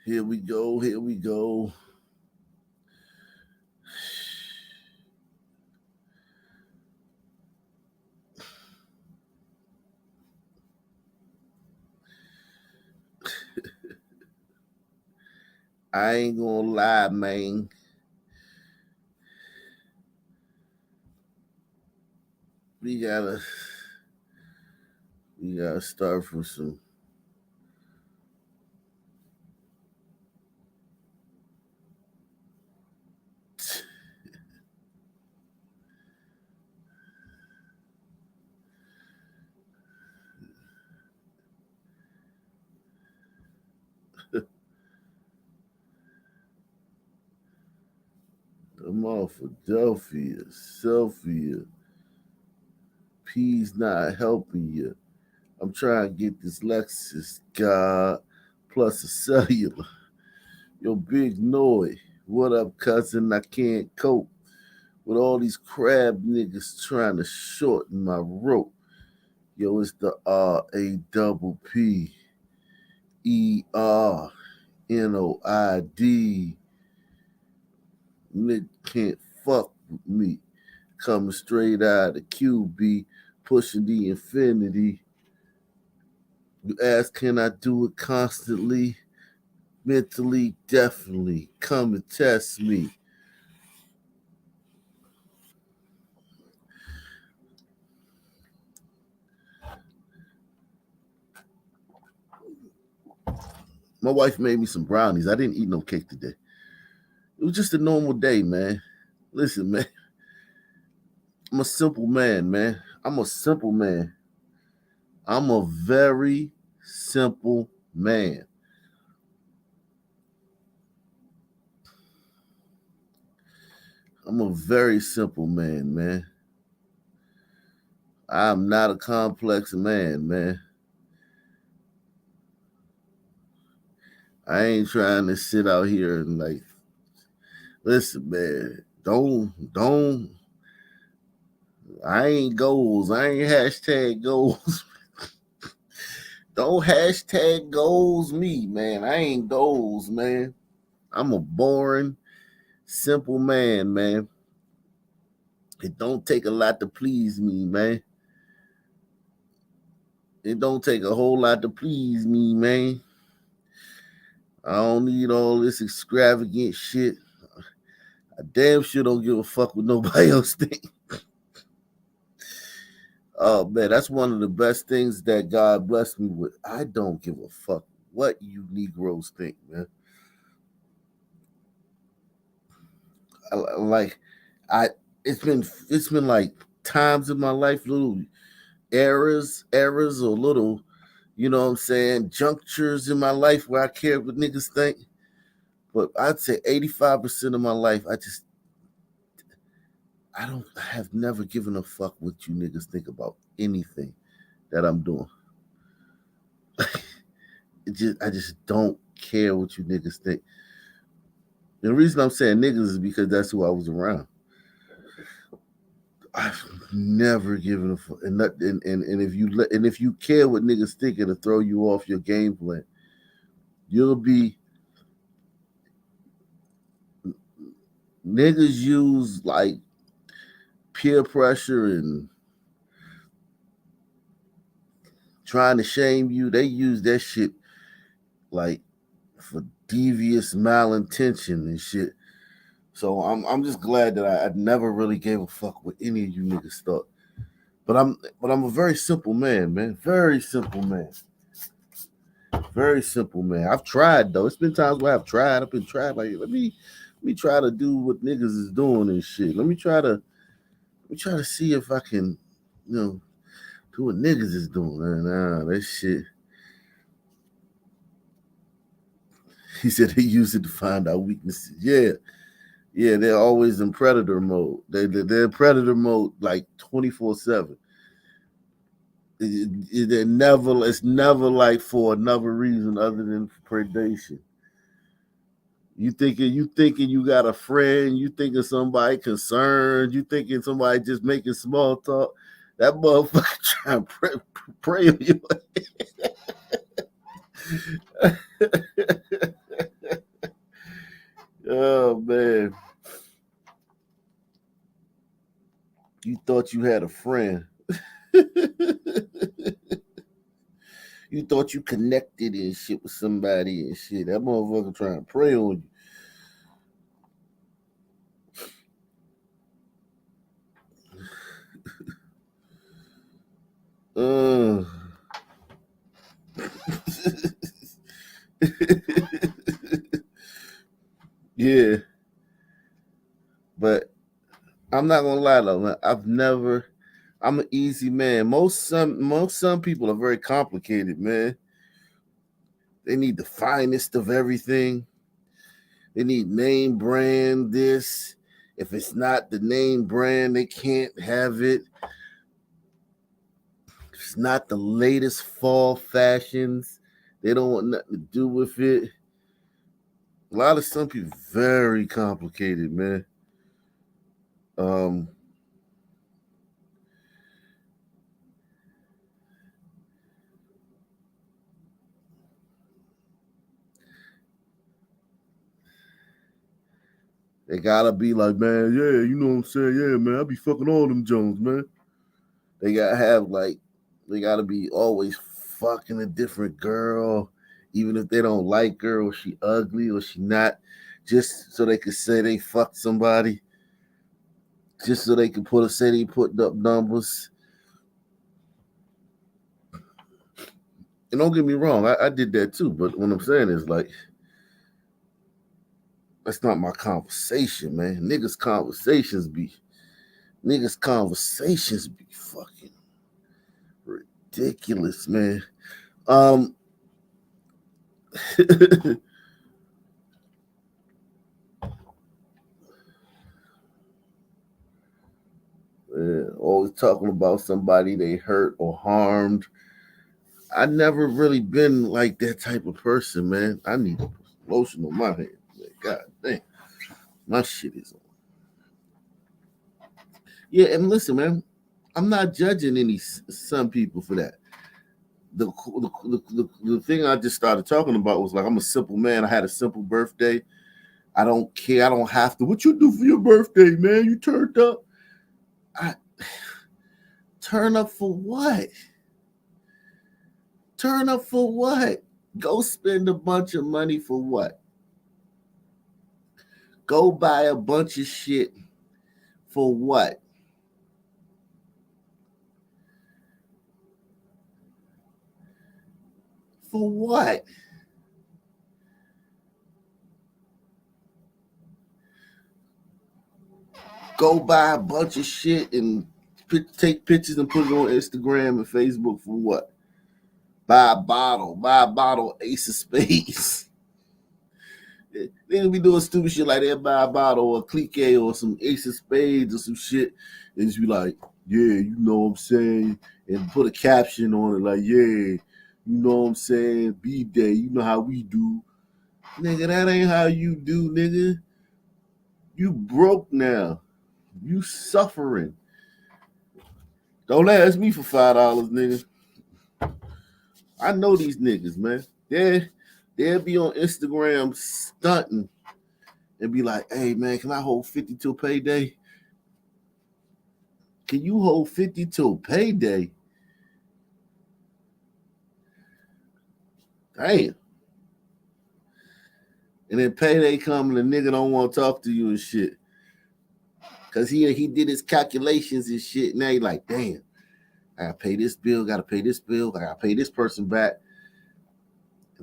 Here we go. Here we go. I ain't gonna lie, man. We gotta we gotta start from some. I'm off Philadelphia, Sophia. P's not helping you. I'm trying to get this Lexus God plus a cellular. Yo, big noise. What up, cousin? I can't cope with all these crab niggas trying to shorten my rope. Yo, it's the RAPPERNOID. Nigga can't fuck with me. Coming straight out of QB, pushing the infinity. You ask, can I do it constantly? Mentally, definitely. Come and test me. My wife made me some brownies. I didn't eat no cake today. It was just a normal day, man. Listen, man, I'm a simple man, man. I'm a simple man. I'm a very simple man. I'm a very simple man, man. I'm not a complex man, man. I ain't trying to sit out here and like, listen, man. Don't. I ain't goals. I ain't hashtag goals. Don't hashtag goals me, man. I ain't goals, man. I'm a boring, simple man, man. It don't take a lot to please me, man. It don't take a whole lot to please me, man. I don't need all this extravagant shit. I damn sure don't give a fuck what nobody else think. Oh man, that's one of the best things that God blessed me with. I don't give a fuck what you Negroes think, man. Like, I it's been like times in my life, little eras or little, you know what I'm saying, junctures in my life where I cared what niggas think. But I'd say 85% of my life, I have never given a fuck what you niggas think about anything that I'm doing. I just don't care what you niggas think. And the reason I'm saying niggas is because that's who I was around. I've never given a fuck, and if if you care what niggas think, it'll throw you off your game plan. You'll be niggas use like peer pressure and trying to shame you. They use that shit like for devious malintention and shit. So I'm just glad that I never really gave a fuck what any of you niggas thought. But I'm a very simple man, man. Very simple man. Very simple man. I've tried though. It's been times where I've tried. I've been tried like let me try to do what niggas is doing and shit. Let me try to see if I can, you know, do what niggas is doing. Nah, that shit. He said they use it to find out weaknesses. Yeah, yeah, they're always in predator mode. They're in predator mode like 24/7. They're never. It's never like for another reason other than predation. You thinking you got a friend, you thinking somebody concerned, you thinking somebody just making small talk. That motherfucker trying to pray on you. Oh man, you thought you had a friend. You thought you connected and shit with somebody and shit. That motherfucker trying to prey on you. Yeah, but I'm not gonna lie though, man. I'm an easy man. Most some people are very complicated, man. They need the finest of everything. They need name brand this. If it's not the name brand, they can't have it. If it's not the latest fall fashions, they don't want nothing to do with it. A lot of some people very complicated, man. Um, they gotta be like, man, yeah, you know what I'm saying? Yeah, man, I be fucking all them Jones, man. They gotta have like, they gotta be always fucking a different girl, even if they don't like her or she ugly or she not, just so they could say they fucked somebody, just so they could say they putting up numbers. And don't get me wrong, I did that too. But what I'm saying is like, that's not my conversation, man. Niggas conversations be fucking ridiculous, man. Um, always talking about somebody they hurt or harmed. I never really been like that type of person, man. I need to put some lotion on my hand. Man. God damn, my shit is on. Yeah, and listen, man, I'm not judging some people for that. The thing I just started talking about was like, I'm a simple man. I had a simple birthday. I don't care. I don't have to. What you do for your birthday, man? You turned up. I turn up for what? Turn up for what? Go spend a bunch of money for what? Go buy a bunch of shit for what? For what? Go buy a bunch of shit and take pictures and put it on Instagram and Facebook for what? Buy a bottle, Ace of Spades. They be doing stupid shit like that, buy a bottle or clique or some Ace of Spades or some shit, and just be like, yeah, you know what I'm saying, and put a caption on it like, yeah, you know what I'm saying, B-Day, you know how we do. Nigga, that ain't how you do, nigga. You broke now. You suffering. Don't ask me for $5, nigga. I know these niggas, man. They'll be on Instagram stunting and be like, hey man, can I hold 50 till payday? Can you hold 50 till payday? Damn. And then payday come and the nigga don't want to talk to you and shit. Cause he did his calculations and shit. Now he like, damn, I gotta pay this bill, gotta pay this bill, I gotta pay this person back.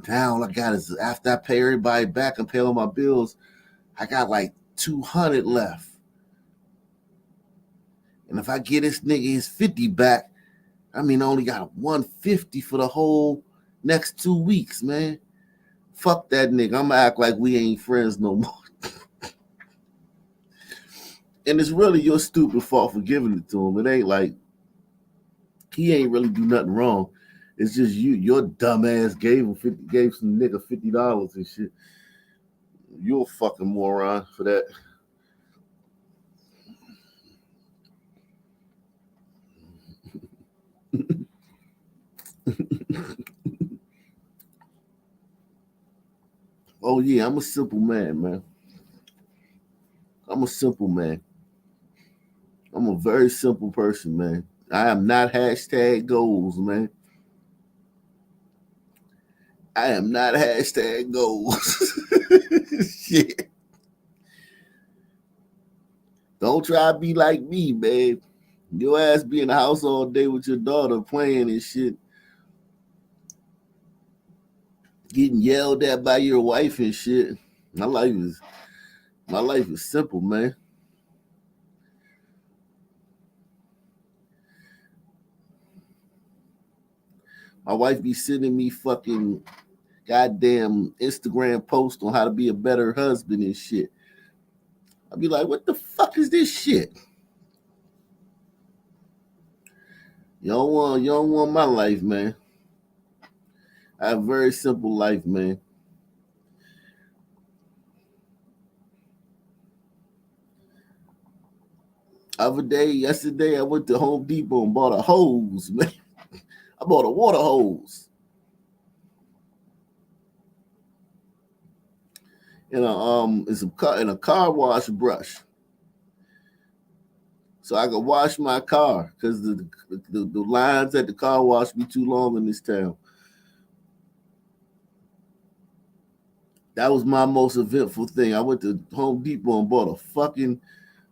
Now all I got is after I pay everybody back and pay all my bills, I got like 200 left. And if I get this nigga his 50 back, I mean I only got 150 for the whole next 2 weeks, man. Fuck that nigga. I'ma act like we ain't friends no more. And it's really your stupid fault for giving it to him. It ain't like he ain't really do nothing wrong. It's just your dumb ass gave some nigga $50 and shit. You're a fucking moron for that. Oh yeah, I'm a simple man, man. I'm a simple man. I'm a very simple person, man. I am not hashtag goals, man. I am not hashtag goals. Shit. Don't try to be like me, babe. Your ass be in the house all day with your daughter playing and shit, getting yelled at by your wife and shit. My life is my life is simple, man. My wife be sending me fucking goddamn Instagram posts on how to be a better husband and shit. I'd be like, what the fuck is this shit? You don't want my life, man. I have a very simple life, man. Yesterday, I went to Home Depot and bought a hose, man. I bought a water hose and a car wash brush, so I could wash my car because the lines at the car wash be too long in this town. That was my most eventful thing. I went to Home Depot and bought a fucking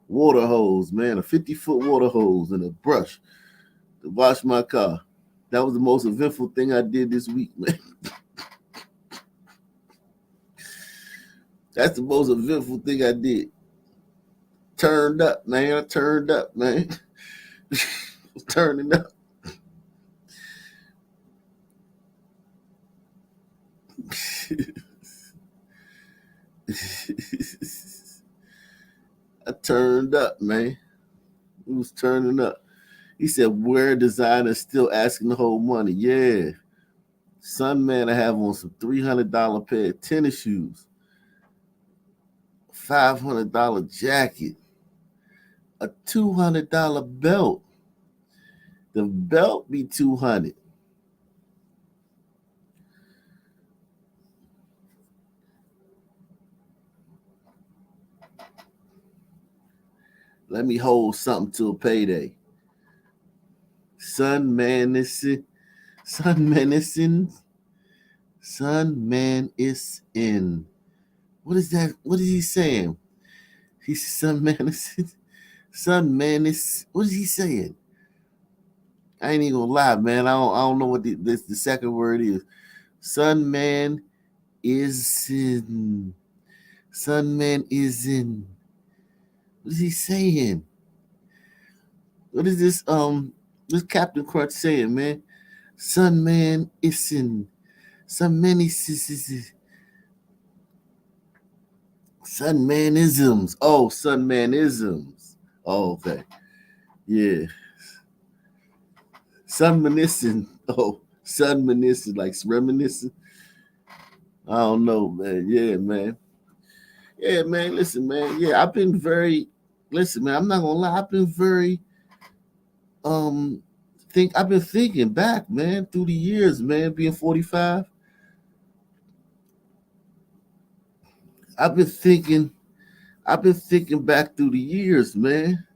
water hose, man, a 50-foot water hose and a brush to wash my car. That was the most eventful thing I did this week, man. That's the most eventful thing I did. Turned up, man. I turned up, man. Turning up. I turned up, man. It was turning up. He said, "Where designer still asking the whole money?" Yeah, son, man, I have on some $300 pair of tennis shoes, $500 jacket, a $200 belt. The belt be 200. Let me hold something till payday. Son, man, this is son, man, this in son, man, is in. What is that? What is he saying? He's son, man, is in. Son, man, is what is he saying? I ain't even gonna lie, man. I don't know what the second word is. Son, man, is in. Son, man, is in. What is he saying? What is this Captain Crunch saying, man? Son, man, is in. Son, man, is Sunmanisms. Oh, Sunmanisms. Oh, okay. Yeah. Sunmanism. Oh, Sunmanism, like reminiscent. I don't know, man. Yeah, man. Yeah, man. Listen, man. Yeah, I've been very. Listen, man. I'm not gonna lie. I've been very. Um, I've been thinking back, man, through the years, man. Being 45, I've been thinking. I've been thinking back through the years, man.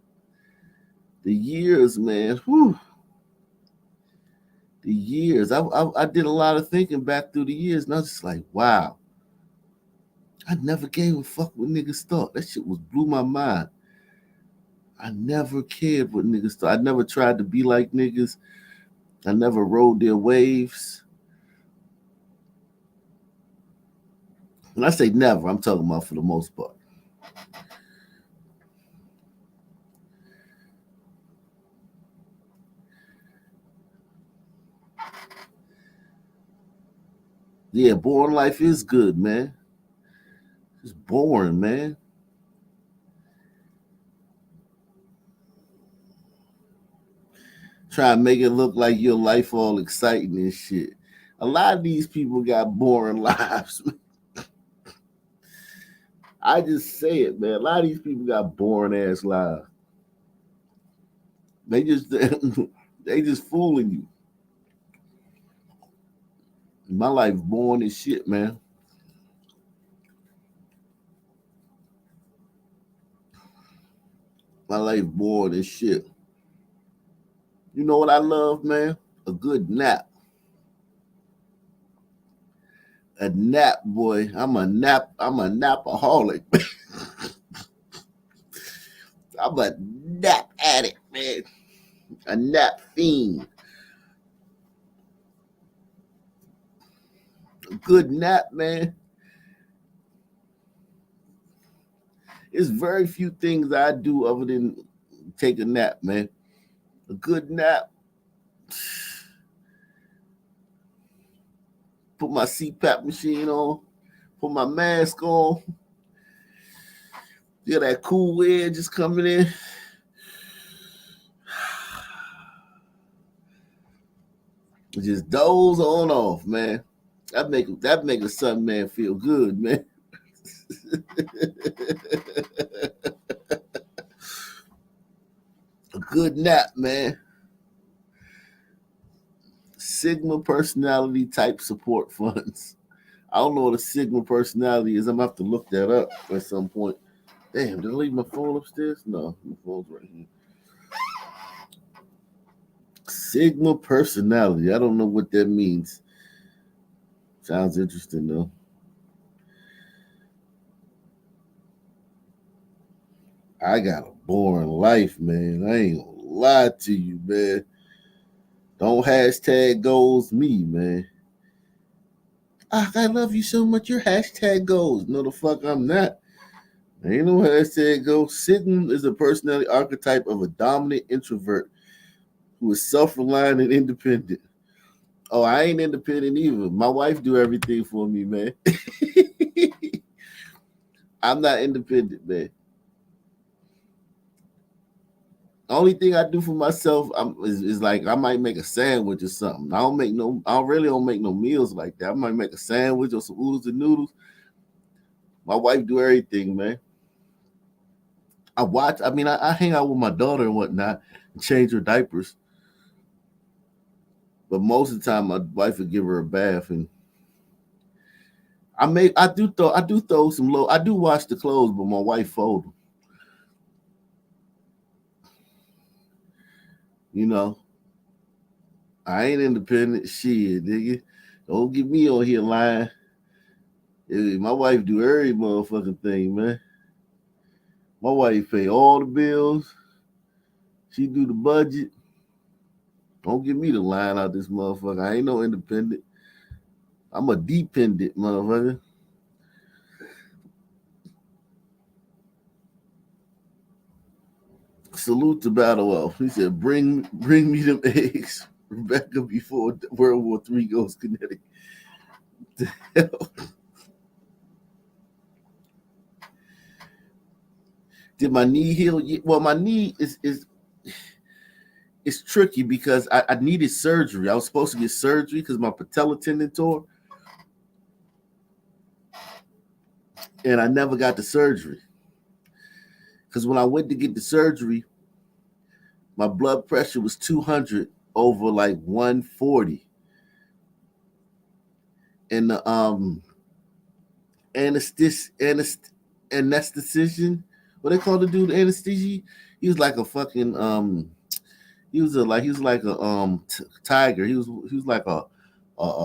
The years, man. Whew. The years. I did a lot of thinking back through the years, and I was just like, wow, I never gave a fuck what niggas thought. That shit was blew my mind. I never cared what niggas thought. I never tried to be like niggas. I never rode their waves. When I say never, I'm talking about for the most part. Yeah, boring life is good, man. It's boring, man. Try and make it look like your life all exciting and shit. A lot of these people got boring lives. I just say it, man. A lot of these people got boring ass lives. They just they just fooling you. My life boring as shit, man. My life bored and shit. You know what I love, man? A good nap. A nap, boy. I'm a napaholic. I'm a nap addict, man. A nap fiend. A good nap, man. There's very few things I do other than take a nap, man. A good nap. Put my CPAP machine on. Put my mask on. Feel that cool air just coming in. Just doze on off, man. That make a son man feel good, man. A good nap, man. Sigma personality type support funds. I don't know what a Sigma personality is. I'm gonna have to look that up at some point. Damn, did I leave my phone upstairs? No, my phone's right here. Sigma personality. I don't know what that means. Sounds interesting though. I got a boring life, man. I ain't gonna lie to you, man. Don't hashtag goals me, man. Ah, I love you so much. Your hashtag goals. No, the fuck I'm not. Ain't no hashtag goals. Sigma is a personality archetype of a dominant introvert who is self-reliant and independent. Oh, I ain't independent either. My wife do everything for me, man. I'm not independent, man. Only thing I do for myself is like I might make a sandwich or something. I really don't make no meals like that. I might make a sandwich or some oodles and noodles. My wife do everything, man. I hang out with my daughter and whatnot and change her diapers. But most of the time my wife would give her a bath and I do throw some low I do wash the clothes, but my wife fold them. You know, I ain't independent. Shit, nigga. Don't get me on here lying. My wife do every motherfucking thing, man. My wife pay all the bills. She do the budget. Don't get me to lying out this motherfucker. I ain't no independent. I'm a dependent motherfucker. Salute to Battle Elf. He said, bring me them eggs. Rebecca before World War III goes kinetic. Did my knee heal? Well, my knee is it's tricky because I needed surgery. I was supposed to get surgery because my patella tendon tore, and I never got the surgery. Because when I went to get the surgery, my blood pressure was 200 over like 140, and the anesthetician, what they call the dude, anesthesia. He was like a fucking he was like a tiger. He was like a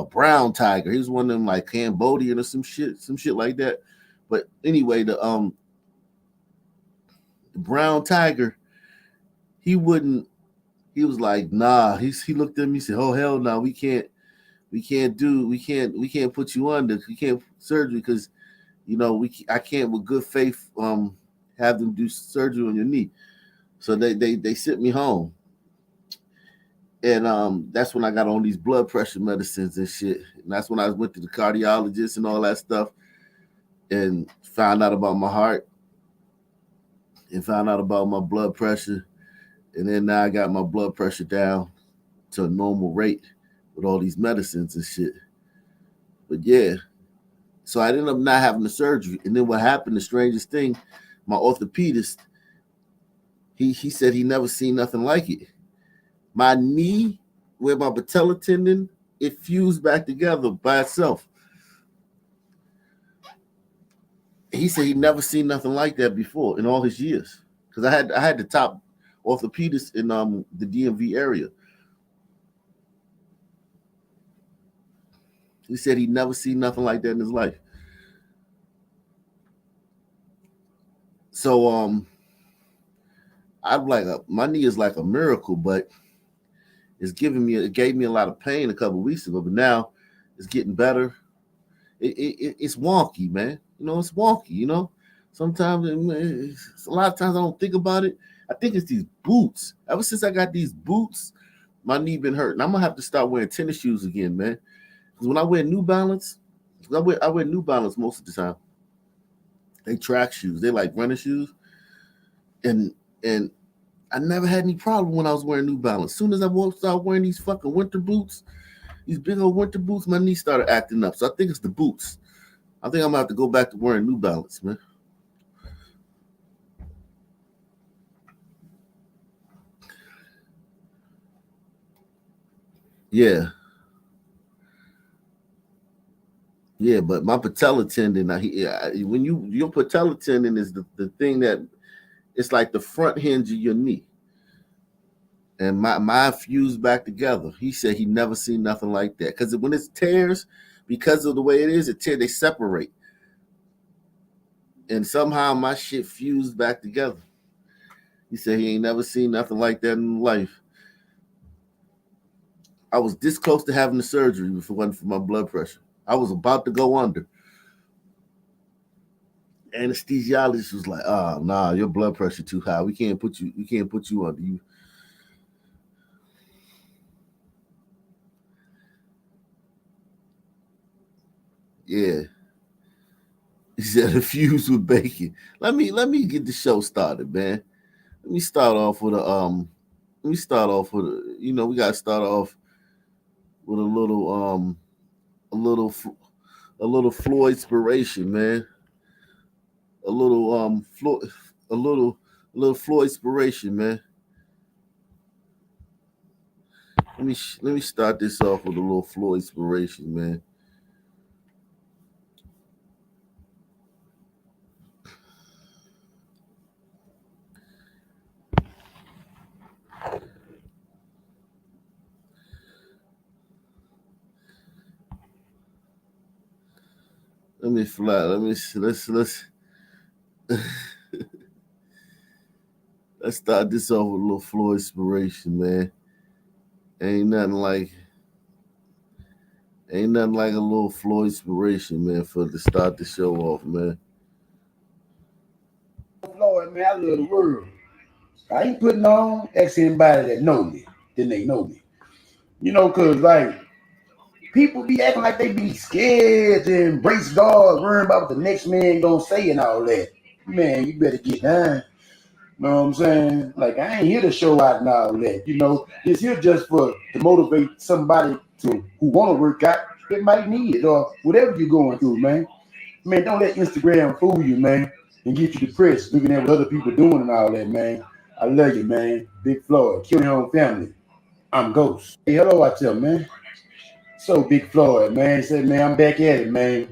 brown tiger. He was one of them like Cambodian or some shit like that. But anyway, the brown tiger, he wouldn't. He was like, nah. He looked at me and said, oh hell no, we can't put you under. We can't surgery because I can't with good faith have them do surgery on your knee. So they sent me home. And that's when I got on these blood pressure medicines and shit. And that's when I went to the cardiologist and all that stuff and found out about my heart and found out about my blood pressure. And then now I got my blood pressure down to a normal rate with all these medicines and shit. But yeah, so I ended up not having the surgery. And then what happened, the strangest thing, my orthopedist, he said he never seen nothing like it. My knee, where my patella tendon, it fused back together by itself. He said he never seen nothing like that before in all his years. because I had the top orthopedist in the DMV area. He said he'd never seen nothing like that in his life. So I'm like my knee is like a miracle, but it gave me a lot of pain a couple of weeks ago, but now it's getting better. It's wonky, man. It's wonky. Sometimes a lot of times I don't think about it. I think it's these boots. Ever since I got these boots, my knee been hurting. I'm gonna have to start wearing tennis shoes again, man. Because when I wear New Balance, I wear New Balance most of the time. They track shoes. They like running shoes, and I never had any problem when I was wearing New Balance. As soon as I started wearing these fucking winter boots, these big old winter boots, my knee started acting up. So I think it's the boots. I think I'm gonna have to go back to wearing New Balance, man. Yeah, yeah, but my patella tendon, when your patella tendon is the thing that it's like the front hinge of your knee, and my fused back together. He said he never seen nothing like that because when it tears, because of the way it is, they separate, and somehow my shit fused back together. He said he ain't never seen nothing like that in life. I was this close to having the surgery if it wasn't for my blood pressure. I was about to go under. Anesthesiologist was like, "Oh, nah, your blood pressure too high. We can't put you under you." Yeah. He said infused with bacon. Let me get the show started, man. Let me start off with we gotta start off with a little a little Floyd inspiration, man. A little Floyd a little Floyd inspiration, man. Let me start this off with a little Floyd inspiration, man. Let me fly. Let's start this off with a little Floyd inspiration, man. Ain't nothing like a little Floyd inspiration, man, for to start the show off, man. Lord, man, I love the world. I ain't putting on ex anybody that know me, then they know me. Cause like people be acting like they be scared to embrace God, worrying about what the next man gonna say and all that. Man, you better get down. You know what I'm saying? Like I ain't here to show out and all that. This here just for to motivate somebody who wanna work out that might need it or whatever you're going through, man. Man, don't let Instagram fool you, man, and get you depressed looking at what other people doing and all that, man. I love you, man. Big Floyd, kill your own family. I'm Ghost. Hey, hello out there, man. So Big Floyd, man, said, man, I'm back at it, man.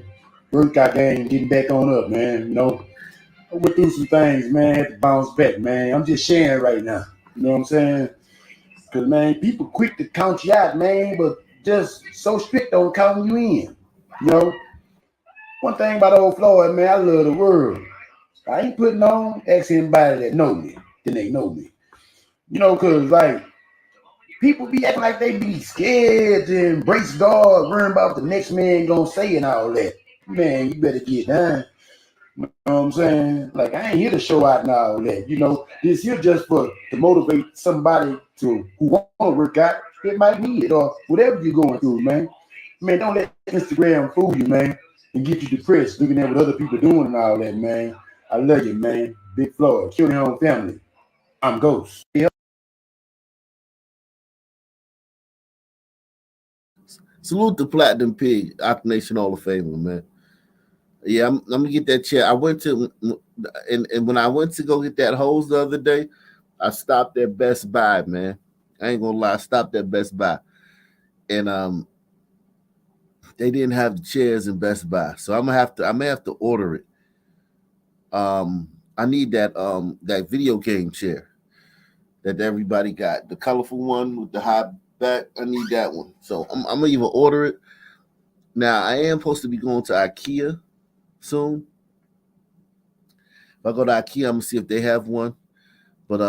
Workout game, getting back on up, man. I went through some things, man. Had to bounce back, man. I'm just sharing right now. You know what I'm saying? Because, man, people quick to count you out, man, but just so strict on counting you in. You know, one thing about old Floyd, man, I love the world. I ain't putting on ex anybody that know me, then they know me. Cause like people be acting like they be scared to embrace God, worrying about what the next man gonna say and all that. Man, you better get down. You know what I'm saying? Like I ain't here to show out and all that. This here just for to motivate somebody who want to work out that might need it or whatever you're going through, man. Man, don't let Instagram fool you, man, and get you depressed looking at what other people doing and all that, man. I love you, man. Big Floyd, kill your own family. I'm Ghost. Yeah. Salute the Platinum Pig, Occ Nation Hall of Famer, man. Yeah, I'm gonna get that chair. I went to and when I went to go get that hose the other day, I stopped at Best Buy, man. I ain't gonna lie, I stopped at Best Buy. And they didn't have the chairs in Best Buy. So I may have to order it. I need that video game chair that everybody got, the colorful one with the high back. I need that one. So I'm gonna even order it. Now I am supposed to be going to IKEA soon. If I go to IKEA, I'm gonna see if they have one. But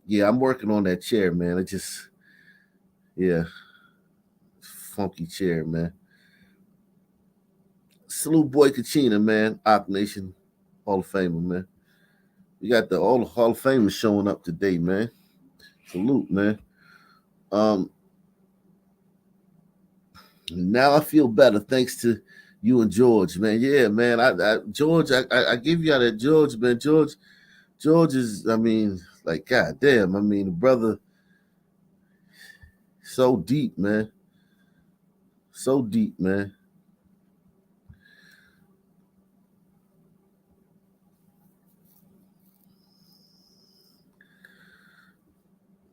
yeah, I'm working on that chair, man. It just yeah, funky chair, man. Salute boy Kachina, man. Op Nation Hall of Famer, man. We got all the Hall of Famers showing up today, man. Salute, man. Um, Now I feel better thanks to you and George, man. Yeah, man. George, I give you that George, man. George is, I mean, like, god damn. I mean, the brother, so deep, man. So deep, man.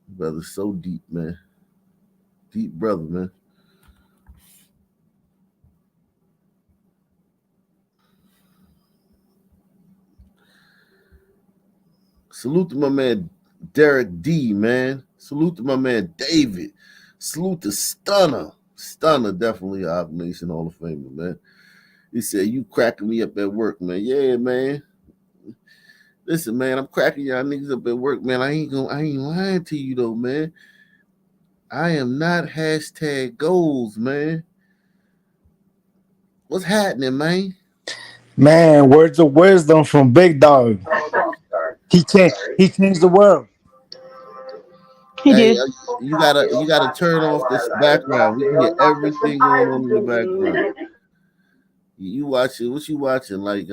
Brother, so deep, man. Deep brother, man. Salute to my man Derek D, man. Salute to my man David. Salute to Stunner. Stunner, definitely a Op Nation Hall of Famer, man. He said, "You cracking me up at work, man." Yeah, man. Listen, man, I'm cracking y'all niggas up at work, man. I ain't lying to you though, man. I am not hashtag goals, man. What's happening, man? Man, words of wisdom from Big Dog. He changed the world. He Hey, did. you gotta turn off this background. We can hear everything going on in the background. You watching? What you watching? Like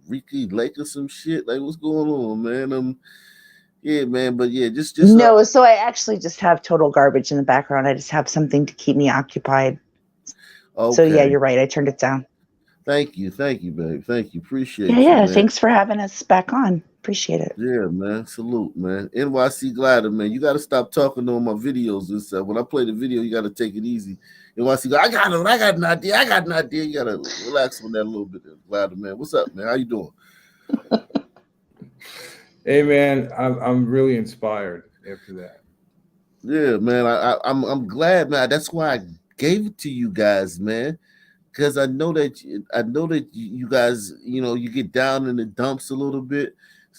Ricky Lake or some shit? Like what's going on, man? Yeah, man. But yeah, just No, so I actually just have total garbage in the background. I just have something to keep me occupied. okay. So yeah, you're right. I turned it down. Thank you, babe. Thank you, appreciate Yeah, you, yeah. man. Thanks for having us back on. Appreciate it. Yeah, man. Salute, man. NYC Glider, man. You got to stop talking on my videos and stuff. When I play the video, you got to take it easy. NYC Glider, I got an idea. You got to relax on that a little bit, Glider, man. What's up, man? How you doing? Hey, man, I'm really inspired after that. Yeah, man. I'm glad, man. That's why I gave it to you guys, man. Because I know that you guys, you get down in the dumps a little bit.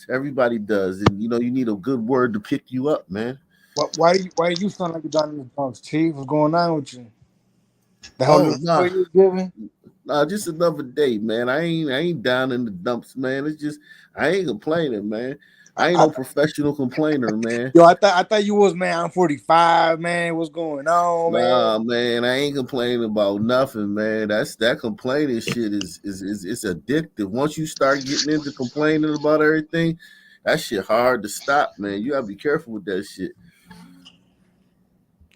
Everybody does, and you need a good word to pick you up, man. Why do you sound like you're down in the Bronx, Chief? What's going on with you? The whole Oh new no, story you giving? nah, just another day, man. I ain't down in the dumps, man. It's just I ain't complaining, man. I ain't I, no professional complainer, man. yo, I thought you was, man. I'm 45, man. What's going on, man? Nah, man, I ain't complaining about nothing, man. That complaining shit is it's addictive. Once you start getting into complaining about everything, that shit hard to stop, man. You gotta be careful with that shit.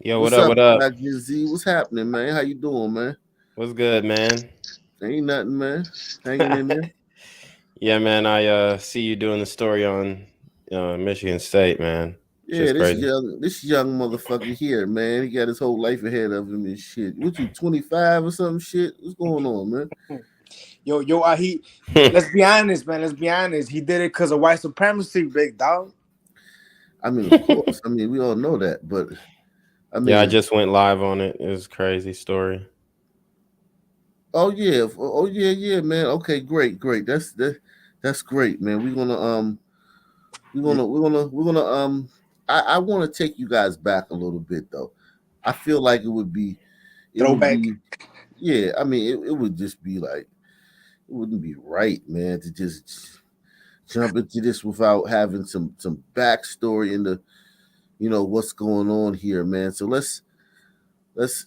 Yo, What's what up? up, What up? Black Gen Z? What's happening, man? How you doing, man? What's good, man? Ain't nothing, man. Hanging in there. Yeah, man. I see you doing the story on Michigan State, man. Yeah, Just crazy. this young motherfucker here, man. He got his whole life ahead of him and shit. What you 25 or some shit? What's going on, man? Yo, let's be honest, man. Let's be honest. He did it because of white supremacy, Big Dog. I mean, of course. I mean, we all know that, but I mean, Yeah, I just went live on it. It was a crazy story. oh yeah, man. Okay, great. That's great, man. We're gonna I want to take you guys back a little bit though. I feel like it would Throwback. be yeah. I mean, it would just be like it wouldn't be right, man, to just jump into this without having some backstory into what's going on here, man. So let's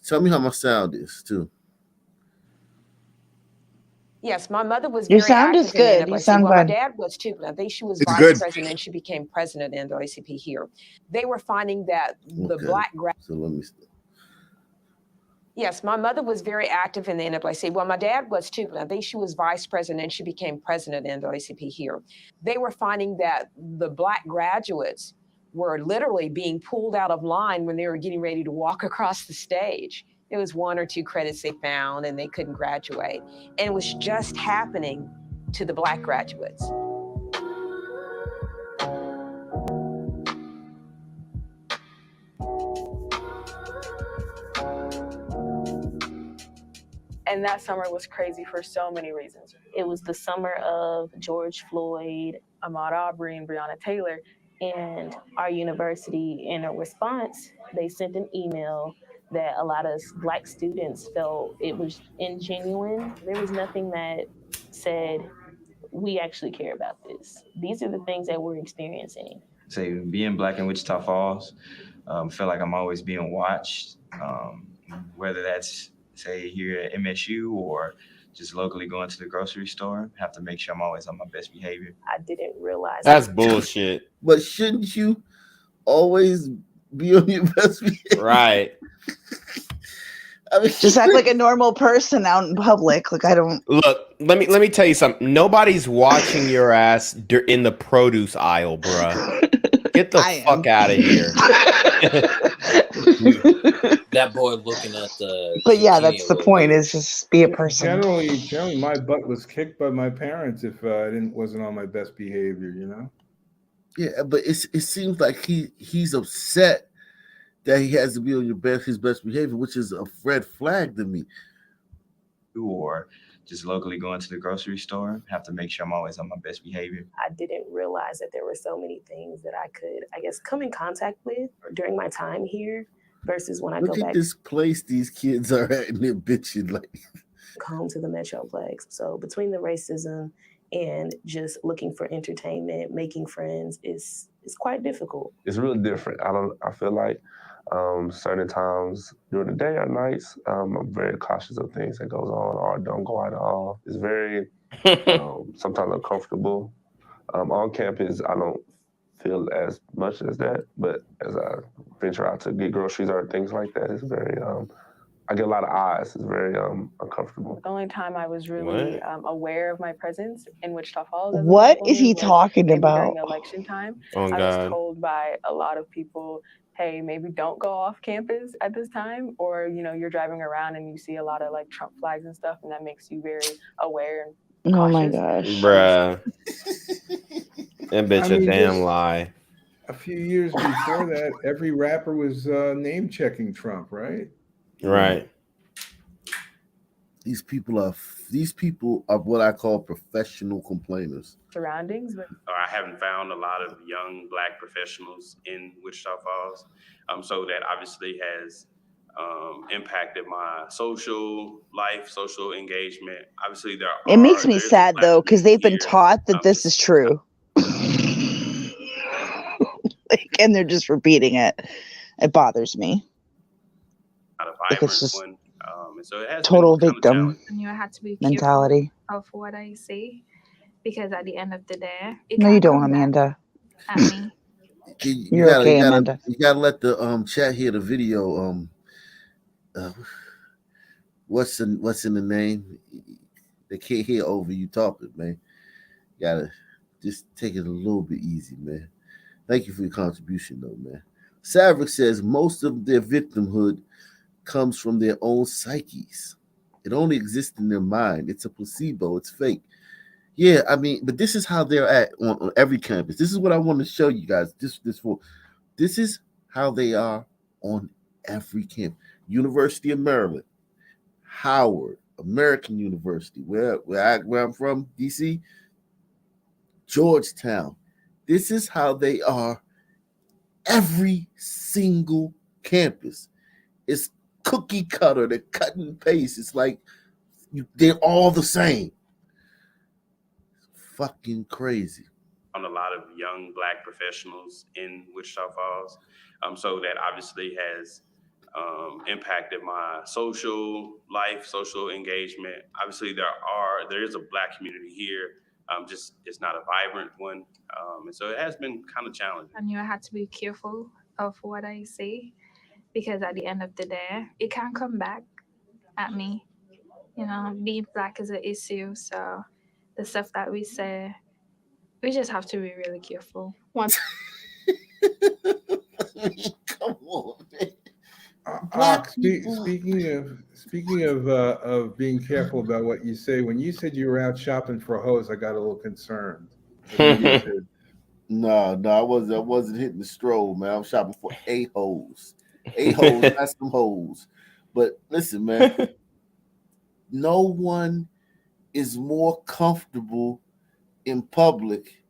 tell me how my sound is too. Yes, my mother was Your very sound is active in the good. You NAACP. sound Well, my good. dad was too, but I think she was It's vice good. president. She became president of the NAACP here. They were finding that the Okay. black So let me. Yes, my mother was very active in the NAACP. Well, my dad was too, but I think she was vice president and she became president of the NAACP here. They were finding that the black graduates were literally being pulled out of line when they were getting ready to walk across the stage. It was 1 or 2 credits they found and they couldn't graduate. And it was just happening to the black graduates. And that summer was crazy for so many reasons. It was the summer of George Floyd, Ahmaud Arbery and Breonna Taylor. and our university, in a response, they sent an email that a lot of Black students felt it was ingenuine. There was nothing that said, we actually care about this. These are the things that we're experiencing. Say, being Black in Wichita Falls, feel like I'm always being watched, whether that's, say, here at MSU or just locally going to the grocery store. Have to make sure I'm always on my best behavior. I didn't realize That's bullshit. But shouldn't you always be on your best behavior? Right. I mean, Just act like a normal person out in public. Like I don't. Look, let me tell you something. Nobody's watching your ass in the produce aisle, bruh. Get the fuck out of here. That boy looking at the. But yeah, that's the point. Is just be a person. Generally, my butt was kicked by my parents if I wasn't on my best behavior. You know. Yeah, but it seems like he's upset that he has to be on his best behavior, which is a red flag to me. Or just locally going to the grocery store. Have to make sure I'm always on my best behavior. I didn't realize that there were so many things that I could, I guess, come in contact with during my time here versus when I Look go at back this place these kids are at and they're bitching like home to the Metroplex. So between the racism and just looking for entertainment, making friends is quite difficult. It's really different. I feel like certain times during the day or nights, I'm very cautious of things that goes on or don't go out at all. It's very sometimes uncomfortable. On campus, I don't feel as much as that, but as I venture out to get groceries or things like that, it's very, I get a lot of eyes. It's very uncomfortable. The only time I was really aware of my presence in Wichita Falls. What is he talking about? During election time, Oh, I was God. told by a lot of people, hey, maybe don't go off campus at this time, or you're driving around and you see a lot of like Trump flags and stuff, and that makes you very aware and Oh my cautious. gosh. Bruh. That bitch I a mean, damn just lie. A few years before that, every rapper was name checking Trump, right? Right. these people are what I call professional complainers. Surroundings, but I haven't found a lot of young Black professionals in Wichita Falls, so that obviously has impacted my social life, social engagement. Obviously, It makes me sad though, because they've been taught that this is true. And they're just repeating it. It bothers me. Not a Like it's just one. And so it has total been kind of victim You have to be mentality. careful of what I say, because at the end of the day, it No, can you don't, come back Amanda. at me. You're okay, Amanda. You gotta let the chat hear the video. What's in the name? They can't hear over you talking, man. You gotta just take it a little bit easy, man. Thank you for your contribution, though, man. Saverick says most of their victimhood comes from their own psyches. It only exists in their mind. It's a placebo. It's fake. Yeah, I mean, but this is how they're at on every campus. This is what I want to show you guys. This is how they are on every campus. University of Maryland, Howard, American University, where I'm from, DC, Georgetown. This is how they are every single campus. It's cookie cutter. They're cut and paste. It's like they're all the same. Fucking crazy. On a lot of young Black professionals in Wichita Falls, so that obviously has impacted my social life, social engagement. Obviously, there is a Black community here. Just it's not a vibrant one, and so it has been kind of challenging. And you have to be careful of what I say, because at the end of the day, it can come back at me. Being Black is an issue, so the stuff that we say, we just have to be really careful. Come on, man. Speaking of being careful about what you say, when you said you were out shopping for hoes, I got a little concerned. No, I wasn't hitting the stroll, man. I'm shopping for a-hoes, not some hoes. But listen, man, no one is more comfortable in public.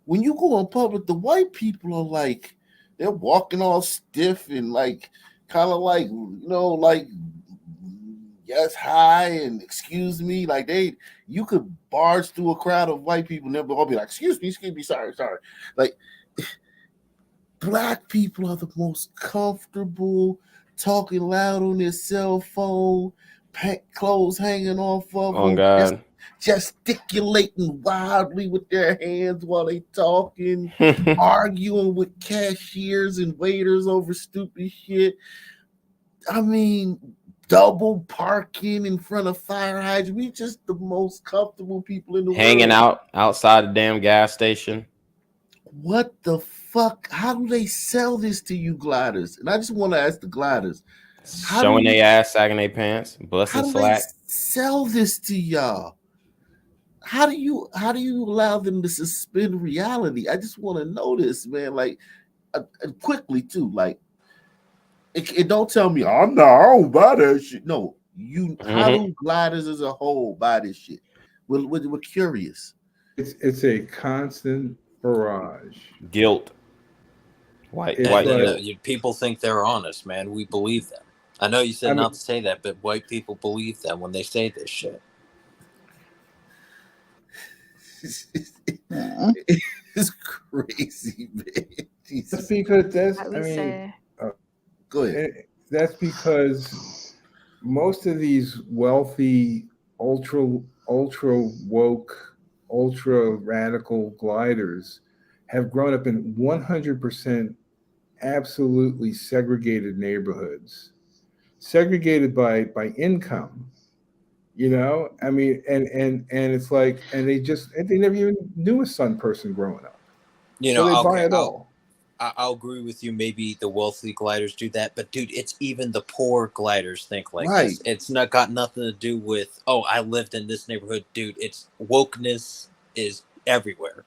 When you go in public, the white people are like, they're walking all stiff and like, kind of like, like, yes, hi, and excuse me. Like you could barge through a crowd of white people and they'll all be like, excuse me, sorry. Like, Black people are the most comfortable, talking loud on their cell phone, clothes hanging off of Oh them, God. gesticulating wildly with their hands while they talking, arguing with cashiers and waiters over stupid shit. I mean, double parking in front of fire hydrants. We just the most comfortable people in the Hanging world. outside the damn gas station. What the fuck? How do they sell this to you gliders? And I just want to ask the gliders, Showing their ass, sagging their pants, busting how do slack. they sell this to y'all? How do you allow them to suspend reality? I just want to know this, man. Like, quickly too. Like, it don't tell me I don't buy that shit. No, how do gliders as a whole buy this shit? We're curious. It's a constant barrage. Guilt. White. People think they're honest, man. We believe them. I know you said not to say that, but white people believe them when they say this shit. It's crazy, man. That's because go ahead. That's because most of these wealthy, ultra woke, ultra radical gliders have grown up in 100% absolutely segregated neighborhoods, segregated by income. I mean, and it's like, and they never even knew a Sun person growing up. So they buy it all. I'll agree with you. Maybe the wealthy gliders do that, but dude, it's even the poor gliders think like this. It's not got nothing to do with, oh, I lived in this neighborhood, dude. It's wokeness is everywhere.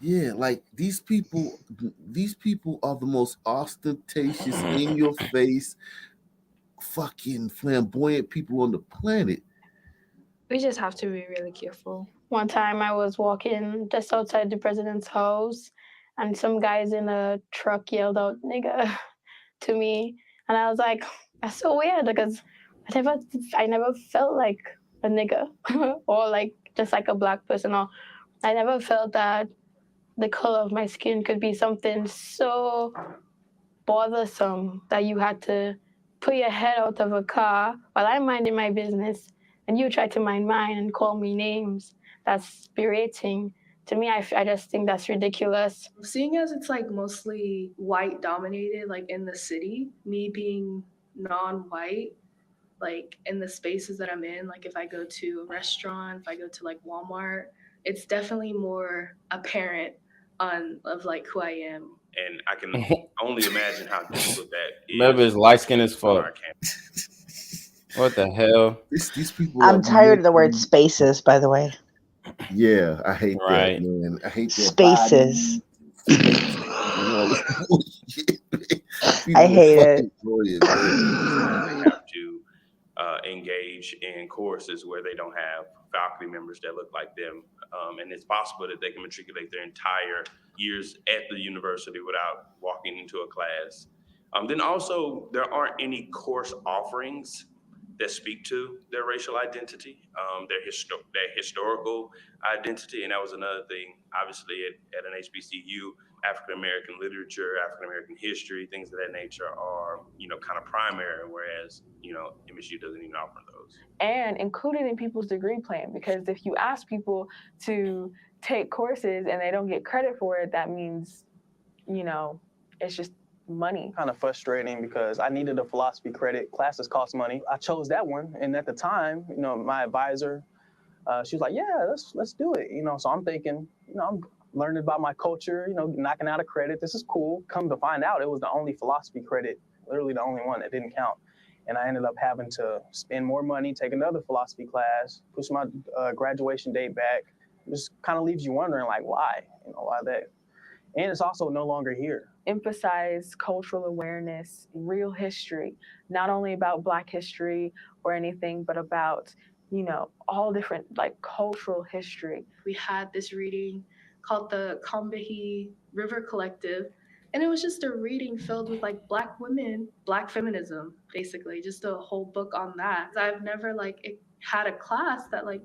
Yeah, like these people are the most ostentatious, in your face, fucking flamboyant people on the planet. We just have to be really careful. One time I was walking just outside the president's house, and some guys in a truck yelled out "nigga" to me, and I was like, "That's so weird," because I never felt like a nigga or like just like a black person, or I never felt that the color of my skin could be something so bothersome that you had to put your head out of a car while I'm minding my business and you try to mind mine and call me names. That's berating. To me, I just think that's ridiculous. Seeing as it's like mostly white dominated, like in the city, me being non-white, like in the spaces that I'm in, like if I go to a restaurant, if I go to like Walmart, it's definitely more apparent of like who I am. And I can only imagine how difficult that is. Remember, is light skin as fuck. What the hell? These people. I'm tired of the word spaces, by the way. Yeah, I hate that, man. I hate that. Spaces. I hate it. They have to engage in courses where they don't have faculty members that look like them. And it's possible that they can matriculate their entire years at the university without walking into a class. Then also, there aren't any course offerings that speak to their racial identity, their historical identity. And that was another thing, obviously, at an HBCU, African-American literature, African-American history, things of that nature are, kind of primary, whereas, MSU doesn't even offer those. And included in people's degree plan, because if you ask people to take courses and they don't get credit for it, that means, it's just money. Kind of frustrating because I needed a philosophy credit. Classes cost money. I chose that one, and at the time, my advisor, she was like, "Yeah, let's do it." So I'm thinking, I'm learning about my culture, knocking out a credit. This is cool. Come to find out, it was the only philosophy credit, literally the only one that didn't count. And I ended up having to spend more money, take another philosophy class, push my graduation date back. It just kind of leaves you wondering, like, why? Why that? and it's also no longer here. Emphasize cultural awareness, real history, not only about Black history or anything, but about, you know, all different like cultural history. We had this reading called the Combahee River Collective, and it was just a reading filled with like Black women, Black feminism, basically, just a whole book on that. I've never like had a class that like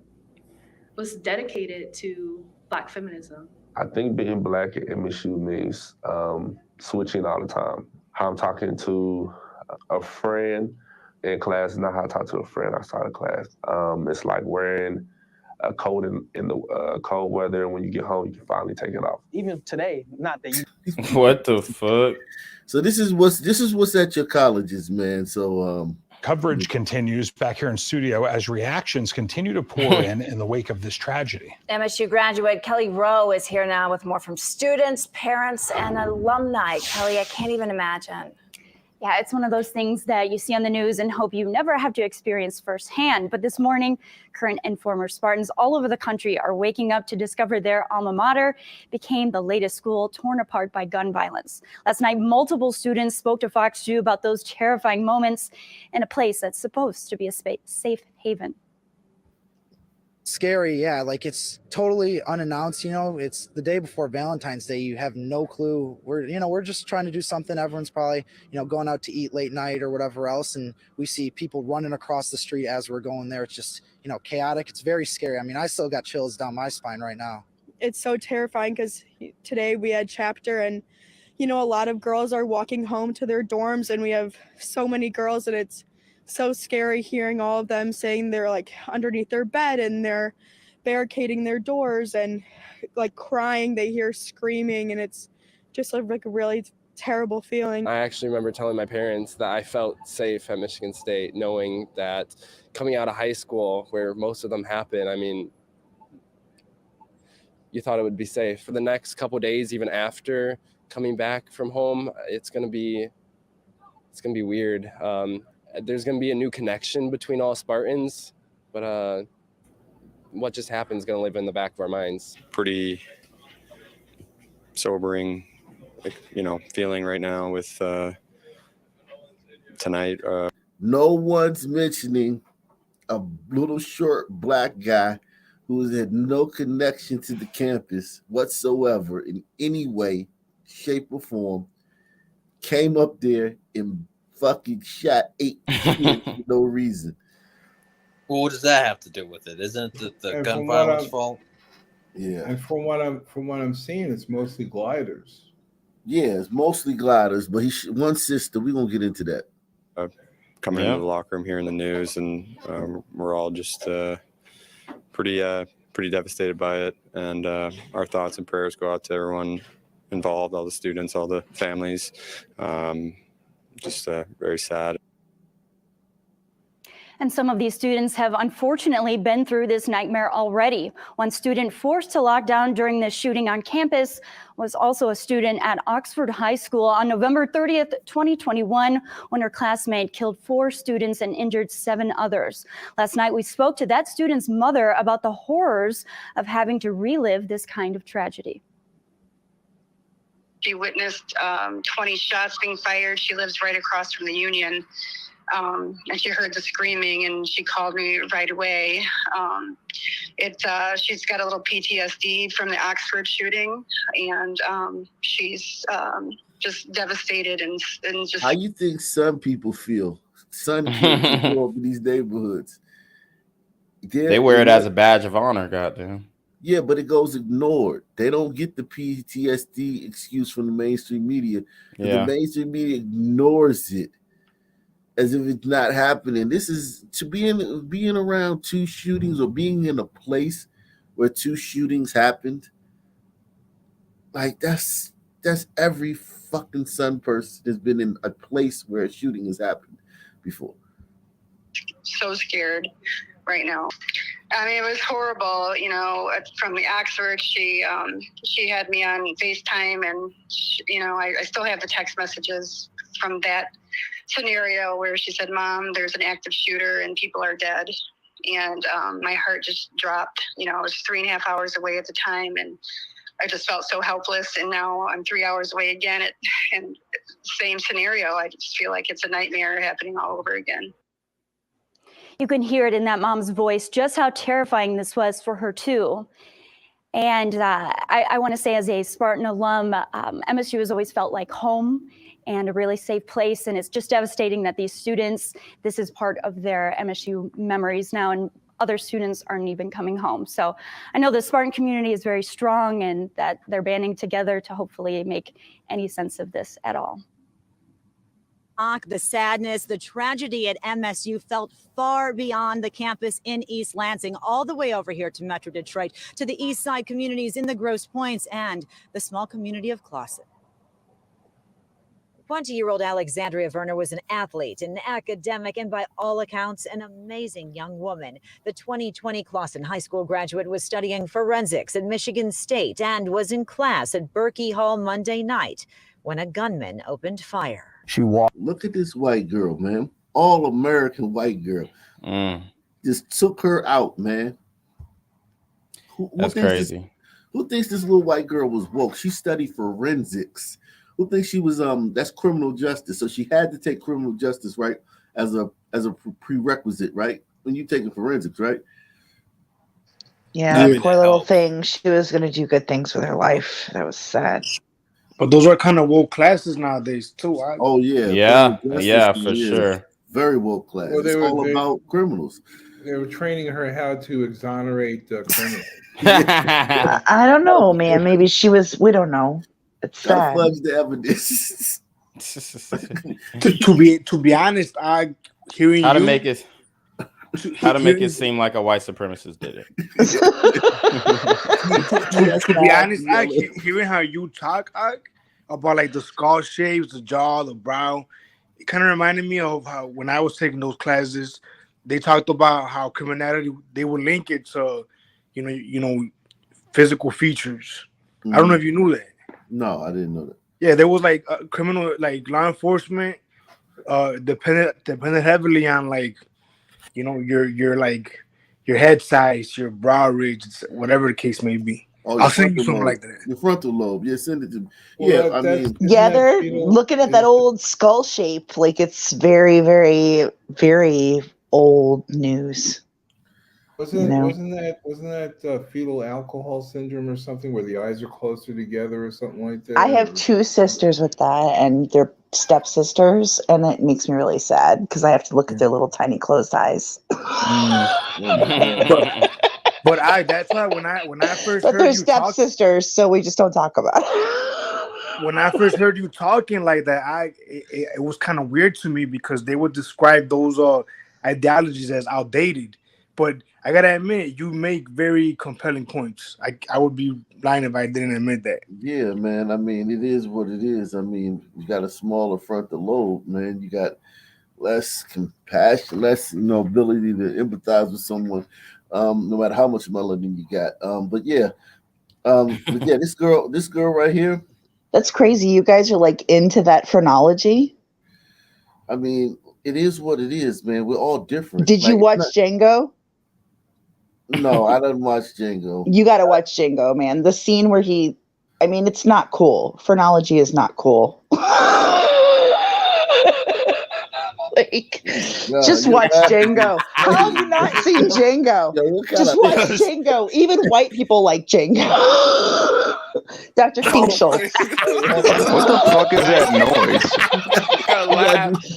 was dedicated to Black feminism. I think being Black at MSU means switching all the time. How I'm talking to a friend in class is not how I talk to a friend outside of class. It's like wearing a coat in the cold weather, and when you get home, you can finally take it off. Even today, not that you. What the fuck? So this is what's at your colleges, man. So Coverage continues back here in studio as reactions continue to pour in the wake of this tragedy. MSU graduate Kelly Rowe is here now with more from students, parents, and alumni. Kelly, I can't even imagine. Yeah, it's one of those things that you see on the news and hope you never have to experience firsthand. But this morning, current and former Spartans all over the country are waking up to discover their alma mater became the latest school torn apart by gun violence. Last night, multiple students spoke to Fox 2 about those terrifying moments in a place that's supposed to be a safe haven. Scary, yeah, like it's totally unannounced, you know, it's the day before Valentine's Day. You have no clue. We're just trying to do something. Everyone's probably, going out to eat late night or whatever else, and we see people running across the street as we're going there. It's just, chaotic. It's very scary. I mean, I still got chills down my spine right now. It's so terrifying because today we had chapter, and a lot of girls are walking home to their dorms, and we have so many girls, and it's so scary hearing all of them saying they're like underneath their bed and they're barricading their doors and like crying. They hear screaming, and it's just like a really terrible feeling. I actually remember telling my parents that I felt safe at Michigan State, knowing that coming out of high school where most of them happen, I mean, you thought it would be safe. For the next couple of days, even after coming back from home, it's gonna be weird. There's going to be a new connection between all Spartans, but what just happened is going to live in the back of our minds. Pretty sobering, feeling right now with tonight. No one's mentioning a little short Black guy who has had no connection to the campus whatsoever in any way, shape, or form, came up there and fucking shot 8 kids for no reason. Well, what does that have to do with it? Isn't it the gun violence fault? Yeah. And from what I'm seeing, it's mostly gliders. Yeah, it's mostly gliders, but one sister. We're gonna get into that. Coming into the locker room, hearing the news, and we're all just pretty devastated by it. And our thoughts and prayers go out to everyone involved, all the students, all the families. Just very sad. And some of these students have unfortunately been through this nightmare already. One student forced to lock down during this shooting on campus was also a student at Oxford High School on November 30th, 2021, when her classmate killed 4 students and injured 7 others. Last night, we spoke to that student's mother about the horrors of having to relive this kind of tragedy. She witnessed 20 shots being fired. She lives right across from the Union. And she heard the screaming, and she called me right away. She's got a little PTSD from the Oxford shooting, and she's just devastated and just. How you think some people feel? Some people grow up in these neighborhoods. They wear it as a badge of honor, goddamn. Yeah, but it goes ignored. They don't get the PTSD excuse from the mainstream media. Yeah. The mainstream media ignores it as if it's not happening. This is to being around 2 shootings or being in a place where 2 shootings happened. Like that's every fucking Sun person that's been in a place where a shooting has happened before. So scared right now. I mean, it was horrible, from the Oxford. She had me on FaceTime, and, I still have the text messages from that scenario where she said, "Mom, there's an active shooter and people are dead." And my heart just dropped. I was 3.5 hours away at the time, and I just felt so helpless. And now I'm 3 hours away again and same scenario. I just feel like it's a nightmare happening all over again. You can hear it in that mom's voice, just how terrifying this was for her too. And I want to say, as a Spartan alum, MSU has always felt like home and a really safe place. And it's just devastating that these students, this is part of their MSU memories now, and other students aren't even coming home. So I know the Spartan community is very strong and that they're banding together to hopefully make any sense of this at all. The sadness, the tragedy at MSU felt far beyond the campus in East Lansing, all the way over here to Metro Detroit, to the East Side communities in the Grosse Pointes and the small community of Clawson. 20-year-old Alexandria Verner was an athlete, an academic, and by all accounts, an amazing young woman. The 2020 Clawson High School graduate was studying forensics at Michigan State and was in class at Berkey Hall Monday night when a gunman opened fire. She walked. Look at this white girl, man. All American white girl. Just took her out, man. That's crazy. Who thinks this little white girl was woke? She studied forensics. Who thinks she was that's criminal justice? So she had to take criminal justice, right, as a prerequisite, right? When you taking forensics, right? Yeah, poor little thing. She was gonna do good things with her life. That was sad. But those are kind of woke classes nowadays too. Oh yeah, yeah, for sure. Very woke class. Well, it's all about criminals. They were training her how to exonerate criminals. I don't know, man. Maybe she was. We don't know. It's sad. Fudge the evidence. to be honest, hearing how to you, make it seem like a white supremacist did it. to be honest, hearing how you talk about like the skull shapes, the jaw, the brow, it kind of reminded me of how when I was taking those classes, they talked about how criminality, they would link it to, you know, physical features. I don't know if you knew that. No, I didn't know that. Yeah, there was like criminal, like law enforcement, depended heavily on like, you know, your like your head size, your brow ridge, whatever the case may be. Oh, I'll send you something like that. Your frontal lobe. Yeah, send it to me. Well, I mean, Yeah, they're looking at that old skull shape like it's very, very, very old news. Wasn't that fetal alcohol syndrome or something where the eyes are closer together or something like that? I have two sisters with that, and they're stepsisters, and it makes me really sad because I have to look at their little tiny closed eyes. But that's why when I first But heard they're you talk, stepsisters, so we just don't talk about it. when I first heard you talking like that, it was kind of weird to me because they would describe those ideologies as outdated. But I gotta admit, you make very compelling points. I would be lying if I didn't admit that. Yeah, man. I mean, it is what it is. I mean, you got a smaller frontal lobe, man. You got less compassion, less ability to empathize with someone, no matter how much melanin you got. But yeah, this girl right here. That's crazy. You guys are like into that phrenology. I mean, it is what it is, man. We're all different. Did you watch Django? No, I didn't watch Django. You got to watch Django, man. The scene where it's not cool. Phrenology is not cool. Just watch Django. How have you not seen Django? Just watch Django. Even white people like Django. Dr. King Schultz. What the fuck is that noise?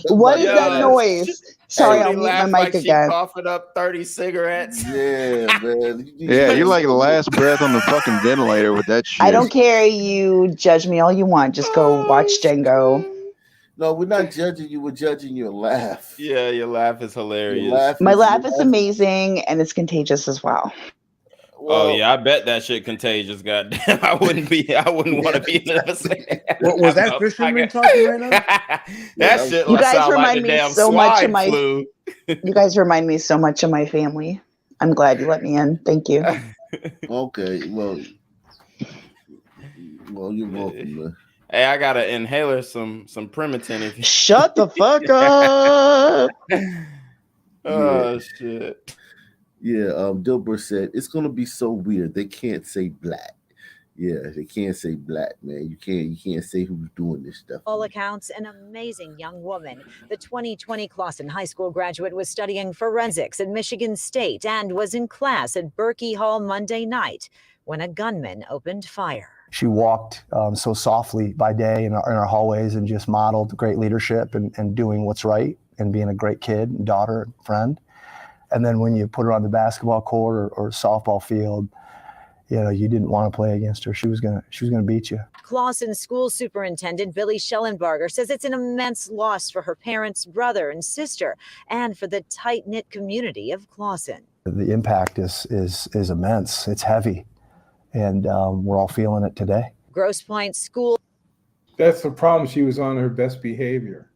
What is that noise? Sorry, I'll mute my mic like again. She coughing up 30 cigarettes. Yeah, man. Yeah, you're like the last breath on the fucking ventilator with that shit. I don't care. You judge me all you want. Just go watch Django. No, we're not judging you. We're judging your laugh. Yeah, your laugh is hilarious. My laugh is amazing, and it's contagious as well. Oh yeah, I bet that shit contagious. Goddamn, I wouldn't want to be in the vicinity. What was that fisherman talking right now? That shit You guys sound like remind the me damn so much of swine my. flu. You guys remind me so much of my family. I'm glad you let me in. Thank you. Okay, well, you're welcome, man. Hey, I got an inhaler, some Primatin. If you... Shut the fuck up. Oh shit. Yeah, Dilbert said it's gonna be so weird. They can't say black. Yeah, they can't say black, man. You can't say who's doing this stuff. All accounts, an amazing young woman. The 2020 Clawson High School graduate was studying forensics at Michigan State and was in class at Berkey Hall Monday night when a gunman opened fire. She walked so softly by day in our hallways and just modeled great leadership and doing what's right and being a great kid, daughter, friend. And then when you put her on the basketball court or softball field, you know, you didn't want to play against her. She was gonna beat you. Clawson School Superintendent Billy Schellenbarger says it's an immense loss for her parents, brother, and sister, and for the tight-knit community of Clawson. The impact is immense. It's heavy, and we're all feeling it today. Grosse Pointe School. That's the problem. She was on her best behavior.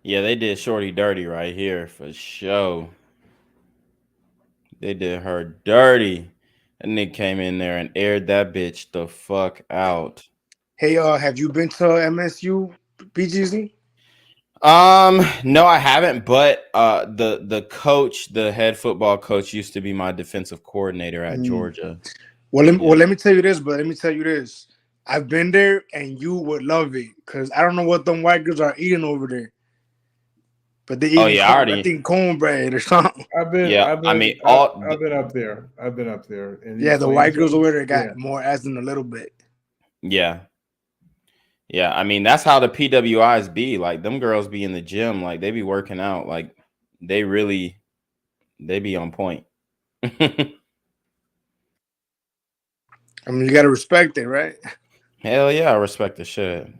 Yeah, they did Shorty dirty right here for sure. They did her dirty. And Nick came in there and aired that bitch the fuck out. Hey, have you been to MSU, BGZ? No, I haven't. But the coach, the head football coach, used to be my defensive coordinator at Georgia. Well, let me tell you this. I've been there, and you would love it because I don't know what them white girls are eating over there. But they eat, I think cornbread or something. I've been up there. And yeah, the white girls over there got more ass than a little bit. Yeah. Yeah, I mean, that's how the PWIs be. Like, them girls be in the gym. Like, they be working out. Like, they be on point. I mean, you got to respect it, right? Hell yeah, I respect the shit.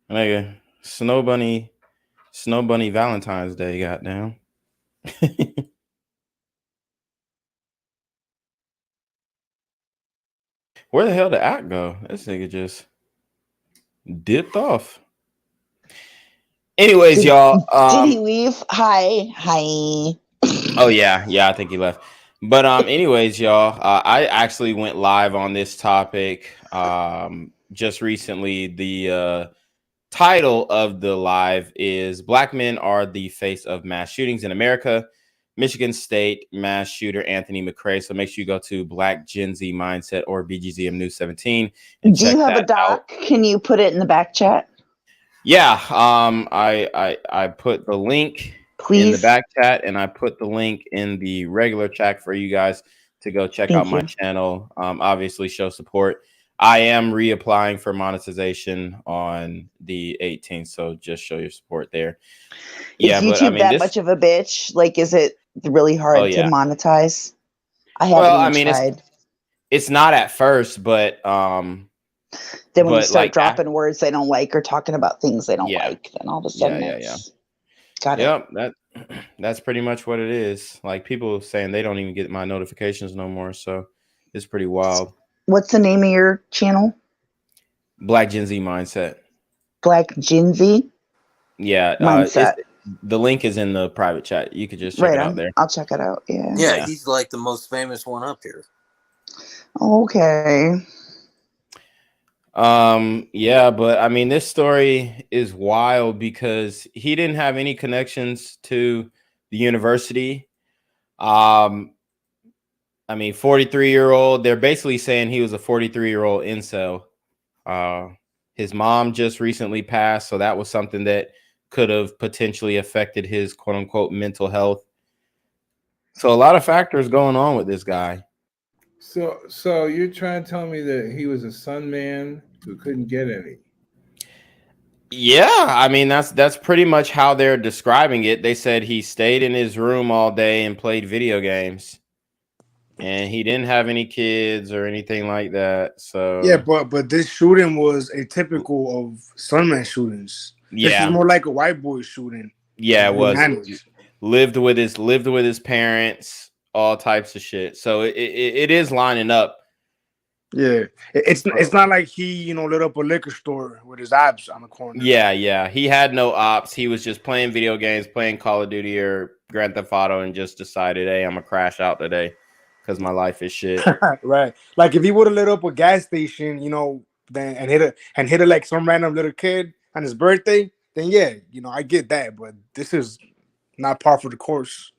Nigga, Snow Bunny Valentine's Day, goddamn. Where the hell did Act go? This nigga just dipped off. Anyways, y'all. Did he leave? Hi. Oh yeah, I think he left. But anyways, y'all, I actually went live on this topic just recently. The title of the live is Black Men Are the Face of Mass Shootings in America. Michigan State mass shooter Anthony McRae. So make sure you go to Black Gen Z Mindset or BGZM News 17. Do you have a doc? Can you put it in the back chat? Yeah. I put the link in the back chat, and I put the link in the regular chat for you guys to go check out my channel. Obviously show support. I am reapplying for monetization on the 18th, so just show your support there. Is YouTube that much of a bitch? Like, is it really hard to monetize? I haven't tried. It's not at first, but then when you start dropping words they don't like or talking about things they don't like, then all of a sudden got it. Yep, that's pretty much what it is. Like, people saying they don't even get my notifications no more, so it's pretty wild. What's the name of your channel? Black Gen Z Mindset. Black Gen Z? Yeah. Mindset. The link is in the private chat. You could just check it out there. I'll check it out. Yeah. Yeah, he's like the most famous one up here. Okay. Yeah, but I mean, this story is wild because he didn't have any connections to the university. I mean, 43-year-old, they're basically saying he was a 43-year-old incel. His mom just recently passed, so that was something that could have potentially affected his quote-unquote mental health. So a lot of factors going on with this guy. So you're trying to tell me that he was a sun man who couldn't get any? Yeah, I mean, that's pretty much how they're describing it. They said he stayed in his room all day and played video games. And he didn't have any kids or anything like that. So yeah, but this shooting was atypical of Sunman shootings. Yeah, this is more like a white boy shooting. Yeah, it was. Lived with his parents, all types of shit. So it is lining up. Yeah, it's not like he lit up a liquor store with his ops on the corner. Yeah, he had no ops. He was just playing video games, playing Call of Duty or Grand Theft Auto, and just decided, hey, I'm gonna crash out today because my life is shit. Right. Like if he would have lit up a gas station, then and hit it like some random little kid on his birthday, then yeah, I get that. But this is not par for the course.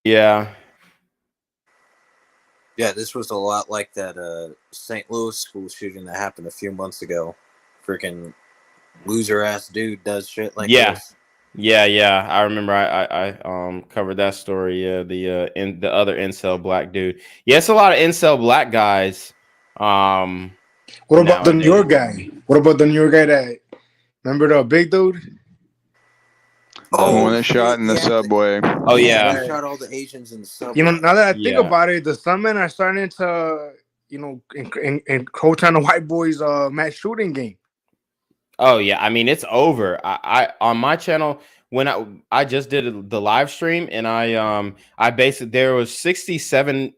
Yeah. Yeah, this was a lot like that St. Louis school shooting that happened a few months ago. Freaking loser ass dude does shit like this. Yeah. I remember I covered that story. Yeah, the other incel black dude. Yeah, it's a lot of incel black guys. What about the New York guy? What about the New York guy that remember the big dude? The one that shot in the subway. Oh yeah. He shot all the Asians in the subway. You know, now that I think about it, the Sunmen are starting to, you know, encroach on the white boys' mass shooting game. Oh yeah, I mean it's over. I on my channel when I just did the live stream and I basically there was 67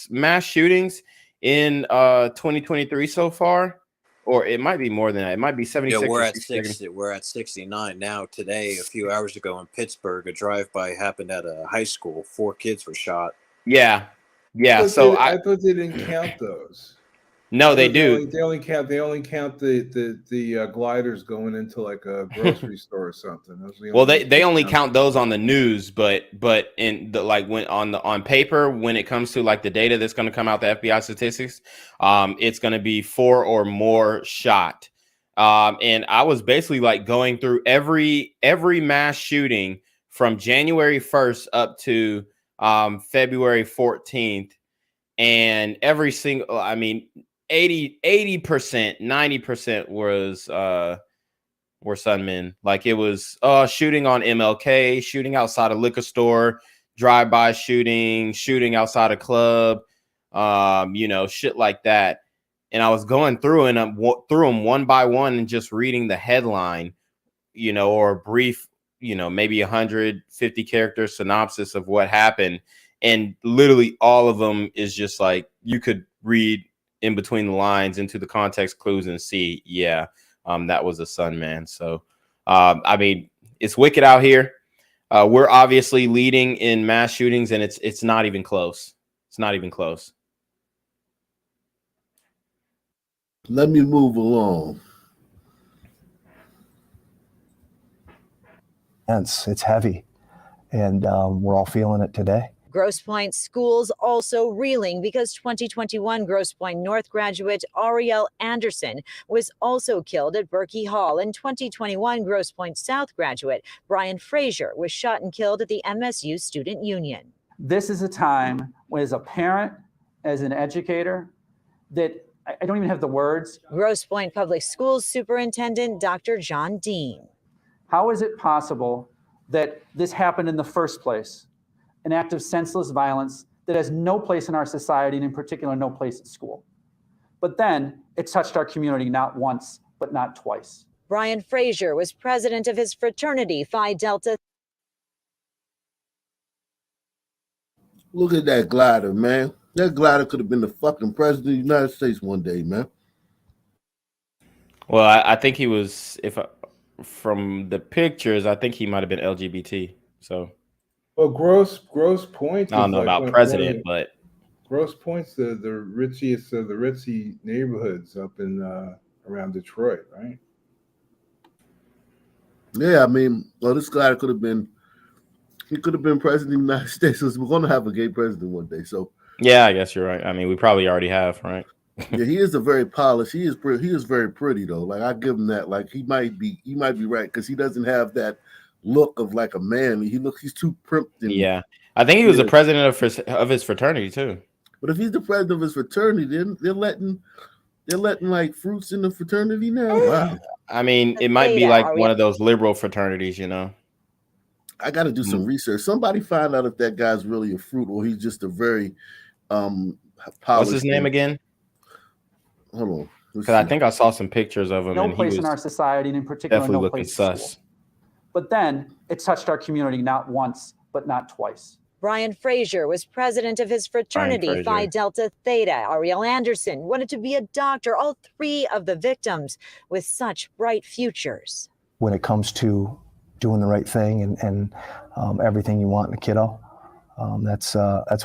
mass shootings in 2023 so far, or it might be more than that. It might be 76. Yeah, we're at 60. We're at 69 now. Today, a few hours ago in Pittsburgh, a drive-by happened at a high school. 4 kids were shot. Yeah. I So thought they didn't count those. No, they do. They only count the gliders going into like a grocery store or something. Well, they only count those on the news, but in the like when on paper, when it comes to like the data that's going to come out, the FBI statistics, it's going to be 4 or more shot. And I was basically like going through every mass shooting from January 1st up to February 14th, and every single, I mean, 80%, 90% were Sunmen. Like it was shooting on MLK, shooting outside a liquor store, drive-by shooting outside a club, you know, shit like that. And I was going through and through them one by one and just reading the headline, you know, or a brief, you know, maybe 150 character synopsis of what happened. And literally all of them is just like you could read in between the lines into the context clues and see, that was a Sunman. So, I mean, it's wicked out here. We're obviously leading in mass shootings, and it's not even close. It's not even close. Let me move along. It's heavy, and we're all feeling it today. Grosse Pointe schools also reeling because 2021 Grosse Pointe North graduate Ariel Anderson was also killed at Berkey Hall, and 2021 Grosse Pointe South graduate Brian Frazier was shot and killed at the MSU Student Union. This is a time when, as a parent, as an educator, that I don't even have the words. Grosse Pointe Public Schools Superintendent Dr. John Dean. How is it possible that this happened in the first place? An act of senseless violence that has no place in our society, and in particular, no place at school. But then it touched our community not once, but not twice. Brian Frazier was president of his fraternity, Phi Delta. Look at that glider, man. That glider could have been the fucking president of the United States one day, man. Well, I think he was, from the pictures, I think he might have been LGBT. So. Well, Grosse Pointe. I don't know about president, but Grosse Pointe's the richest of the ritzy neighborhoods up in around Detroit, right? Yeah, I mean, well, this guy could have been president of the United States. So we're gonna have a gay president one day. So yeah, I guess you're right. I mean, we probably already have, right? Yeah, he is a very polished. He is very pretty though. Like I give him that. Like he might be right because he doesn't have that look of like a man. He's too primped. Yeah, I think he was the president of his fraternity too. But if he's the president of his fraternity, then they're letting like fruits in the fraternity now. Wow. I mean, it might be like one of those liberal fraternities, you know. I got to do some research. Somebody find out if that guy's really a fruit or he's just a very What's his name again? Hold on. Because I think I saw some pictures of him. No and place he was in our society, and in particular, definitely no looking place at sus. school. But then it touched our community not once, but not twice. Brian Frazier was president of his fraternity, Phi Delta Theta. Ariel Anderson wanted to be a doctor. All 3 of the victims with such bright futures. When it comes to doing the right thing and everything you want in a kiddo, that's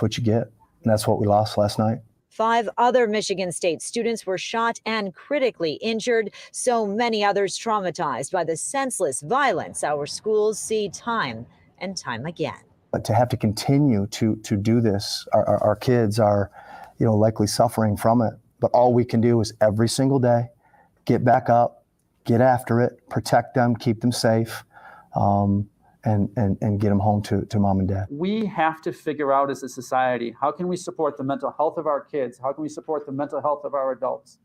what you get. And that's what we lost last night. 5 other Michigan State students were shot and critically injured. So many others traumatized by the senseless violence our schools see time and time again. But to have to continue to do this, our kids are, likely suffering from it. But all we can do is every single day, get back up, get after it, protect them, keep them safe, and get them home to mom and dad. We have to figure out as a society, how can we support the mental health of our kids? How can we support the mental health of our adults?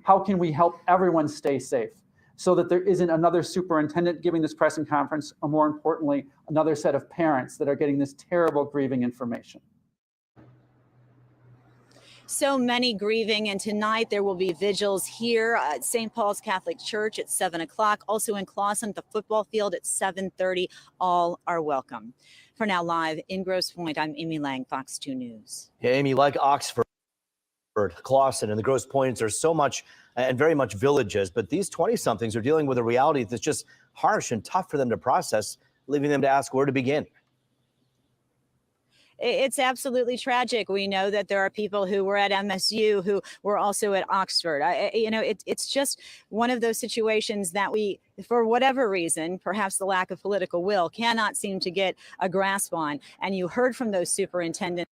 How can we help everyone stay safe so that there isn't another superintendent giving this press conference, or more importantly, another set of parents that are getting this terrible grieving information? So many grieving, and tonight there will be vigils here at St. Paul's Catholic Church at 7 o'clock. Also in Clawson at the football field at 7:30. All are welcome. For now, live in Grosse Pointe, I'm Amy Lang, Fox 2 News. Yeah, Amy, like Oxford, Clawson, and the Grosse Pointes are so much and very much villages, but these 20-somethings are dealing with a reality that's just harsh and tough for them to process, leaving them to ask where to begin. It's absolutely tragic. We know that there are people who were at MSU who were also at Oxford. It's just one of those situations that we, for whatever reason, perhaps the lack of political will, cannot seem to get a grasp on. And you heard from those superintendents.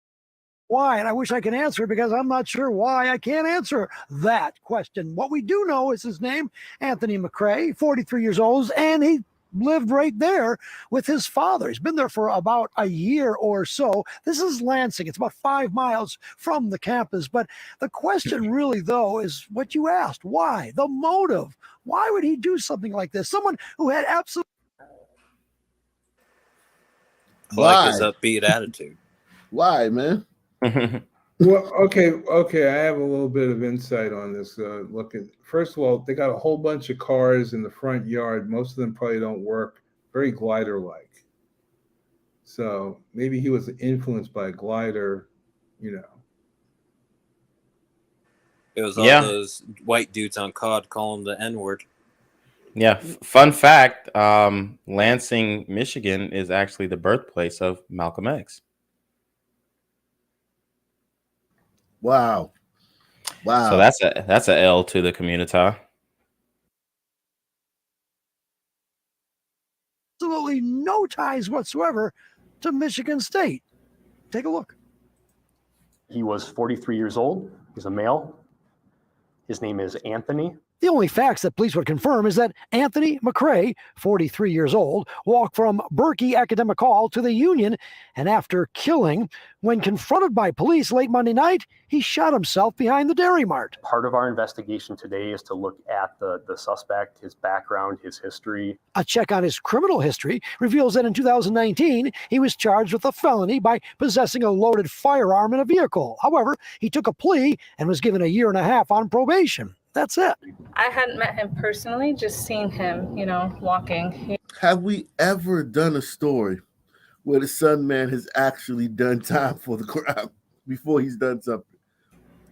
Why? And I wish I could answer, because I'm not sure why I can't answer that question. What we do know is his name, Anthony McCray, 43 years old, and he lived right there with his father. He's been there for about a year or so. This is Lansing. It's about 5 miles from the campus. But the question really, though, is what you asked. Why? The motive. Why would he do something like this? Someone who had absolutely... I like his upbeat attitude. Why, man? Well, okay. I have a little bit of insight on this. First of all, they got a whole bunch of cars in the front yard. Most of them probably don't work. Very glider-like. So maybe he was influenced by a glider, It was all those white dudes on COD calling the N-word. Yeah. Fun fact, Lansing, Michigan is actually the birthplace of Malcolm X. Wow. So that's a L to the community. absolutely no ties whatsoever to Michigan State. Take a look. He was 43 years old. He's a male. His name is Anthony. The only facts that police would confirm is that Anthony McCray, 43 years old, walked from Berkey Academic Hall to the Union, and after killing, when confronted by police late Monday night, he shot himself behind the Dairy Mart. Part of our investigation today is to look at the suspect, his background, his history. A check on his criminal history reveals that in 2019, he was charged with a felony by possessing a loaded firearm in a vehicle. However, he took a plea and was given a 1.5 years on probation. That's it. I hadn't met him personally, just seen him, walking. Have we ever done a story where the Sun Man has actually done time for the crime before he's done something?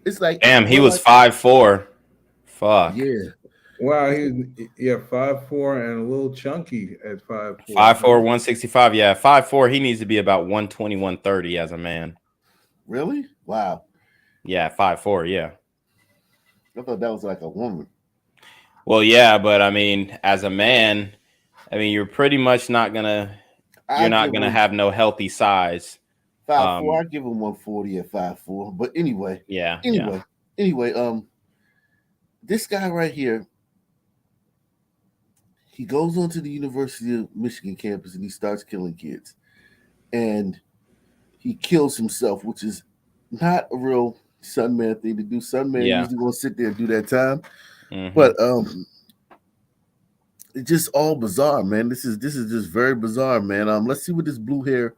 It's like, damn, he was 5'4". Fuck. Yeah. Wow, 5'4" and a little chunky at 5'4". 5'4", 165. Yeah, 5'4". He needs to be about 120, 130 as a man. Really? Wow. Yeah, 5'4". Yeah. I thought that was like a woman. Well, yeah, but I mean, as a man, you're pretty much not gonna have no healthy size. 5'4". I give him 140 at 5'4". But anyway. Yeah. Anyway, this guy right here, he goes onto the University of Michigan campus and he starts killing kids. And he kills himself, which is not a real Sun Man thing to do. Sun Man usually won't sit there and do that time. Mm-hmm. But it's just all bizarre, man. This is just very bizarre, man. Let's see what this blue hair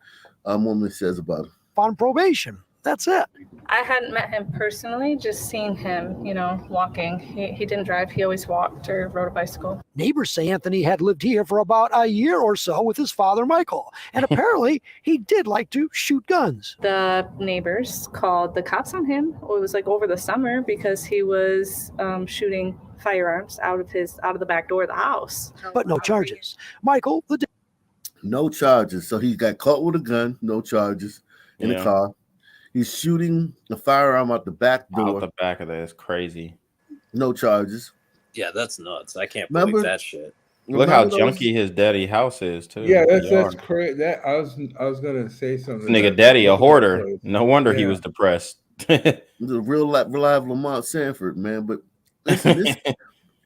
woman says about him. On probation. That's it. I hadn't met him personally, just seen him, walking. He didn't drive. He always walked or rode a bicycle. Neighbors say Anthony had lived here for about a year or so with his father, Michael. And apparently he did like to shoot guns. The neighbors called the cops on him. It was like over the summer because he was shooting firearms out of the back door of the house. But no charges. Michael, no charges. So he got caught with a gun, no charges in the car. He's shooting a firearm out the back door. Out the back of that is crazy. No charges. Yeah, that's nuts. I can't Remember- believe that shit. Look how Remember those- junky his daddy house is too. Yeah, The that's yard. crazy. That I was gonna say something. Nigga about daddy a that hoarder. place. No wonder he Yeah. was depressed. The real live Lamont Sanford, man. But listen,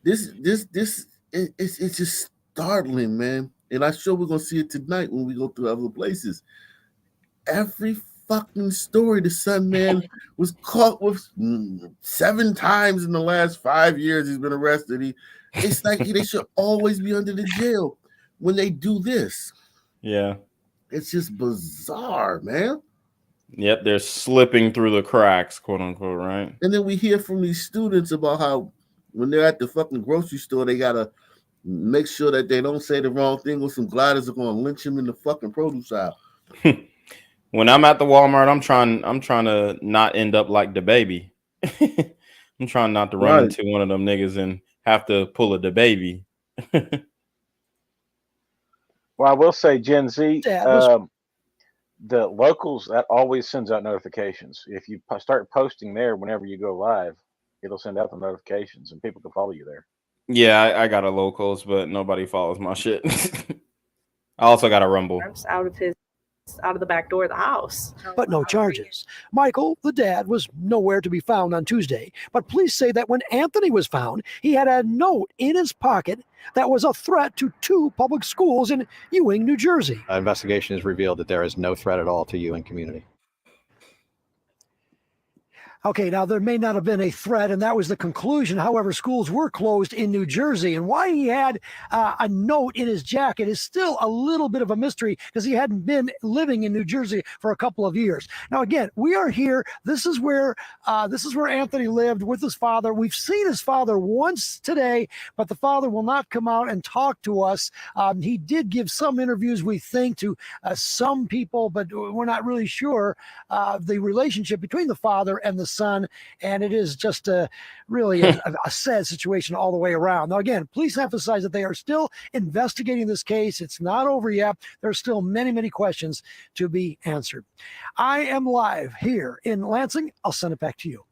it's just startling, man. And I'm sure we're gonna see it tonight when we go through other places. Every fucking story, the son man was caught with 7 times in the last 5 years. He's been arrested. It's like they should always be under the jail when they do this. Yeah. It's just bizarre, man. Yep, they're slipping through the cracks, quote unquote, right? And then we hear from these students about how when they're at the fucking grocery store, they gotta make sure that they don't say the wrong thing, or some gliders are gonna lynch them in the fucking produce aisle. When I'm at the Walmart, I'm trying to not end up like the baby. I'm trying not to run Right. into one of them niggas and have to pull a the baby. Well, I will say, Gen Z, Dad, let's- the locals, that always sends out notifications. If you start posting there whenever you go live, it'll send out the notifications and people can follow you there. Yeah, I got a locals, but nobody follows my shit. I also got a Rumble. Out of the back door of the house. But no charges. Michael, the dad, was nowhere to be found on Tuesday. But police say that when Anthony was found, he had a note in his pocket that was a threat to 2 public schools in Ewing, New Jersey. Investigation has revealed that there is no threat at all to Ewing community. Okay, now there may not have been a threat, and that was the conclusion. However, schools were closed in New Jersey, and why he had a note in his jacket is still a little bit of a mystery because he hadn't been living in New Jersey for a couple of years. Now, again, we are here. This is where Anthony lived with his father. We've seen his father once today, but the father will not come out and talk to us. He did give some interviews, we think, to some people, but we're not really sure the relationship between the father and the son, and it is just really a sad situation all the way around. Now, again, police emphasize that they are still investigating this case. It's not over yet. There's still many, many questions to be answered. I am live here in Lansing. I'll send it back to you.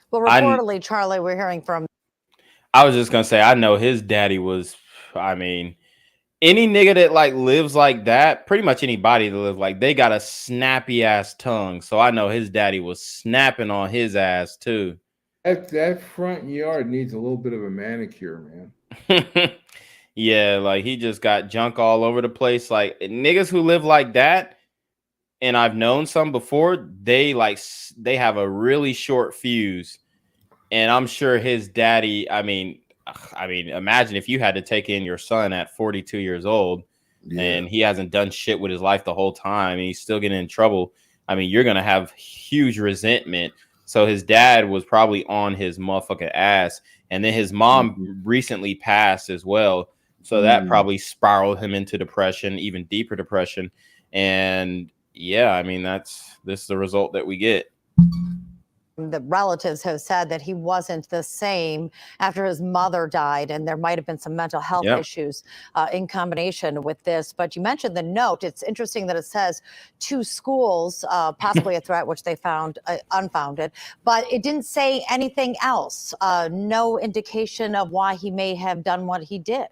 Well, reportedly, Charlie, we're hearing from. I was just gonna say, I know his daddy was. I mean, any nigga that like lives like that, pretty much anybody that lives like, they got a snappy ass tongue. So I know his daddy was snapping on his ass too. That front yard needs a little bit of a manicure, man. Yeah, like he just got junk all over the place. Like niggas who live like that, and I've known some before, they have a really short fuse. And I'm sure his daddy, I mean, imagine if you had to take in your son at 42 years old and he hasn't done shit with his life the whole time and he's still getting in trouble. I mean, you're going to have huge resentment. So his dad was probably on his motherfucking ass. And then his mom recently passed as well. So that probably spiraled him into depression, even deeper depression. And yeah, I mean, this is the result that we get. The relatives have said that he wasn't the same after his mother died, and there might have been some mental health issues in combination with this. But you mentioned the note. It's interesting that it says 2 schools, possibly a threat, which they found unfounded, but it didn't say anything else. No indication of why he may have done what he did.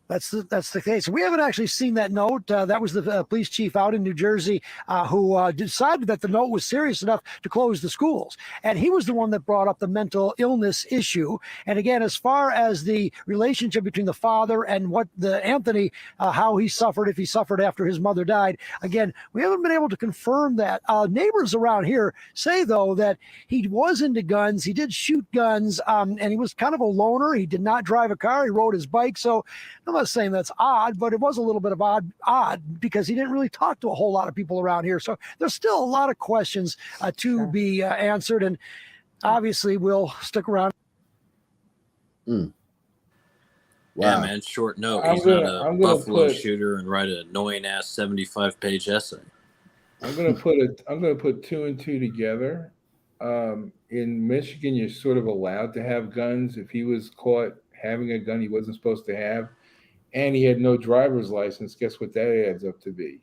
That's the case. We haven't actually seen that note. That was the police chief out in New Jersey who decided that the note was serious enough to close the schools. And he was the one that brought up the mental illness issue. And again, as far as the relationship between the father and what Anthony, how he suffered, if he suffered after his mother died, again, we haven't been able to confirm that. Neighbors around here say, though, that he was into guns. He did shoot guns, and he was kind of a loner. He did not drive a car. He rode his bike. So I'm not saying that's odd, but it was a little bit of odd because he didn't really talk to a whole lot of people around here. So there's still a lot of questions to be answered, and obviously we'll stick around. Yeah, man. Short note. I'm He's gonna- not a I'm gonna Buffalo put- shooter and write an annoying ass 75-page essay. I'm gonna put 2 and 2 together. In Michigan, you're sort of allowed to have guns. If he was caught having a gun he wasn't supposed to have, and he had no driver's license, guess what that adds up to be?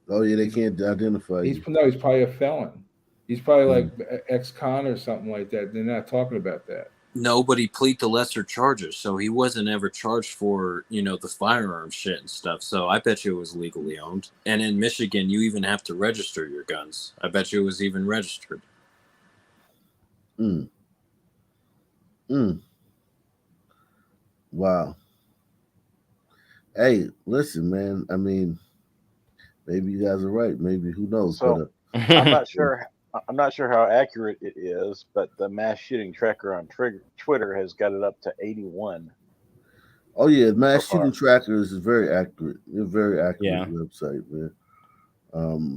Oh yeah, they can't identify you. He's probably a felon. He's probably like ex-con or something like that. They're not talking about that. Nobody plead to lesser charges, so he wasn't ever charged for, the firearm shit and stuff. So I bet you it was legally owned. And in Michigan, you even have to register your guns. I bet you it was even registered. Wow. Hey, listen, man. I mean, maybe you guys are right. Maybe, who knows? So I'm not sure. I'm not sure how accurate it is, but the mass shooting tracker on Twitter has got it up to 81. Oh yeah, mass shooting trackers is very accurate. They're a very accurate website, man.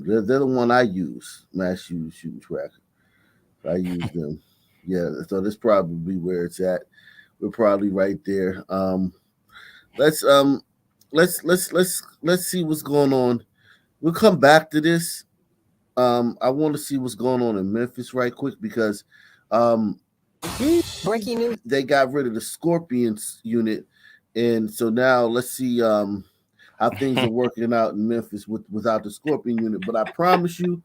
They're the one I use, mass shooting tracker. I use them. Yeah, so that's probably where it's at. We're probably right there. Let's see what's going on. We'll come back to this. I want to see what's going on in Memphis right quick because breaking news. They got rid of the Scorpions unit, and so now let's see how things are working out in Memphis without the Scorpion unit. But I promise you,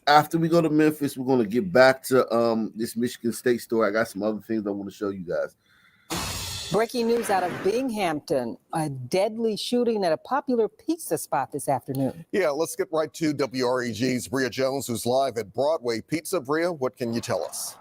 after we go to Memphis, we're going to get back to this Michigan State story. I got some other things I want to show you guys. Breaking news out of Binghamton, a deadly shooting at a popular pizza spot this afternoon. Yeah, let's get right to WREG's Bria Jones, who's live at Broadway Pizza. Bria, what can you tell us?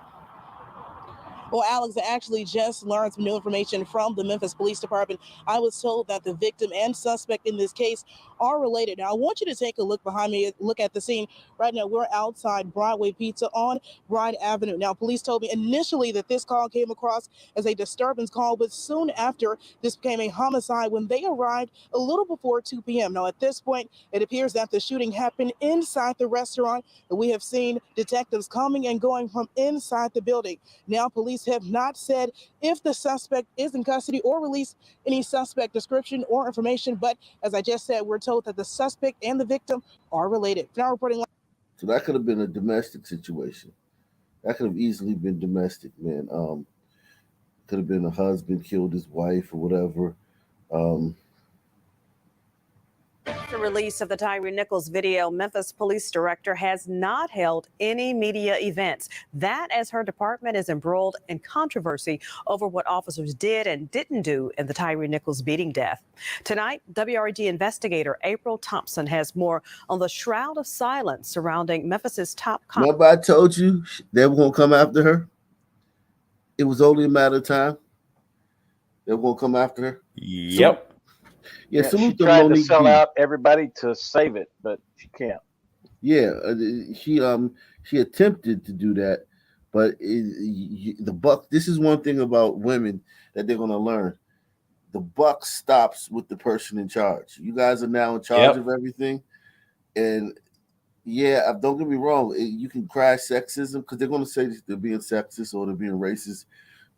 Well, Alex, I actually just learned some new information from the Memphis Police Department. I was told that the victim and suspect in this case are related. Now, I want you to take a look behind me, look at the scene. Right now, we're outside Broadway Pizza on Bride Avenue. Now, police told me initially that this call came across as a disturbance call, but soon after, this became a homicide when they arrived a little before 2 p.m. Now, at this point, it appears that the shooting happened inside the restaurant, and we have seen detectives coming and going from inside the building. Now, police have not said if the suspect is in custody or released any suspect description or information, but as I just said, we're told that the suspect and the victim are related. Now reporting. So that could have been a domestic situation. That could have easily been domestic, man. Could have been a husband killed his wife or whatever. The release of the Tyre Nichols video, Memphis Police Director has not held any media events. That as her department is embroiled in controversy over what officers did and didn't do in the Tyre Nichols beating death. Tonight, WREG investigator April Thompson has more on the shroud of silence surrounding Memphis's top cop. Remember I told you they were going to come after her? It was only a matter of time. They were going to come after her? Yep. Yeah, she tried to sell out everybody to save it, but she can't. Yeah, she attempted to do that, but the buck. This is one thing about women that they're going to learn. The buck stops with the person in charge. You guys are now in charge of everything, and yeah, don't get me wrong. You can cry sexism because they're going to say they're being sexist or they're being racist,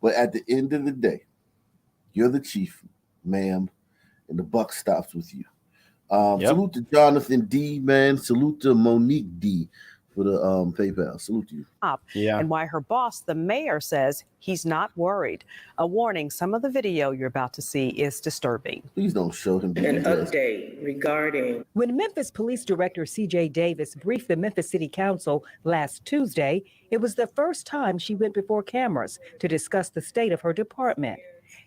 but at the end of the day, you're the chief, ma'am. And the buck stops with you. Salute to Jonathan D, man. Salute to Monique D for the PayPal. Salute to you. And why her boss, the mayor, says he's not worried. A warning, some of the video you're about to see is disturbing. Please don't show him. An update regarding When Memphis Police Director C.J. Davis briefed the Memphis City Council last Tuesday, it was the first time she went before cameras to discuss the state of her department.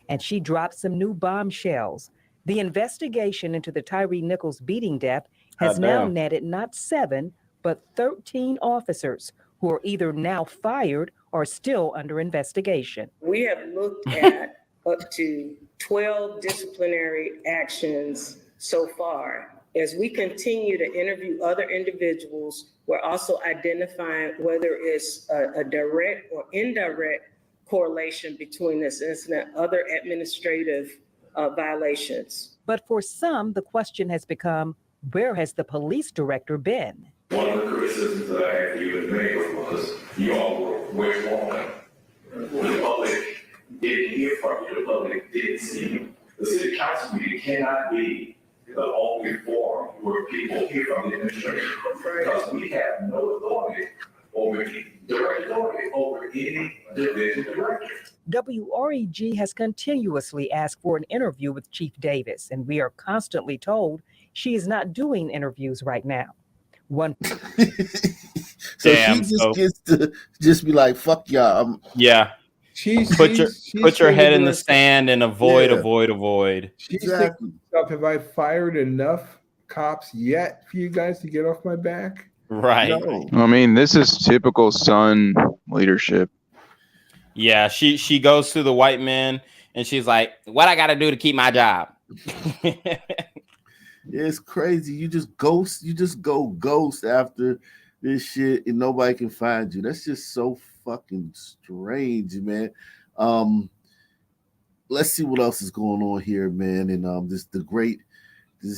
And she dropped some new bombshells. The investigation into the Tyre Nichols beating death has now netted not 7, but 13 officers who are either now fired or still under investigation. We have looked at up to 12 disciplinary actions so far. As we continue to interview other individuals, we're also identifying whether it's a direct or indirect correlation between this incident, other administrative violations. But for some, the question has become, where has the police director been? One of the criticisms that I had even made was you all were withdrawn. The public didn't hear from you. The public didn't see you. The city council meeting cannot be the only forum where people hear from the administration because we have no authority over any direct authority over any division director. WREG has continuously asked for an interview with Chief Davis, and we are constantly told she is not doing interviews right now. One. So she just gets to just be like, "Fuck y'all." Yeah. Put your head in the sand and avoid. She's thinking to herself, have I fired enough cops yet for you guys to get off my back? Right. No. I mean, this is typical Sun leadership. Yeah, she goes to the white man and she's like, "What I got to do to keep my job?" It's crazy. You just go ghost after this shit and nobody can find you. That's just so fucking strange, man. Let's see what else is going on here, man. And this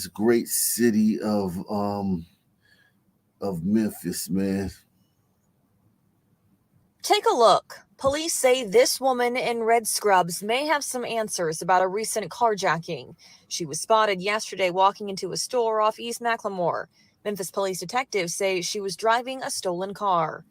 great city of Memphis, man. Take a look. Police say this woman in red scrubs may have some answers about a recent carjacking. She was spotted yesterday walking into a store off East Macklemore. Memphis police detectives say she was driving a stolen car.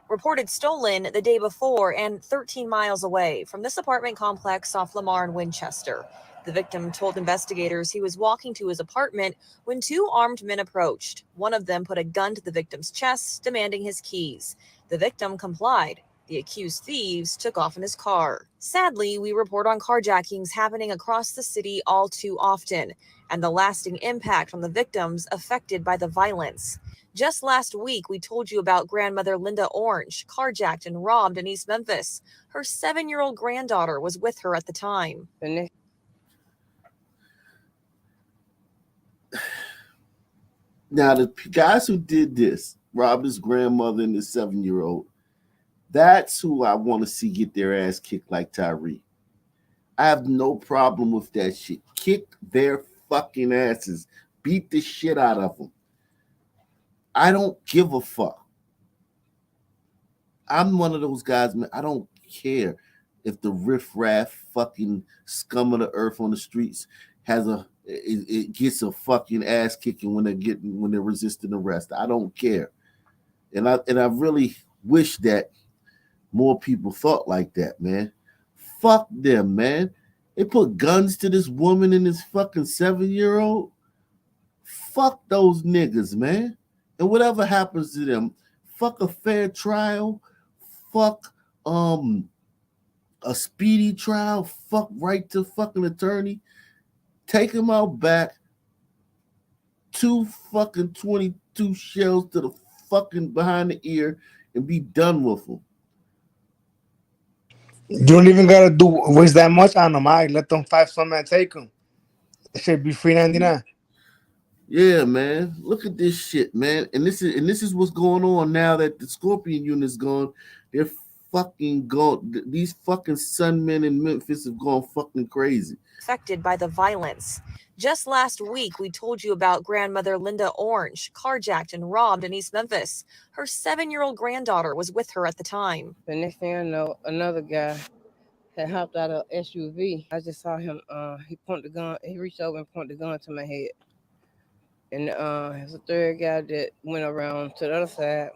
Reported stolen the day before and 13 miles away from this apartment complex off Lamar and Winchester. The victim told investigators he was walking to his apartment when two armed men approached. One of them put a gun to the victim's chest, demanding his keys. The victim complied. The accused thieves took off in his car. Sadly, we report on carjackings happening across the city all too often, and the lasting impact on the victims affected by the violence. Just last week, we told you about grandmother Linda Orange, carjacked and robbed in East Memphis. Her 7-year-old granddaughter was with her at the time. Now, the guys who did this, robbed his grandmother and his 7-year-old, that's who I want to see get their ass kicked like Tyree. I have no problem with that shit. Kick their fucking asses. Beat the shit out of them. I don't give a fuck. I'm one of those guys, man. I don't care if the riffraff fucking scum of the earth on the streets it gets a fucking ass kicking when they're resisting arrest. I don't care. And I really wish that more people thought like that, man. Fuck them, man. They put guns to this woman and this fucking 7-year-old. Fuck those niggas, man. And whatever happens to them, fuck a fair trial, fuck a speedy trial, fuck right to fucking attorney. Take them out back. 2 fucking 22 shells to the fucking behind the ear and be done with them. You don't even gotta waste that much on them. I let them fight some and take them. It should be $3.99. Yeah, man. Look at this shit, man. And this is what's going on now that the Scorpion unit's gone. They're fucking gone. These fucking Sunmen in Memphis have gone fucking crazy. Affected by the violence. Just last week, we told you about grandmother Linda Orange, carjacked and robbed in East Memphis. Her 7-year-old granddaughter was with her at the time. The next thing I know, another guy had hopped out of SUV. I just saw him. He pointed the gun. He reached over and pointed the gun to my head. And there's a third guy that went around to the other side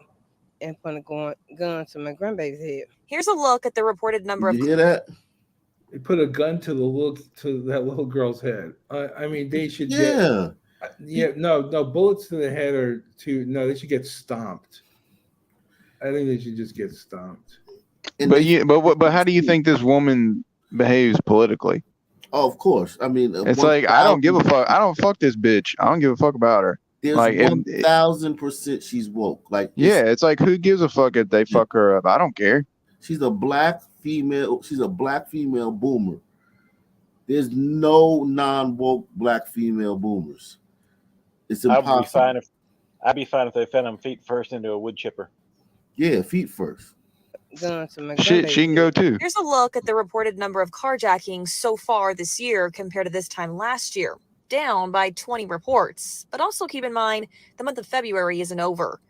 and pointed a gun to my grandbaby's head. Here's a look at the reported number of. You hear that? They put a gun to that little girl's head. I mean, they should no bullets to the head they should get stomped. I think they should just get stomped. But how do you think this woman behaves politically? Oh, of course. I mean, it's like I don't give a fuck. I don't fuck this bitch. I don't give a fuck about her. There's like 1,000% she's woke. Like it's like who gives a fuck if they fuck her up? I don't care. She's a black female. She's a black female boomer. There's no non-woke black female boomers. It's impossible. I'd be fine if they fed them feet first into a wood chipper. Yeah, feet first. Shit, she can go too. Here's a look at the reported number of carjackings so far this year compared to this time last year. Down by 20 reports. But also keep in mind, the month of February isn't over.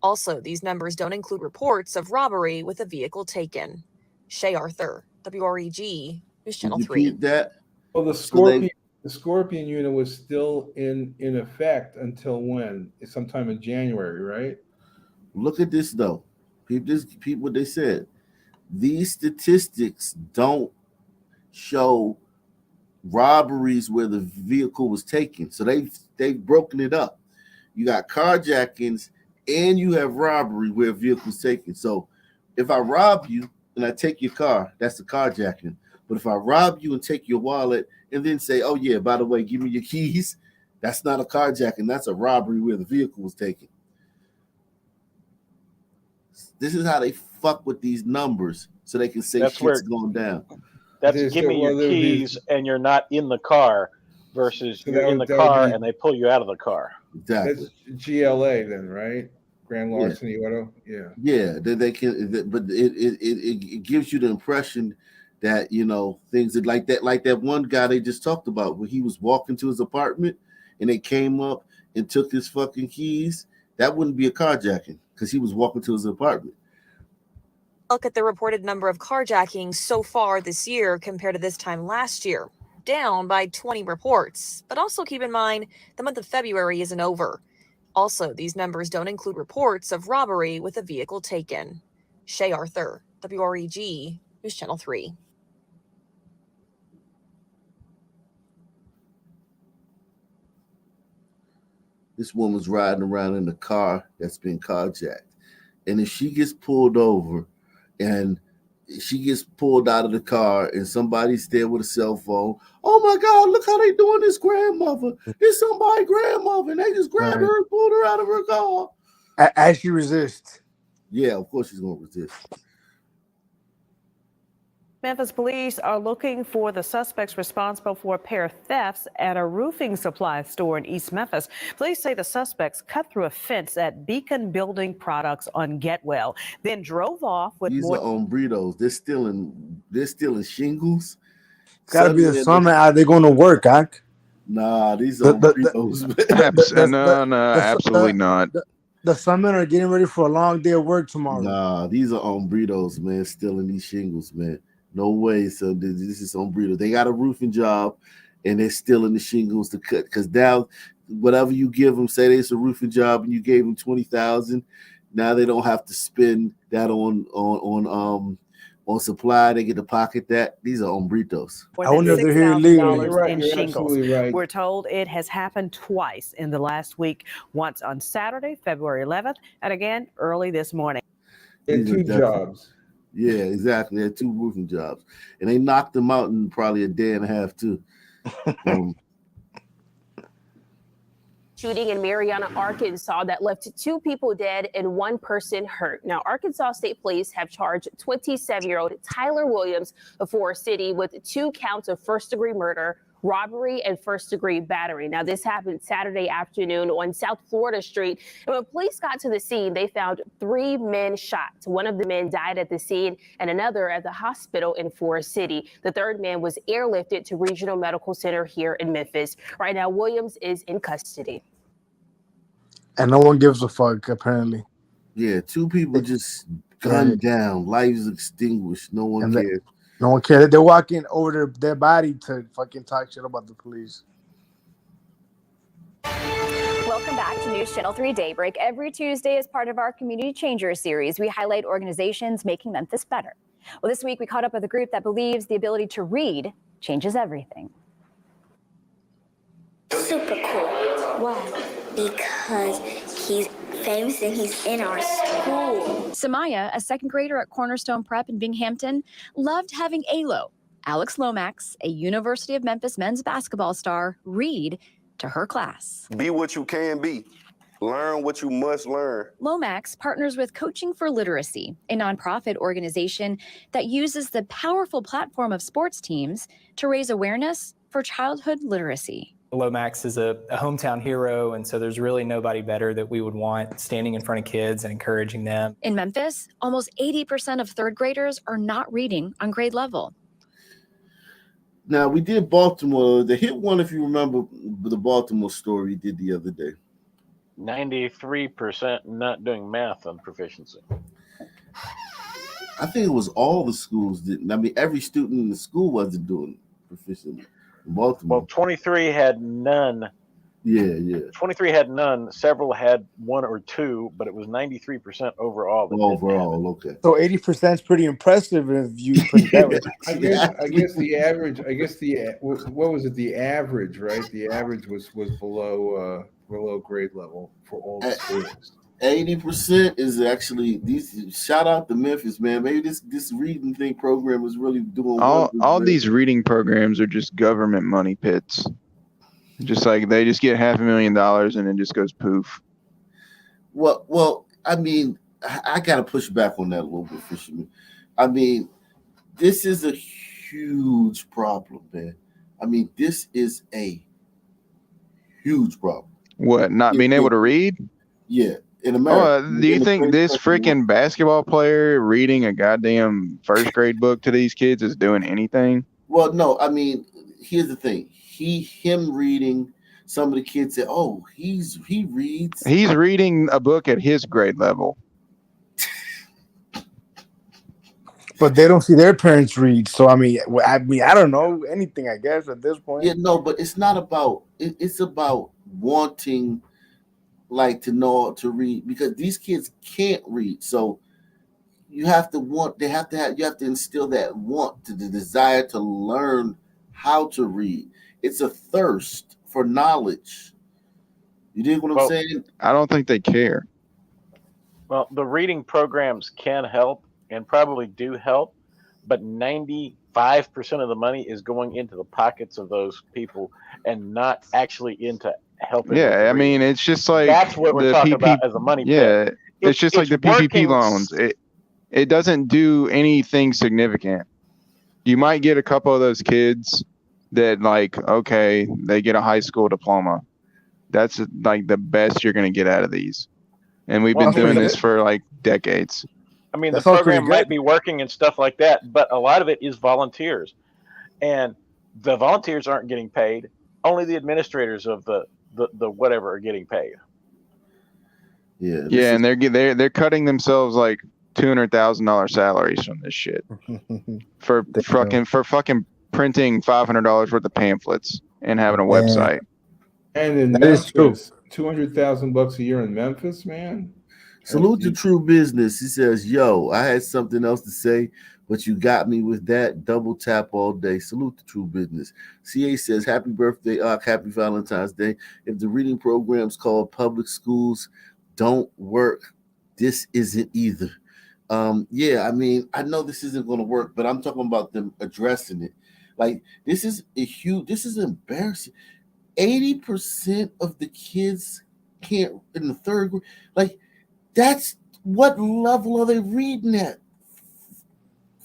Also, these numbers don't include reports of robbery with a vehicle taken. Shay Arthur, WREG, News Channel 3. Repeat that. Well, the Scorpion unit was still in effect until when? Sometime in January, right? Look at this though. People, what they said. These statistics don't show robberies where the vehicle was taken. So they've broken it up. You got carjackings and you have robbery where a vehicle is taken. So if I rob you and I take your car, that's a carjacking. But if I rob you and take your wallet and then say, oh yeah, by the way, give me your keys, that's not a carjacking. That's a robbery where the vehicle was taken. This is how they fuck with these numbers so they can say shit's going down. That's give me your keys and you're not in the car versus you're in the car and they pull you out of the car. Exactly. That's GLA then, right? Grand larceny auto. Yeah. Yeah, they can, but it gives you the impression that, you know, things that like that one guy they just talked about where he was walking to his apartment and they came up and took his fucking keys. That wouldn't be a carjacking because he was walking to his apartment. Look at the reported number of carjackings so far this year compared to this time last year, down by 20 reports. But also keep in mind, the month of February isn't over. Also, these numbers don't include reports of robbery with a vehicle taken. Shay Arthur, WREG, News Channel 3. This woman's riding around in a car that's been carjacked. And if she gets pulled over and she gets pulled out of the car and somebody's there with a cell phone, oh my God, look how they doing this grandmother. It's somebody's grandmother. And they just grabbed her and pulled her out of her car. As she resists. Yeah, of course she's going to resist. Memphis police are looking for the suspects responsible for a pair of thefts at a roofing supply store in East Memphis. Police say the suspects cut through a fence at Beacon Building Products on Getwell, then drove off with These more. are hombritos. They're stealing shingles. It's got to be the summer out. They're going to work, Ak. Nah, these are hombritos. Absolutely not. The Summit are getting ready for a long day of work tomorrow. Nah, these are hombritos, man, stealing these shingles, man. No way. So this is hombrito. They got a roofing job and they're stealing the shingles to cut. Because now, whatever you give them, say it's a roofing job and you gave them $20,000. Now they don't have to spend that on supply. They get to pocket that. These are hombritos. I wonder if they're here legally. In shingles. Right. We're told it has happened twice in the last week. Once on Saturday, February 11th, and again early this morning. And two jobs. Yeah, exactly. They had two roofing jobs, and they knocked them out in probably a day and a half too. Shooting in Marianna, Arkansas that left 2 people dead and 1 person hurt. Now, Arkansas State Police have charged 27-year-old Tyler Williams of Forest City with 2 counts of first-degree murder, robbery, and first-degree battery. Now, this happened Saturday afternoon on South Florida Street. And when police got to the scene, they found 3 men shot. One of the men died at the scene and another at the hospital in Forest City. The third man was airlifted to Regional Medical Center here in Memphis. Right now, Williams is in custody. And no one gives a fuck, apparently. Yeah, 2 people just gunned down, lives extinguished. No one cares. No one cares. They're walking over their body to fucking talk shit about the police. Welcome back to News Channel 3 Daybreak. Every Tuesday, as part of our Community Changer series, we highlight organizations making Memphis better. Well, this week we caught up with a group that believes the ability to read changes everything. Super cool. Why? Because he's famous and he's in our school. Samaya, a second grader at Cornerstone Prep in Binghamton, loved having Alo, Alex Lomax, a University of Memphis men's basketball star, read to her class. Be what you can be. Learn what you must learn. Lomax partners with Coaching for Literacy, a nonprofit organization that uses the powerful platform of sports teams to raise awareness for childhood literacy. Lomax is a hometown hero, and so there's really nobody better that we would want standing in front of kids and encouraging them. In Memphis, almost 80% of third graders are not reading on grade level. Now, we did Baltimore. The hit one, if you remember the Baltimore story we did the other day. 93% not doing math on proficiency. I think it was all the schools didn't. I mean, every student in the school wasn't doing proficiently. In Baltimore. Well, 23 had none Yeah. 23 had none. Several had 1 or 2, but it was 93% overall. That didn't have it. Overall, okay. So 80% is pretty impressive if you put it that way. I guess the average. What was it? The average, right? The average was below grade level for all the schools. 80% is actually these. Shout out to Memphis, man. Maybe this reading thing program is really doing all these reading programs are just government money pits. Just like they just get $500,000 and it just goes poof. Well, I mean, I gotta push back on that a little bit, Fisherman. I mean, this is a huge problem, man. I mean, this is a huge problem. What, not being able to read? Yeah, in America. Do you think this freaking basketball player reading a goddamn first grade book to these kids is doing anything? Well, no, I mean, here's the thing. Him reading, some of the kids say, "Oh, he reads." He's reading a book at his grade level. But they don't see their parents read. So I mean, I don't know anything. I guess at this point. Yeah, no, but it's not about. It's about wanting, like, to know to read, because these kids can't read. So you have to want. You have to instill that want, the desire to learn how to read. It's a thirst for knowledge. You dig what I'm saying? I don't think they care. Well, the reading programs can help and probably do help, but 95% of the money is going into the pockets of those people and not actually into helping. Yeah, I mean, it's just like that's what we're talking about as a money pit. It's just like the PPP loans. It doesn't do anything significant. You might get a couple of those kids that, like, okay, they get a high school diploma. That's like the best you're going to get out of these. And we've been doing this for like decades. I mean, the program might be working and stuff like that, but a lot of it is volunteers. And the volunteers aren't getting paid. Only the administrators of the whatever are getting paid. Yeah, and they're cutting themselves like $200,000 salaries from this shit for fucking printing $500 worth of pamphlets and having a website. And in Memphis, $200,000 a year in Memphis, man. Salute to True Business. He says, "Yo, I had something else to say, but you got me with that. Double tap all day." Salute to True Business. CA says, "Happy birthday, happy Valentine's Day. If the reading programs called public schools don't work, this isn't either." Yeah, I mean, I know this isn't going to work, but I'm talking about them addressing it. Like, this is embarrassing. 80% of the kids can't in the third grade. Like, that's what level are they reading at?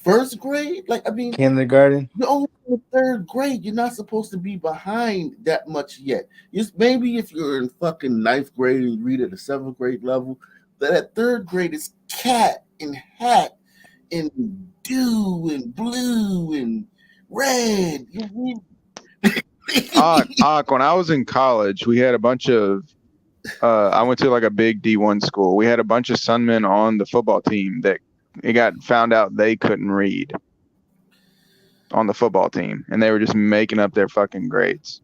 First grade? Like, I mean, kindergarten. You're only in the third grade. You're not supposed to be behind that much yet. Maybe if you're in fucking ninth grade and you read at the seventh grade level, but at third grade it's cat and hat and dew and blue and red. You read. When I was in college, we had a bunch of I went to like a big D1 school. We had a bunch of Sunmen on the football team that it got found out they couldn't read on the football team, and they were just making up their fucking grades.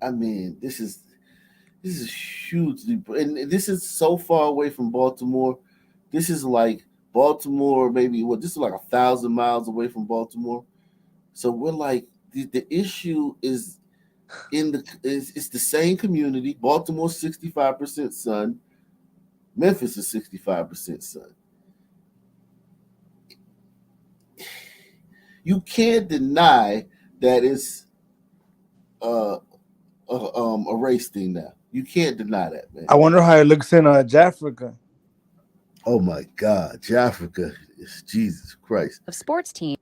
I mean, this is hugely, and this is so far away from Baltimore. This is like Baltimore, maybe this is like 1,000 miles away from Baltimore. So we're like, the issue is it's the same community. Baltimore's 65% Sun. Memphis is 65% Sun. You can't deny that it's a race thing now. You can't deny that, man. I wonder how it looks in Jafrica. Oh my God, Jafrica is Jesus Christ. Of sports teams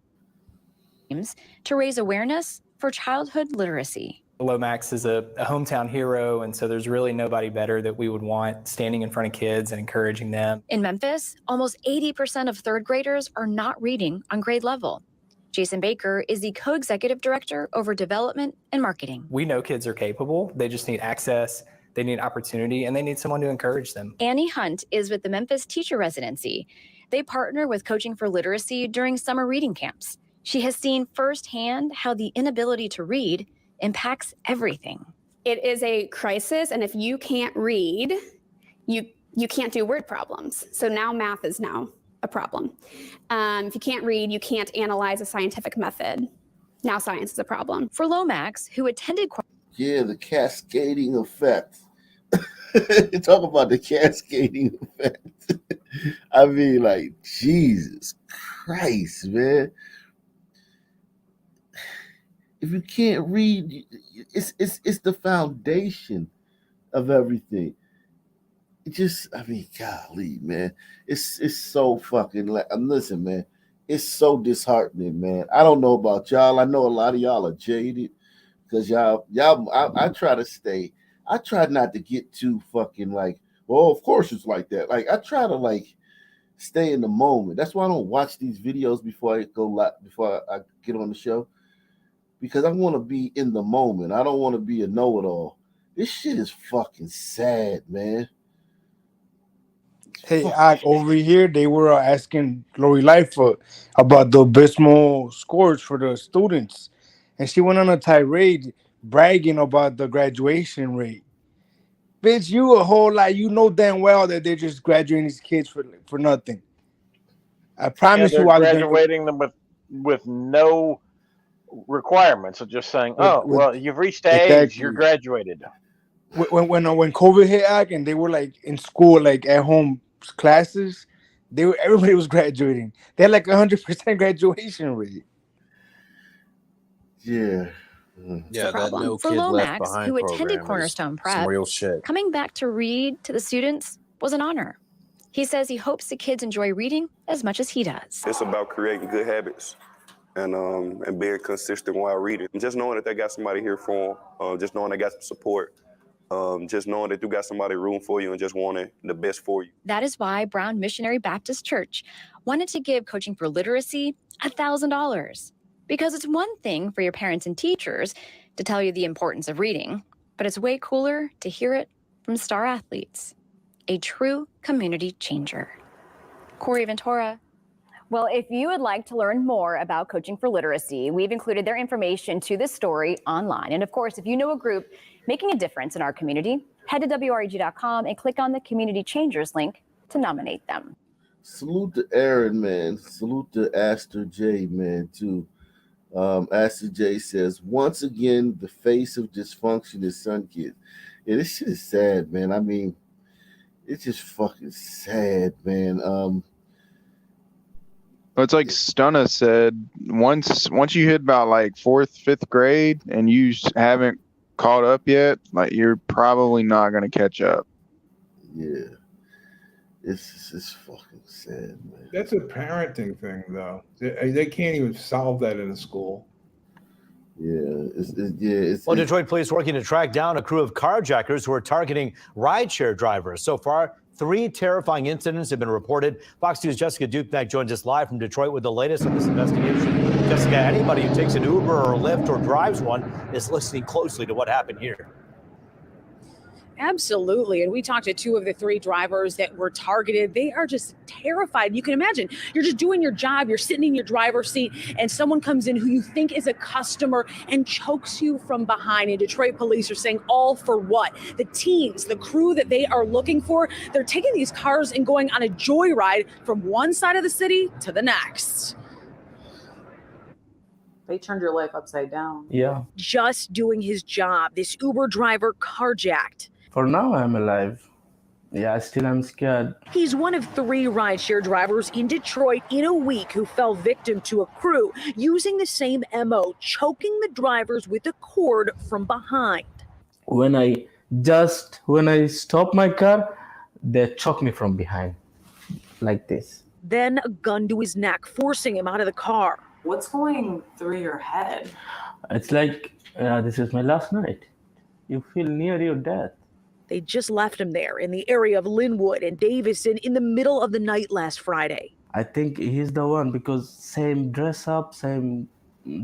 to raise awareness for childhood literacy. Lomax is a hometown hero, and so there's really nobody better that we would want standing in front of kids and encouraging them. In Memphis, almost 80% of third graders are not reading on grade level. Jason Baker is the co-executive director over development and marketing. We know kids are capable. They just need access, they need opportunity, and they need someone to encourage them. Annie Hunt is with the Memphis Teacher Residency. They partner with Coaching for Literacy during summer reading camps. She has seen firsthand how the inability to read impacts everything. It is a crisis, and if you can't read, you can't do word problems. So now math is now a problem. If you can't read, you can't analyze a scientific method. Now science is a problem. For Lomax, who attended... Yeah, the cascading effect. Talk about the cascading effect. I mean, like, Jesus Christ, man. If you can't read, it's the foundation of everything. It just, I mean, golly, man. It's so fucking, listen, man. It's so disheartening, man. I don't know about y'all. I know a lot of y'all are jaded because I try to stay. I try not to get too fucking like, well, of course it's like that. Like, I try to like stay in the moment. That's why I don't watch these videos before I get on the show, because I want to be in the moment. I don't want to be a know-it-all. This shit is fucking sad, man. Hey, over here, they were asking Lori Lightfoot about the abysmal scores for the students. And she went on a tirade bragging about the graduation rate. Bitch, you a whole lot. You know damn well that they're just graduating these kids for nothing. I promise they're you. Graduating them with no requirements of just saying, well, you've reached the age, you're graduated. When COVID hit, and they were like in school, like at home classes, everybody was graduating. They had like 100% graduation rate. Yeah. Yeah, that no For kid left Lomax, behind who attended program is Cornerstone Prep, some real shit. coming back to read to the students was an honor. He says he hopes the kids enjoy reading as much as he does. It's about creating good habits and being consistent while reading. And just knowing that they got somebody here for them, just knowing they got some support, just knowing that you got somebody rooting for you and just wanting the best for you. That is why Brown Missionary Baptist Church wanted to give Coaching for Literacy $1,000. Because it's one thing for your parents and teachers to tell you the importance of reading, but it's way cooler to hear it from star athletes. A true community changer. Corey Ventura. Well, if you would like to learn more about Coaching for Literacy, we've included their information to this story online. And of course, if you know a group making a difference in our community, head to WREG.com and click on the Community Changers link to nominate them. Salute to Aaron, man. Salute to Aster J, man, too. Aster J says, once again, the face of dysfunction is Sun Kid. Yeah, this shit is sad, man. I mean, it's just fucking sad, man. It's like Stunna said, once you hit about like 4th, 5th grade and you haven't caught up yet, like you're probably not going to catch up. Yeah. It's fucking sad, man. That's a parenting thing, though. They can't even solve that in a school. Yeah, Well, Detroit police working to track down a crew of carjackers who are targeting rideshare drivers. So far, 3 terrifying incidents have been reported. Fox News' Jessica Dupnack joins us live from Detroit with the latest on this investigation. Jessica, anybody who takes an Uber or Lyft or drives one is listening closely to what happened here. Absolutely. And we talked to 2 of the 3 drivers that were targeted. They are just terrified. You can imagine you're just doing your job. You're sitting in your driver's seat and someone comes in who you think is a customer and chokes you from behind. And Detroit police are saying all for what? The teens, the crew that they are looking for, they're taking these cars and going on a joyride from one side of the city to the next. They turned your life upside down. Yeah. Just doing his job. This Uber driver carjacked. For now, I'm alive. Yeah, still I'm scared. He's one of 3 rideshare drivers in Detroit in a week who fell victim to a crew using the same MO, choking the drivers with a cord from behind. When I stop my car, they choke me from behind, like this. Then a gun to his neck, forcing him out of the car. What's going through your head? It's like, this is my last night. You feel near your death. They just left him there in the area of Linwood and Davison in the middle of the night last Friday. I think he's the one because same dress up, same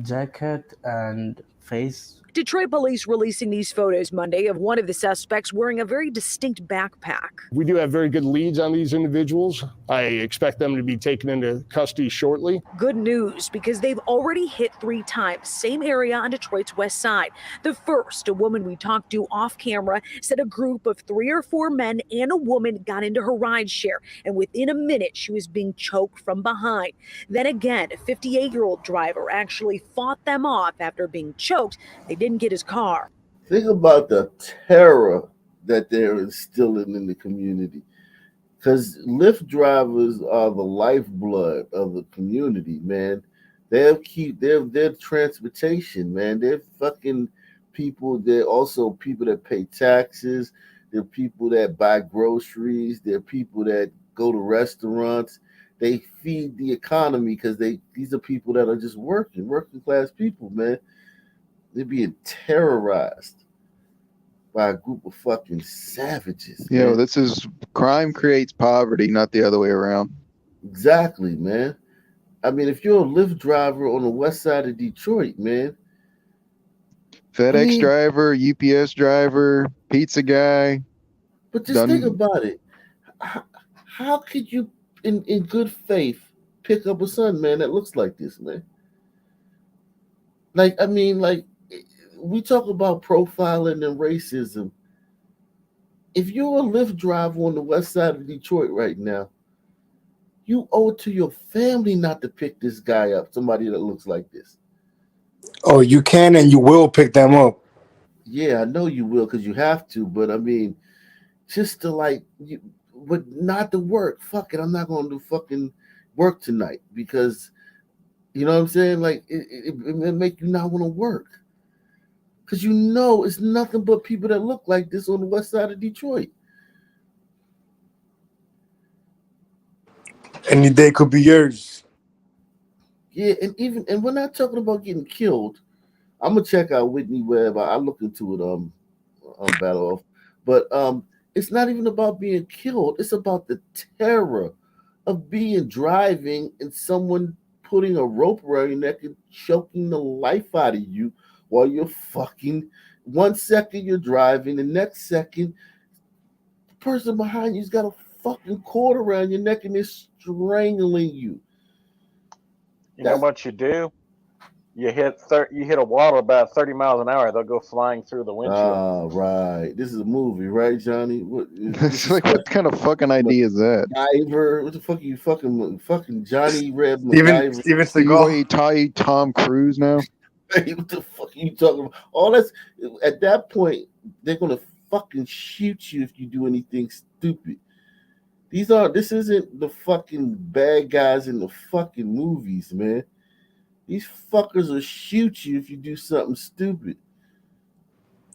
jacket and face Detroit police releasing these photos Monday of one of the suspects wearing a very distinct backpack. We do have very good leads on these individuals. I expect them to be taken into custody shortly. Good news, because they've already hit 3 times, same area on Detroit's west side. The first, a woman we talked to off camera said a group of 3 or 4 men and a woman got into her rideshare, and within a minute she was being choked from behind. Then again, a 58-year-old driver actually fought them off after being choked. They didn't get his car. Think about the terror that they're instilling in the community. Because Lyft drivers are the lifeblood of the community, man. They're transportation, man. They're fucking people. They're also people that pay taxes. They're people that buy groceries. They're people that go to restaurants. They feed the economy because these are people that are just working class people, man. They're being terrorized by a group of fucking savages. You know, man. this is crime creates poverty, not the other way around. Exactly, man. I mean, if you're a Lyft driver on the west side of Detroit, man. FedEx driver, UPS driver, pizza guy. But just think about it. How could you, in good faith, pick up a son, man, that looks like this, man? Like, I mean, like, we talk about profiling and racism. If you're a Lyft driver on the west side of Detroit right now, you owe it to your family not to pick this guy up, somebody that looks like this. Oh, you can and you will pick them up. Yeah, I know you will because you have to, but I mean, just to but not to work. Fuck it, I'm not going to do fucking work tonight because, you know what I'm saying? Like, it make you not want to work. Because you know it's nothing but people that look like this on the west side of Detroit. Any day could be yours. Yeah, and we're not talking about getting killed. I'm gonna check out Whitney Webb. I look into it on Battle Off. But it's not even about being killed. It's about the terror of driving and someone putting a rope around your neck and choking the life out of you while you're fucking. 1 second you're driving, the next second the person behind you's got a fucking cord around your neck and they're strangling you. You know what you do? You hit a wall about 30 miles an hour. They'll go flying through the windshield. Ah, right. This is a movie, right, Johnny? It's like, what kind of fucking idea is that? MacGyver? What the fuck are you fucking Johnny Red MacGyver? Steven Seagal. Tom Cruise now? Hey, what the fuck are you talking about? All that's at that point, they're gonna fucking shoot you if you do anything stupid. This isn't the fucking bad guys in the fucking movies, man. These fuckers will shoot you if you do something stupid.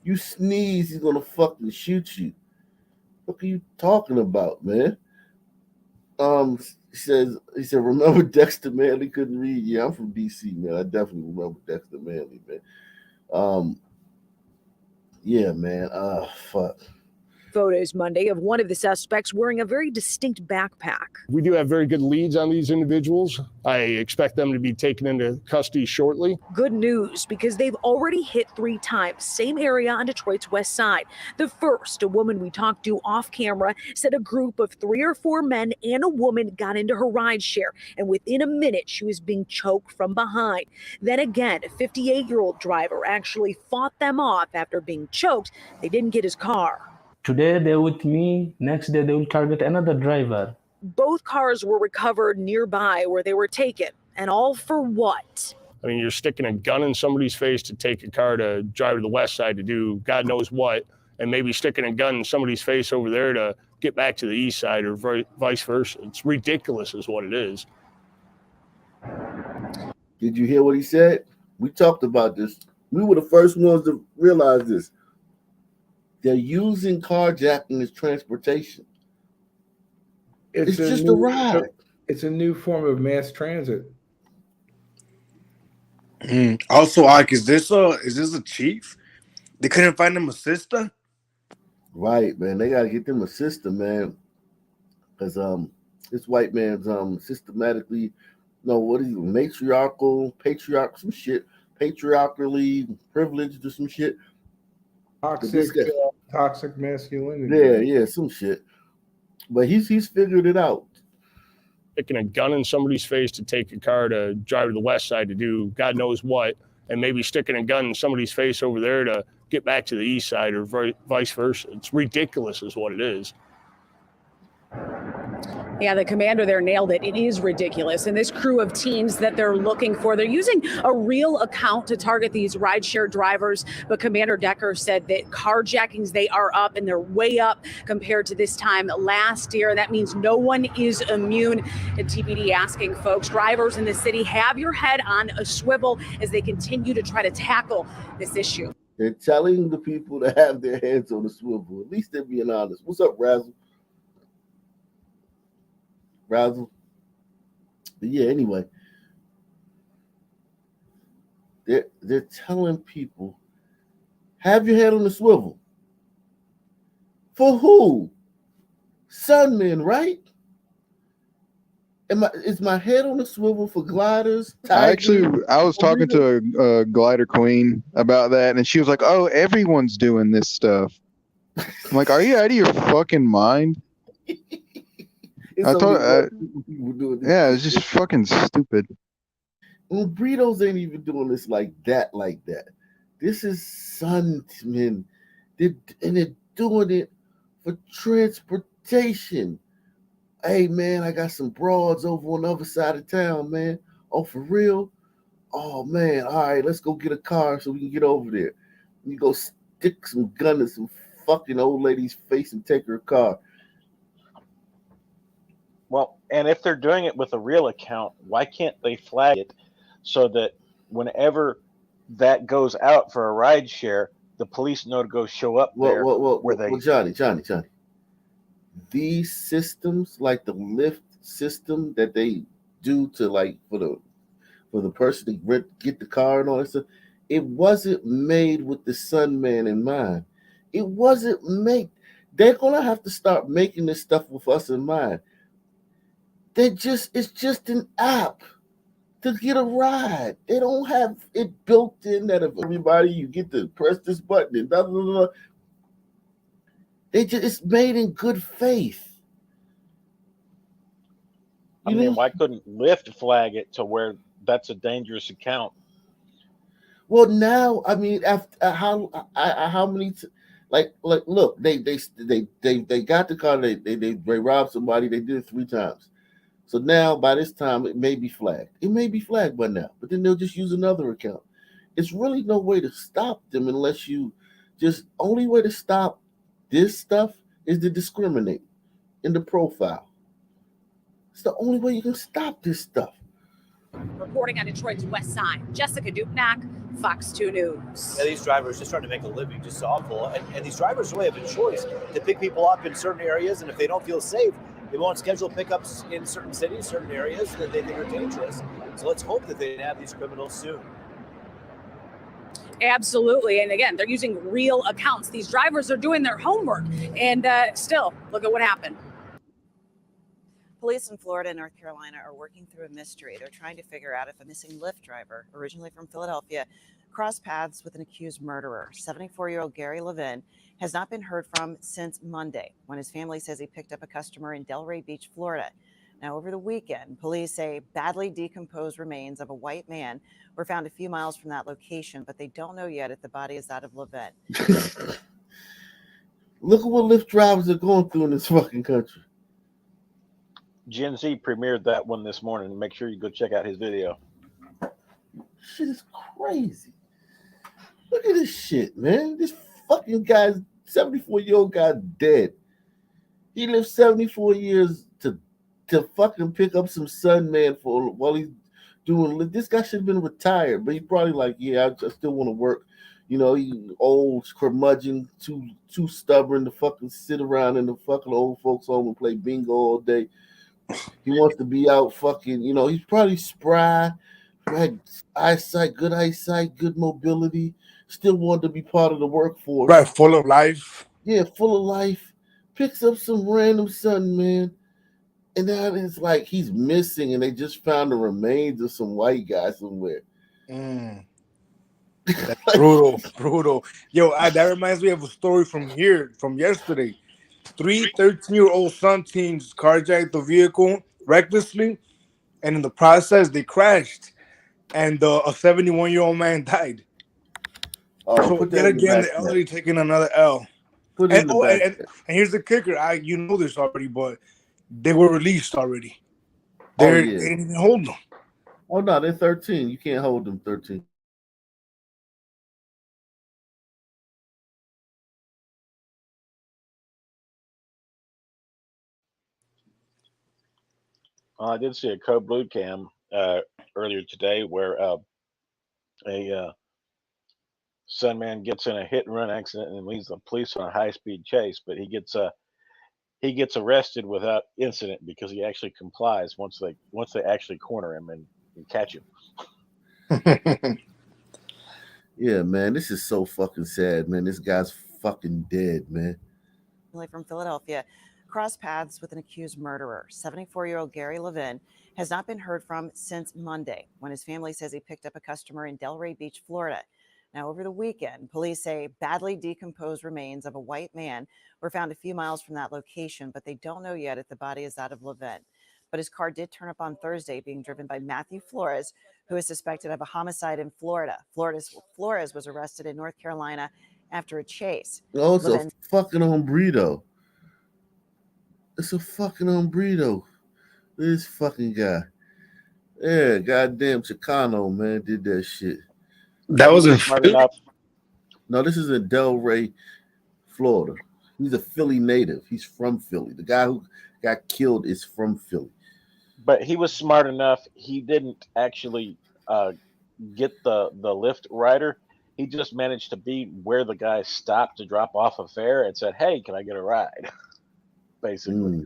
You sneeze, he's gonna fucking shoot you. What are you talking about, man? He said, remember Dexter Manley couldn't read? Yeah, I'm from DC, man. I definitely remember Dexter Manley, man. Yeah, man. Fuck. Photos Monday of one of the suspects wearing a very distinct backpack. We do have very good leads on these individuals. I expect them to be taken into custody shortly. Good news, because they've already hit 3 times, same area on Detroit's west side. The first, a woman we talked to off camera, said a group of 3 or 4 men and a woman got into her rideshare, and within a minute she was being choked from behind. Then again, a 58-year-old driver actually fought them off after being choked. They didn't get his car. Today they're with me, next day they will target another driver. Both cars were recovered nearby where they were taken, and all for what? I mean, you're sticking a gun in somebody's face to take a car to drive to the west side to do God knows what, and maybe sticking a gun in somebody's face over there to get back to the east side or vice versa. It's ridiculous is what it is. Did you hear what he said? We talked about this. We were the first ones to realize this. They're using carjacking as transportation. It's just a ride. It's a new form of mass transit. Also, Ike, is this a chief? They couldn't find him a sister? Right, man. They gotta get them a sister, man. Because this white man's systematically, no, what is he, patriarchal, some shit, patriarchally privileged or some shit. Toxic masculinity. Yeah, some shit. But he's figured it out. Sticking a gun in somebody's face to take a car to drive to the west side to do God knows what, and maybe sticking a gun in somebody's face over there to get back to the east side or vice versa. It's ridiculous is what it is. Yeah, the commander there nailed it. It is ridiculous. And this crew of teens that they're looking for, they're using a real account to target these rideshare drivers. But Commander Decker said that carjackings, they are up and they're way up compared to this time last year. That means no one is immune. And TPD asking folks, drivers in the city, have your head on a swivel as they continue to try to tackle this issue. They're telling the people to have their heads on a swivel. At least they're being honest. What's up, Razzle? But yeah, anyway, they're telling people, have your head on the swivel. For who? Sunmen, right? Is my head on the swivel for gliders? I was talking to a glider queen about that, and she was like, "Oh, everyone's doing this stuff." I'm like, "Are you out of your fucking mind?" It's just fucking stupid. Well, Burritos ain't even doing this like that. This is Sunmen. They're doing it for transportation. Hey, man, I got some broads over on the other side of town, man. Oh, for real? Oh, man. All right, let's go get a car so we can get over there. You go stick some gun in some fucking old lady's face and take her car. Well, and if they're doing it with a real account, why can't they flag it so that whenever that goes out for a ride share, the police know to go show up there? Johnny. These systems, like the Lyft system that they do to like for the person to get the car and all that stuff, it wasn't made with the Sunman in mind. It wasn't made. They're gonna have to start making this stuff with us in mind. It's just an app to get a ride. They don't have it built in that if everybody you get to press this button and blah, blah, blah. It's made in good faith. I mean, why couldn't Lyft flag it to where that's a dangerous account? Well, now I mean, after how many? Look, they got the car. They robbed somebody. They did it 3 times. So now, by this time, it may be flagged. It may be flagged by now, but then they'll just use another account. It's really no way to stop them unless you only way to stop this stuff is to discriminate in the profile. It's the only way you can stop this stuff. Reporting on Detroit's west side, Jessica Dupnack, Fox 2 News. Yeah, these drivers just trying to make a living, just awful. And these drivers really have a choice to pick people up in certain areas, and if they don't feel safe, they won't schedule pickups in certain cities, certain areas that they think are dangerous. So let's hope that they have these criminals soon. Absolutely. And again, they're using real accounts. These drivers are doing their homework. And still, look at what happened. Police in Florida and North Carolina are working through a mystery. They're trying to figure out if a missing Lyft driver, originally from Philadelphia, crossed paths with an accused murderer. 74-year-old Gary Levin has not been heard from since Monday, when his family says he picked up a customer in Delray Beach, Florida. Now, over the weekend, police say badly decomposed remains of a white man were found a few miles from that location, but they don't know yet if the body is that of Levin. Look at what Lyft drivers are going through in this fucking country. Gen Z premiered that one this morning. Make sure you go check out his video. Shit is crazy. Look at this shit, man. This fucking guy's 74-year-old guy dead. He lived 74 years to fucking pick up some Sunman while he's doing. This guy should have been retired, but he's probably like, yeah, I still want to work. You know, he old, curmudgeon, too stubborn to fucking sit around in the fucking old folks' home and play bingo all day. He wants to be out fucking, you know, he's probably spry, had good eyesight, good mobility, still wanted to be part of the workforce. Right, full of life. Yeah, full of life. Picks up some random Sunman. And now it's like he's missing and they just found the remains of some white guy somewhere. That's brutal. Yo, that reminds me of a story from yesterday. 3 13-year-old son teens carjacked the vehicle recklessly, and in the process, they crashed, and a 71-year-old man died. Oh, So put yet that in the again, back. the elderly taking another L. Put it in the back. And here's the kicker. You know this already, but they were released already. Oh, They yeah. didn't even hold them. Oh, no, they're 13. You can't hold them 13. Well, I did see a Code Blue cam earlier today where a Sunman gets in a hit and run accident and leads the police on a high speed chase, but he gets arrested without incident because he actually complies once they actually corner him and catch him. Yeah, man, this is so fucking sad, man. This guy's fucking dead, man. From Philadelphia, crossed paths with an accused murderer. 74-year-old Gary Levin has not been heard from since Monday, when his family says he picked up a customer in Delray Beach, Florida. Now, over the weekend, police say badly decomposed remains of a white man were found a few miles from that location, but they don't know yet if the body is that of Levin. But his car did turn up on Thursday, being driven by Matthew Flores, who is suspected of a homicide in Florida. Flores was arrested in North Carolina after a chase. Oh, it's a fucking hombredo. It's a fucking hombredo. This fucking guy. Yeah, goddamn Chicano, man, did that shit. That was in Philly? No, this is in Delray, Florida. He's a Philly native. He's from Philly. The guy who got killed is from Philly. But he was smart enough. He didn't actually get the Lyft rider. He just managed to be where the guy stopped to drop off a fare and said, "Hey, can I get a ride?" Basically.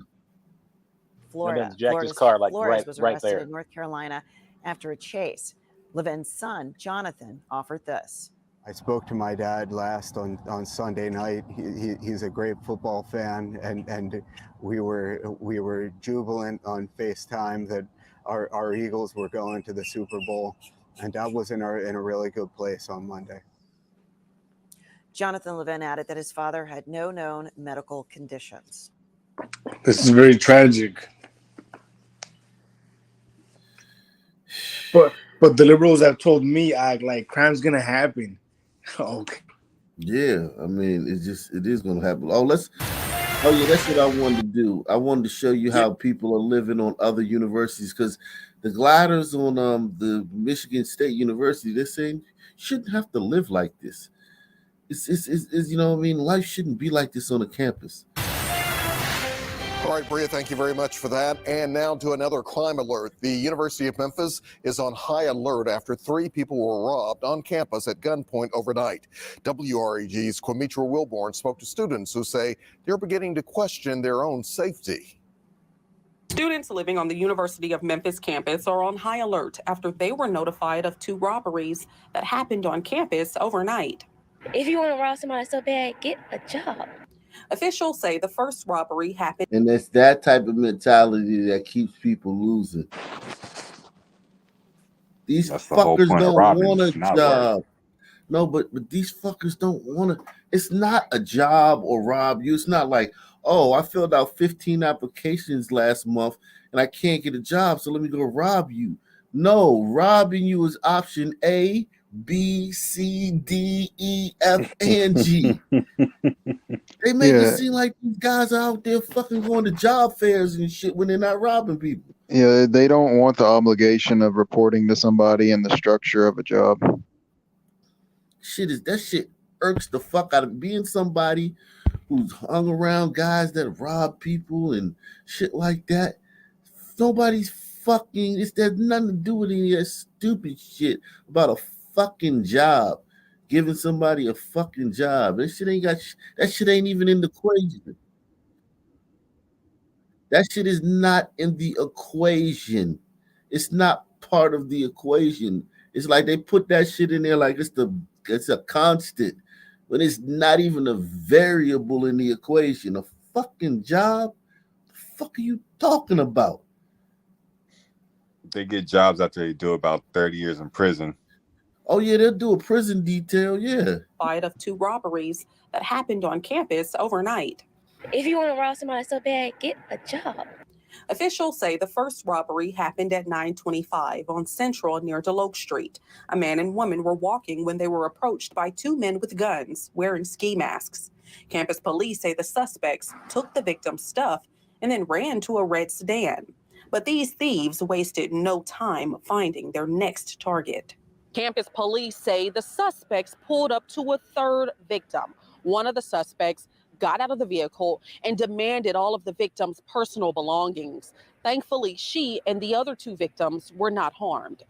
Florida. And then jacked his car like Flores was right arrested there. in North Carolina after a chase. Levin's son, Jonathan, offered this. I spoke to my dad last on Sunday night. He's a great football fan, and we were jubilant on FaceTime that our Eagles were going to the Super Bowl, and Dad was in a really good place on Monday. Jonathan Levin added that his father had no known medical conditions. This is very tragic. But the liberals have told me, like crime's gonna happen. Okay. Yeah, I mean, it is gonna happen. Oh yeah, that's what I wanted to do. I wanted to show you how people are living on other universities, because the gliders on the Michigan State University, they're saying you shouldn't have to live like this. It's you know what I mean? Life shouldn't be like this on a campus. All right, Bria, thank you very much for that. And now to another crime alert. The University of Memphis is on high alert after 3 people were robbed on campus at gunpoint overnight. WREG's Quimitra Wilborn spoke to students who say they're beginning to question their own safety. Students living on the University of Memphis campus are on high alert after they were notified of 2 robberies that happened on campus overnight. If you want to rob somebody so bad, get a job. Officials say the first robbery happened. And it's that type of mentality that keeps people losing. These fuckers don't want a job. No, but these fuckers don't want to. It's not a job or rob you. It's not like, oh, I filled out 15 applications last month and I can't get a job, so let me go rob you. No, robbing you is option A, B, C, D, E, F, and G. They make it seem like these guys are out there fucking going to job fairs and shit when they're not robbing people. Yeah, they don't want the obligation of reporting to somebody and the structure of a job. That shit irks the fuck out of being somebody who's hung around guys that rob people and shit like that. Nobody's fucking. There's nothing to do with any of that stupid shit about a fucking job. Giving somebody a fucking job. That shit ain't even in the equation. That shit is not in the equation. It's not part of the equation. It's like they put that shit in there like it's a constant, when it's not even a variable in the equation. A fucking job? The fuck are you talking about? They get jobs after they do about 30 years in prison. Oh yeah, they'll do a prison detail. Yeah. Of 2 robberies that happened on campus overnight. If you want to rob somebody so bad, get a job. Officials say the first robbery happened at 9:25 on Central near Deloach Street. A man and woman were walking when they were approached by 2 men with guns wearing ski masks. Campus police say the suspects took the victim's stuff and then ran to a red sedan. But these thieves wasted no time finding their next target. Campus police say the suspects pulled up to a third victim. One of the suspects got out of the vehicle and demanded all of the victim's personal belongings. Thankfully, she and the other 2 victims were not harmed.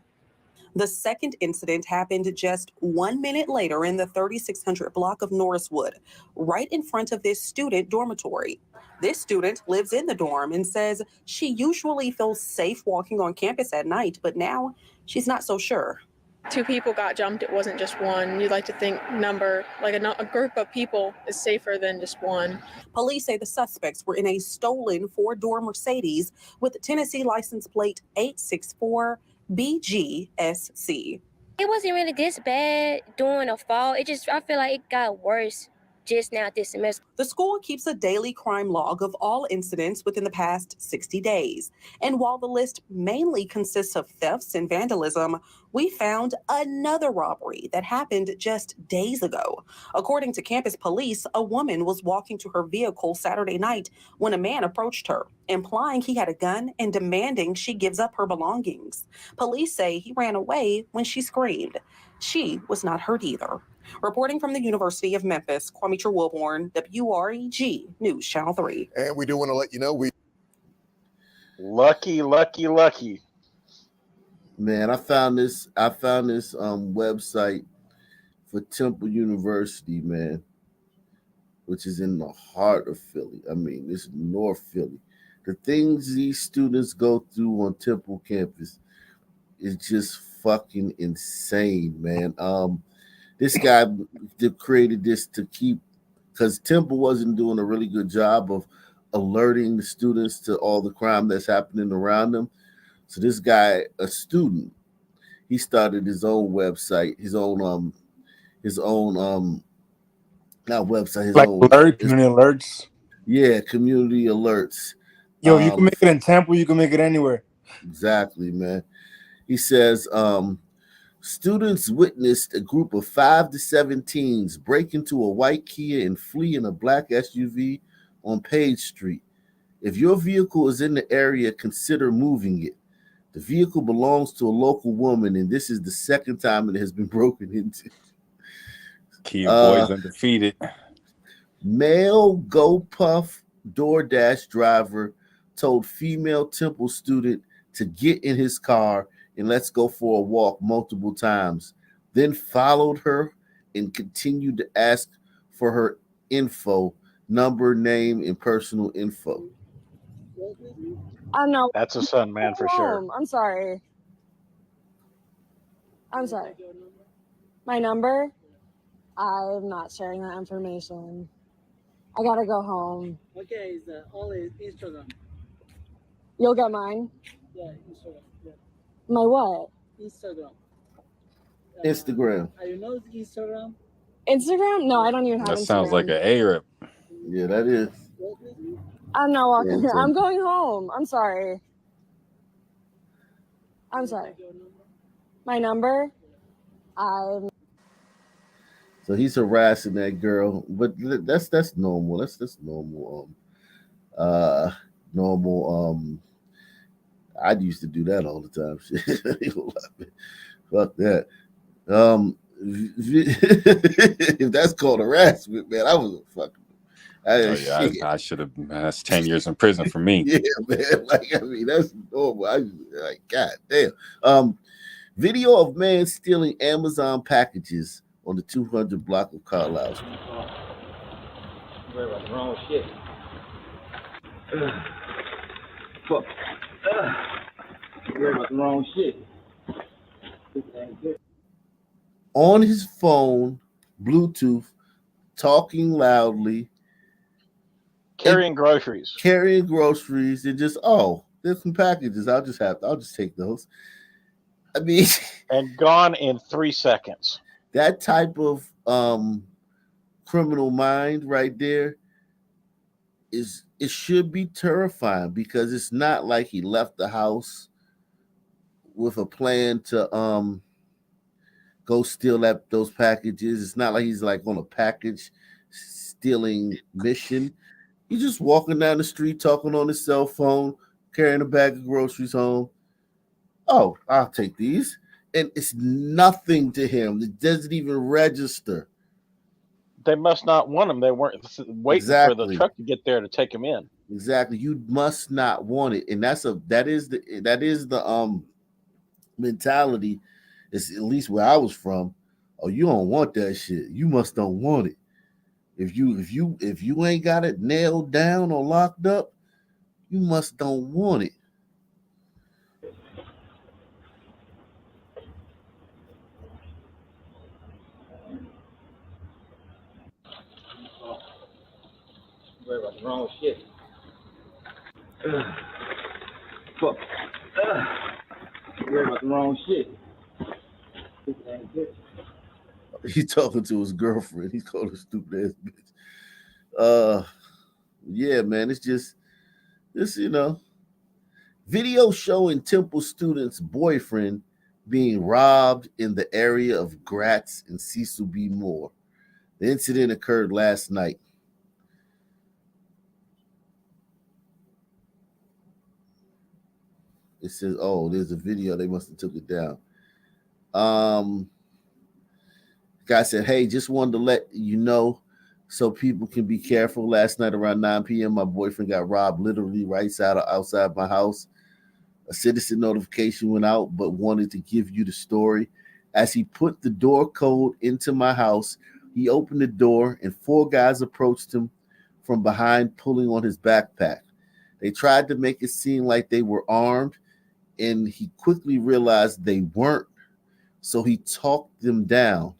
The second incident happened just 1 minute later in the 3600 block of Norriswood, right in front of this student dormitory. This student lives in the dorm and says she usually feels safe walking on campus at night, but now she's not so sure. 2 people got jumped. It wasn't just one. You'd like to think a group of people is safer than just one. Police say the suspects were in a stolen 4-door Mercedes with Tennessee license plate 864 BGSC. It wasn't really this bad during the fall. I feel like it got worse just now this semester. The school keeps a daily crime log of all incidents within the past 60 days. And while the list mainly consists of thefts and vandalism, we found another robbery that happened just days ago. According to campus police, a woman was walking to her vehicle Saturday night when a man approached her, implying he had a gun and demanding she gives up her belongings. Police say he ran away when she screamed. She was not hurt either. Reporting from the University of Memphis, Kwame Wilborn, WREG News Channel 3. And we do want to let you know Lucky. Man, I found this website for Temple University, man, which is in the heart of Philly. I mean, it's North Philly. The things these students go through on Temple campus is just fucking insane, man. This guy created this to keep, because Temple wasn't doing a really good job of alerting the students to all the crime that's happening around them. So this guy, a student, he started his own website, his own not website, his like own community alerts. Yeah, community alerts. Yo, you can make it in Temple, you can make it anywhere. Exactly, man. He says, students witnessed a group of 5 to 7 teens break into a white Kia and flee in a black SUV on Page Street. If your vehicle is in the area, consider moving it. The vehicle belongs to a local woman, and this is the second time it has been broken into. Kia boys undefeated. Male GoPuff DoorDash driver told female Temple student to get in his car and let's go for a walk multiple times, then followed her and continued to ask for her info, number, name, and personal info. I know. That's a son, man, for sure. I'm sorry. My number? I'm not sharing that information. I gotta go home. Okay, it's only Instagram. You'll get mine? Yeah, Instagram. Yeah. My what? Instagram. Instagram. You know Instagram? Instagram? No, I don't even have That Instagram. sounds like an Arab. Yeah, that is. I'm not walking here. Yeah, I'm going home. I'm sorry. My number? So he's harassing that girl, but that's normal. That's normal. I used to do that all the time. Fuck that. If that's called harassment, man, I was a fucking. I should have. That's 10 years in prison for me. Yeah, man. Like, I mean, that's normal. Like, god damn. Video of man stealing Amazon packages on the 200 block of Carlisle Street. Wrong shit. Fuck. Wrong shit. On his phone, Bluetooth, talking loudly, carrying groceries, and just, there's some packages. I'll just take those. I mean, and gone in 3 seconds. that type of criminal mind right there it should be terrifying, because it's not like he left the house with a plan to go steal those packages. It's not like he's like on a package stealing mission. He's just walking down the street, talking on his cell phone, carrying a bag of groceries home. Oh, I'll take these. And it's nothing to him. It doesn't even register. They must not want him. They weren't waiting for the truck to get there to take him in. Exactly. You must not want it. And that is the mentality. It's at least where I was from. Oh, you don't want that shit. You must don't want it. If you ain't got it nailed down or locked up, you must don't want it. Worry about the wrong shit. Fuck. Worry about the wrong shit. He's talking to his girlfriend. He called her stupid ass bitch. Yeah, man. It's just video showing Temple student's boyfriend being robbed in the area of Gratz and Cecil B. Moore. The incident occurred last night. It says, oh, there's a video. They must have took it down. Guy said, hey, just wanted to let you know so people can be careful. Last night around 9 p.m., my boyfriend got robbed literally right outside my house. A citizen notification went out, but wanted to give you the story. As he put the door code into my house, he opened the door and 4 guys approached him from behind, pulling on his backpack. They tried to make it seem like they were armed, and he quickly realized they weren't. So he talked them down.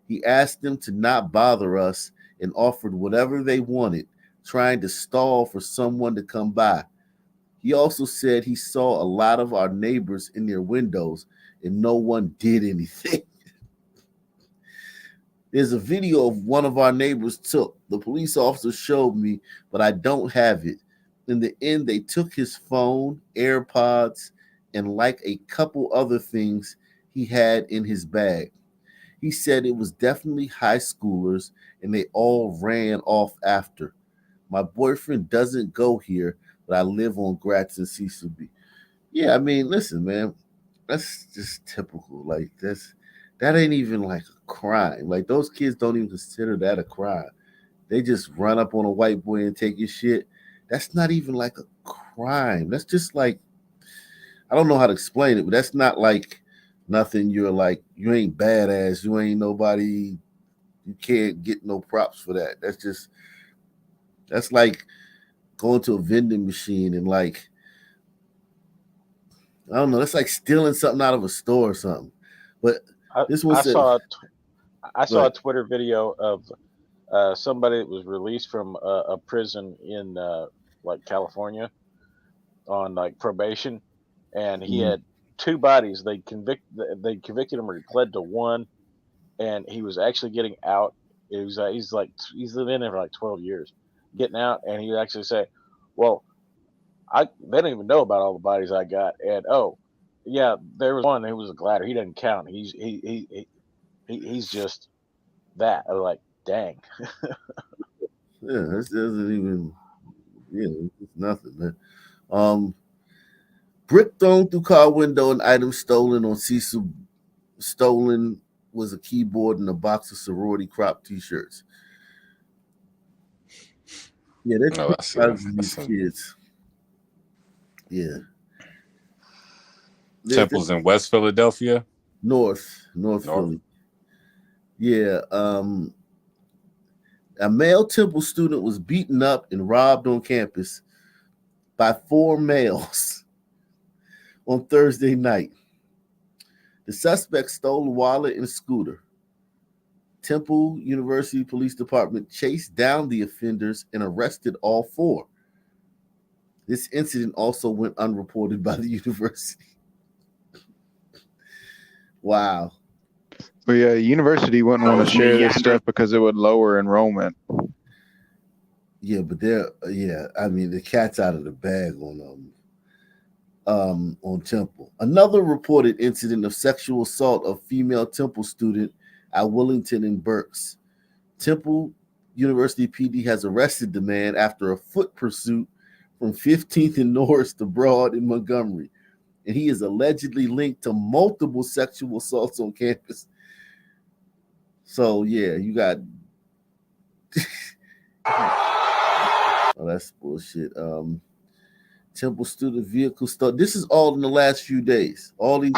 He asked them to not bother us and offered whatever they wanted, trying to stall for someone to come by. He also said he saw a lot of our neighbors in their windows and no one did anything. There's a video of one of our neighbors took. The police officer showed me, but I don't have it. In the end, they took his phone, AirPods, and like a couple other things he had in his bag. He said it was definitely high schoolers and they all ran off after. My boyfriend doesn't go here, but I live on Gratz and Cecil B. Yeah, I mean, listen, man, that's just typical. Like that ain't even like a crime. Like those kids don't even consider that a crime. They just run up on a white boy and take his shit. That's not even like a crime. That's just like, I don't know how to explain it, but that's not like nothing. You're like, you ain't badass. You ain't nobody. You can't get no props for that. That's like going to a vending machine and like, I don't know. That's like stealing something out of a store or something. But this one said, I saw a Twitter video of somebody that was released from a prison in like California on like probation, and he had 2 bodies. They convicted him, or he pled to 1, and he was actually getting out. It was he's lived in there for like 12 years, getting out, and he would actually say, "Well, they don't even know about all the bodies I got." And oh, yeah, there was one who was a glider. He doesn't count. He's just that. I was like, dang. Yeah, that doesn't even. Yeah, it's nothing, man. Brick thrown through car window and items stolen on Cecil. Stolen was a keyboard and a box of sorority crop T-shirts. Yeah, that's these kids. Yeah. Temple's in West Philadelphia? North Philly. Yeah. A male Temple student was beaten up and robbed on campus by 4 males on Thursday night. The suspect stole a wallet and a scooter. Temple University Police Department chased down the offenders and arrested all 4. This incident also went unreported by the university. Wow. But yeah, university wouldn't want to share this stuff because it would lower enrollment. Yeah, but I mean, the cat's out of the bag on Temple. Another reported incident of sexual assault of female Temple student at Willington and Berks. Temple University PD has arrested the man after a foot pursuit from 15th and Norris to Broad in Montgomery, and he is allegedly linked to multiple sexual assaults on campus. So yeah, you got. Oh, that's bullshit. Temple student vehicle stuff. This is all in the last few days. All these.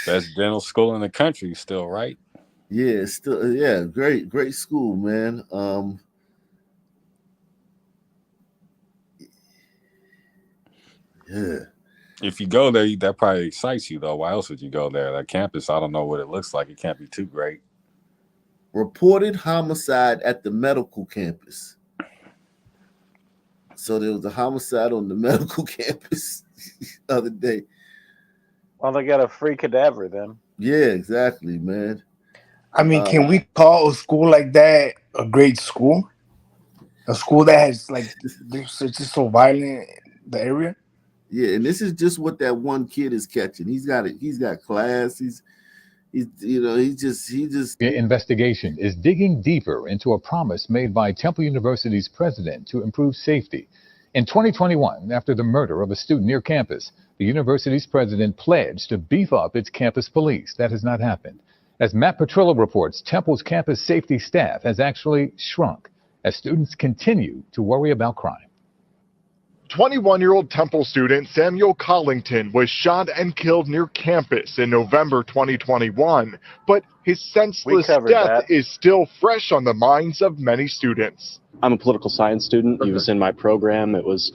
Best dental school in the country, still, right? Yeah, still, yeah, great school, man. Yeah. If you go there, that probably excites you, though. Why else would you go there? That campus, I don't know what it looks like. It can't be too great. Reported homicide at the medical campus. So there was a homicide on the medical campus the other day. Well, they got a free cadaver then. Yeah, exactly, man. I mean, can we call a school like that a great school? A school that has it's just so violent in the area? Yeah, and this is just what that one kid is catching. He's got it. He's got class. He just. The investigation is digging deeper into a promise made by Temple University's president to improve safety. In 2021, after the murder of a student near campus, the university's president pledged to beef up its campus police. That has not happened. As Matt Petrillo reports, Temple's campus safety staff has actually shrunk as students continue to worry about crime. 21-year-old Temple student Samuel Collington was shot and killed near campus in November 2021, but his senseless death is still fresh on the minds of many students. I'm a political science student. He was in my program. It was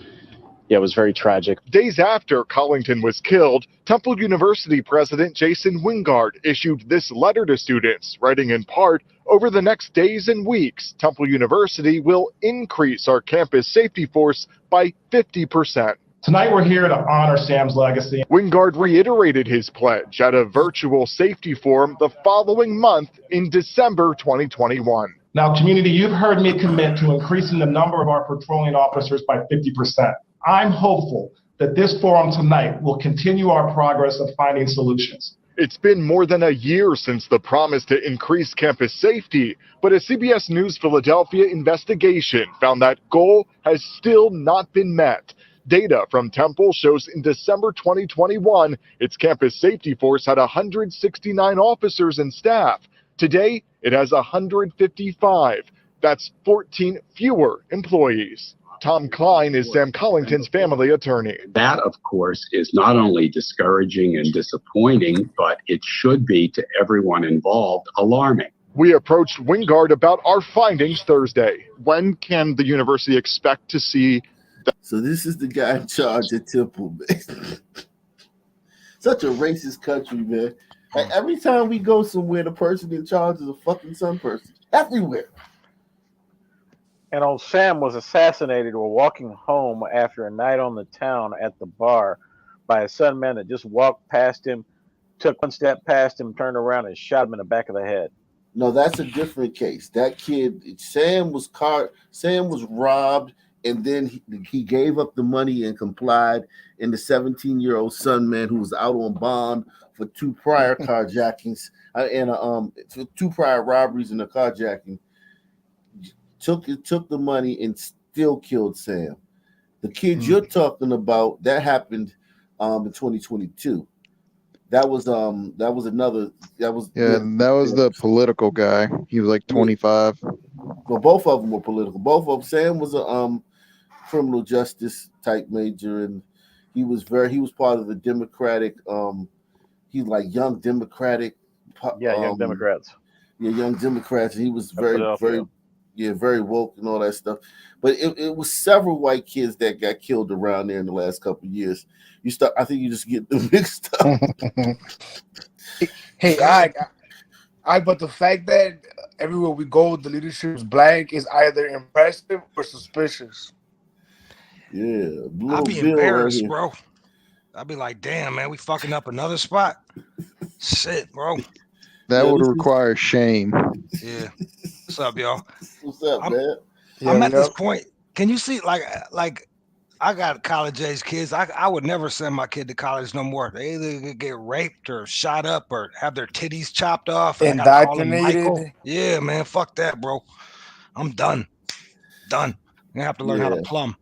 very tragic. Days after Collington was killed, Temple University President Jason Wingard issued this letter to students, writing in part, "Over the next days and weeks, Temple University will increase our campus safety force by 50%. Tonight we're here to honor Sam's legacy. Wingard reiterated his pledge at a virtual safety forum the following month in December 2021. Now, community, you've heard me commit to increasing the number of our patrolling officers by 50%. I'm hopeful that this forum tonight will continue our progress of finding solutions. It's been more than a year since the promise to increase campus safety, but a CBS News Philadelphia investigation found that goal has still not been met. Data from Temple shows in December 2021, its campus safety force had 169 officers and staff. Today, it has 155. That's 14 fewer employees. Tom Klein is Sam Collington's family attorney. That, of course, is not only discouraging and disappointing, but it should be, to everyone involved, alarming. We approached Wingard about our findings Thursday. When can the university expect to see that? So this is the guy in charge at Temple, man. Such a racist country, man. Like, every time we go somewhere, the person in charge is a fucking Sun person. Everywhere. And old Sam was assassinated while walking home after a night on the town at the bar by a Sun man that just walked past him, took one step past him, turned around and shot him in the back of the head. No, that's a different case. That kid, Sam was robbed, and then he gave up the money and complied. And the 17-year-old Sun man who was out on bond for 2 prior carjackings and 2 prior robberies and a carjacking, took the money and still killed Sam. The kid you're talking about, that happened in 2022. That was the political guy. He was like 25. Well, both of them were political. Both of them. Sam was a criminal justice type major, and he was part of the Democratic. He's like Young Democratic. Young Democrats. Yeah, Young Democrats. And he was very woke and all that stuff. But it was several white kids that got killed around there in the last couple of years. I think you just get them mixed up. Hey, I But the fact that everywhere we go, the leadership is black is either impressive or suspicious. Yeah, I'd be Bill right embarrassed, here. bro. I'd be like, damn, man, we fucking up another spot. Shit, bro. That Yeah, would this is- require shame. Yeah. What's up, y'all? What's up, I'm- man? I'm at this point. Can you see, like I got college age kids. I would never send my kid to college no more. They either get raped or shot up or have their titties chopped off. And I gotta call them Michael. Indoctrinated. Yeah, man, fuck that, bro. I'm done. Done. I'm gonna have to learn how to Yeah. plumb.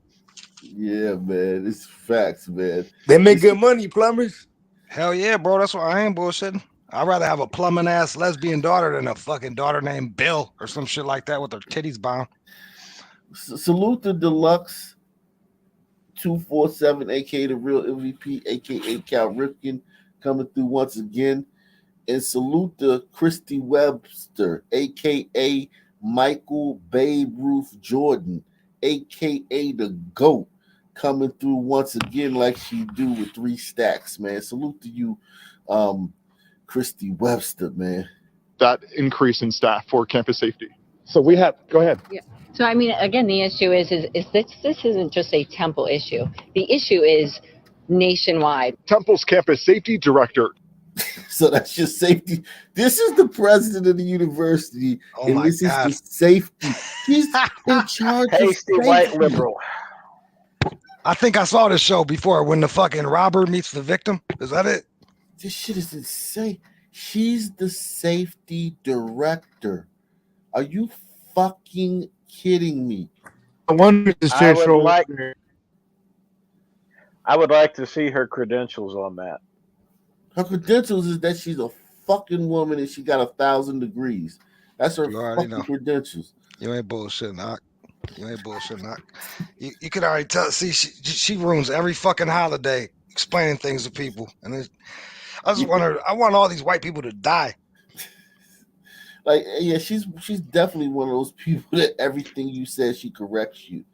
Yeah, man, it's facts, man. They make good money, plumbers. Hell yeah, bro. That's why I ain't bullshitting. I'd rather have a plumbing ass lesbian daughter than a fucking daughter named Bill or some shit like that with her titties bound. Salute the Deluxe 247, aka the real MVP, aka Cal Ripken, coming through once again. And salute the Christy Webster, aka Michael Babe Ruth Jordan, aka the GOAT, coming through once again like she do with 3 stacks, man. Salute to you, Christy Webster, man. That increase in staff for campus safety. So we have, go ahead. Yeah. So I mean, again, the issue is this isn't just a Temple issue. The issue is nationwide. Temple's campus safety director. So that's your safety. This is the president of the university, Oh and my this God. is the safety. He's in charge of Hasty white safety. liberal. I think I saw this show before when the fucking robber meets the victim. Is that it? This shit is insane. She's the safety director. Are you fucking kidding me? I wonder if this I chair would show. like to see her credentials on that. Her credentials is that she's a fucking woman and she got 1,000 degrees. That's her You already fucking know. credentials. You ain't bullshitting, Knock. You ain't bullshitting, Knock. You could already tell. See, she ruins every fucking holiday explaining things to people, and I just want her. I want all these white people to die. Like, yeah, she's definitely one of those people that everything you said she corrects you.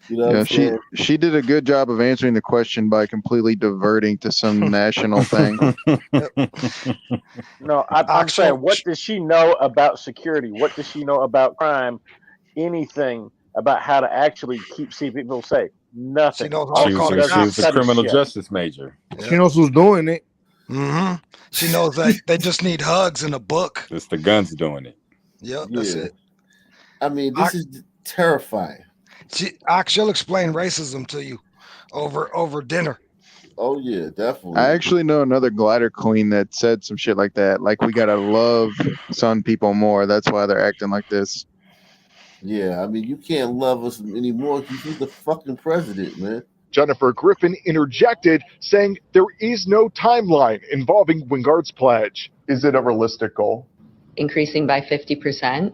You know what Yeah, I'm saying? she did a good job of answering the question by completely diverting to some national thing. No, I'm saying, what does she know about security? What does she know about crime? Anything about how to actually see people safe? Nothing. She knows All how to She call the was cops. a criminal justice major. She knows who's doing it. Mm-hmm. She knows that they just need hugs and a book. It's the guns doing it. Yep, that's Yeah. it. I mean, this is terrifying. She'll explain racism to you over dinner. Oh yeah, definitely. I actually know another glider queen that said some shit like that. Like, we gotta love Sun people more. That's why they're acting like this. Yeah, I mean, you can't love us anymore because he's the fucking president, man. Jennifer Griffin interjected, saying there is no timeline involving Wingard's pledge. Is it a realistic goal? Increasing by 50%.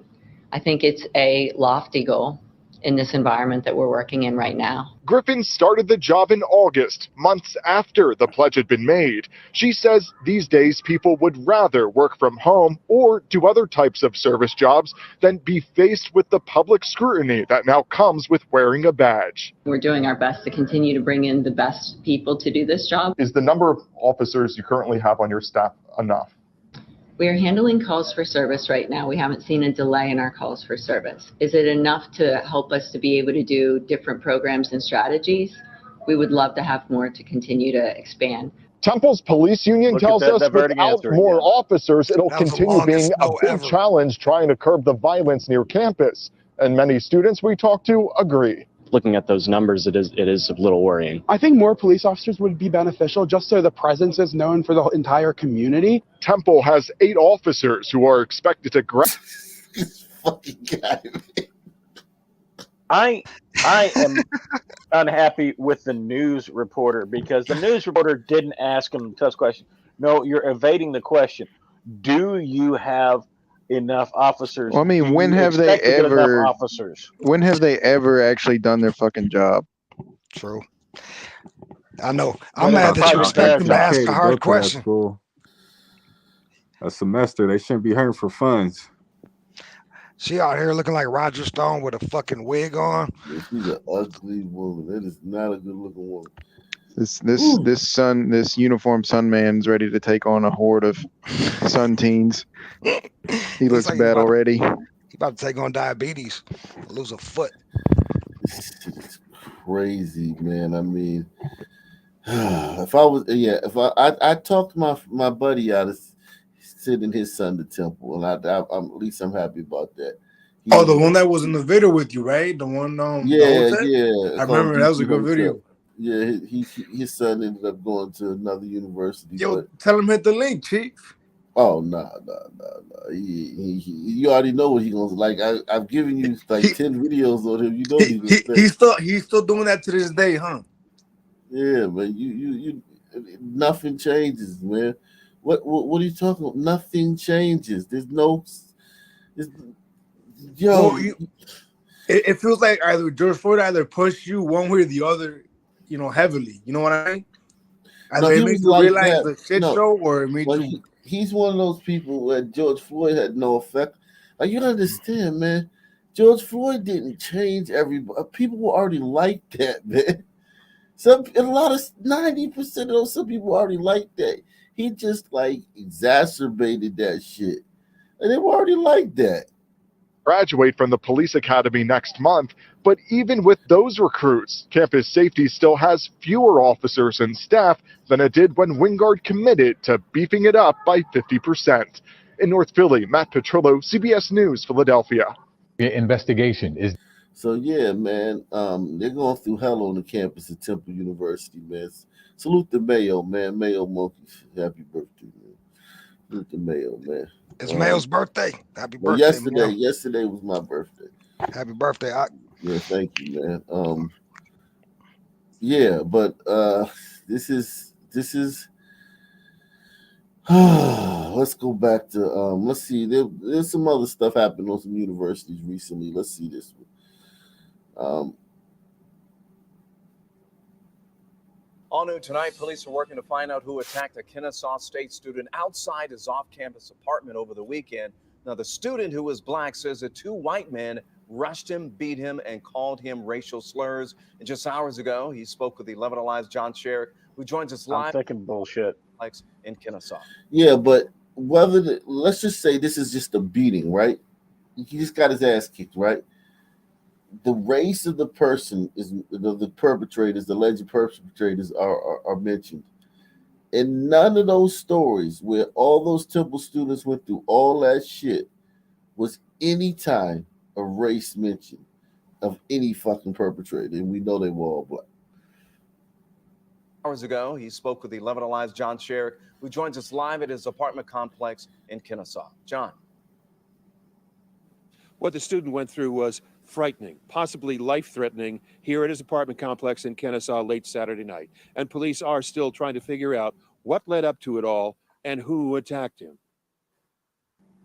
I think it's a lofty goal in this environment that we're working in right now. Griffin started the job in August, months after the pledge had been made. She says these days people would rather work from home or do other types of service jobs than be faced with the public scrutiny that now comes with wearing a badge. We're doing our best to continue to bring in the best people to do this job. Is the number of officers you currently have on your staff enough? We are handling calls for service right now. We haven't seen a delay in our calls for service. Is it enough to help us to be able to do different programs and strategies? We would love to have more to continue to expand. Temple's police union Look at tells that us diverting without answer more again. officers, it'll That was the continue being longest a no big ever. challenge trying to curb the violence near campus. And many students we talk to agree. Looking at those numbers, it is a little worrying. I think more police officers would be beneficial just so the presence is known for the entire community. Temple has 8 officers who are expected to This fucking guy. I am unhappy with the news reporter because the news reporter didn't ask him the tough question. No, you're evading the question. Do you have enough officers? Well, I mean, Do when you have they expect to get enough ever? officers? When have they ever actually done their fucking job? True. I know. I'm mad that you expect them to ask a hard question. A semester, they shouldn't be hurting for funds. She out here looking like Roger Stone with a fucking wig on. She's an ugly woman. That is not a good looking woman. This uniformed sun man's ready to take on a horde of sun teens. He looks like bad already. He about to take on diabetes, lose a foot. This shit is crazy, man. I mean, I talked my buddy out of sending his son to Temple, and I'm at least I'm happy about that. The one that was in the video with you, right? The one, yeah. I remember that was a good video. Yeah, his son ended up going to another university. Yo, tell him hit the link, Chief. Oh no. You already know what he gonna like. I've given you like 10 videos on him. You know he's still doing that to this day, huh? Yeah, but you nothing changes, man. What are you talking about? Nothing changes. There's no. It feels like either George Floyd either pushed you one way or the other, heavily. You know what I mean? Either it made you realize the shit show, or it made you. He's one of those people where George Floyd had no effect. Like, you don't understand, man. George Floyd didn't change everybody. People were already like that, man. 90% of those some people already like that. He just like exacerbated that shit, and they were already like that. Graduate from the police academy next month, but even with those recruits, campus safety still has fewer officers and staff than it did when Wingard committed to beefing it up by 50%. In North Philly, Matt Petrillo, CBS News, Philadelphia. The investigation is. So yeah, man, they're going through hell on the campus at Temple University, man. Salute the Mayo, man. Mayo Monkeys, happy birthday, man. Salute the Mayo, man. It's Mayo's birthday. Happy birthday. Yesterday was my birthday. Happy birthday. Yeah, thank you, man. Yeah, but this is let's go back to let's see. There's some other stuff happened on some universities recently. Let's see this one. All new tonight, police are working to find out who attacked a Kennesaw State student outside his off-campus apartment over the weekend. Now, the student, who was black, says that 2 white men rushed him, beat him, and called him racial slurs. And just hours ago, he spoke with the 11 Alive's John Sherrick, who joins us live. I'm thinking bullshit. In Kennesaw. Yeah, but let's just say this is just a beating, right? He just got his ass kicked, right? The race of the person is the perpetrators, the alleged perpetrators are mentioned. In none of those stories where all those Temple students went through all that shit was any time a race mentioned of any fucking perpetrator, and we know they were all black. Hours ago, he spoke with the 11 Alive's John Sherrick, who joins us live at his apartment complex in Kennesaw. John. What the student went through was frightening, possibly life-threatening, here at his apartment complex in Kennesaw late Saturday night. And police are still trying to figure out what led up to it all and who attacked him.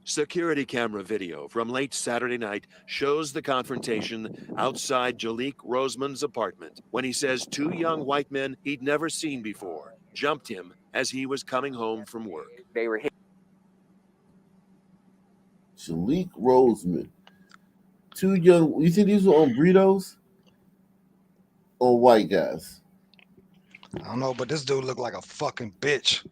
Security camera video from late Saturday night shows the confrontation outside Jalik Roseman's apartment when he says 2 young white men he'd never seen before jumped him as he was coming home from work. They were hit. Jalik Roseman. 2 young, you think these were on burritos or white guys? I don't know, but this dude looked like a fucking bitch.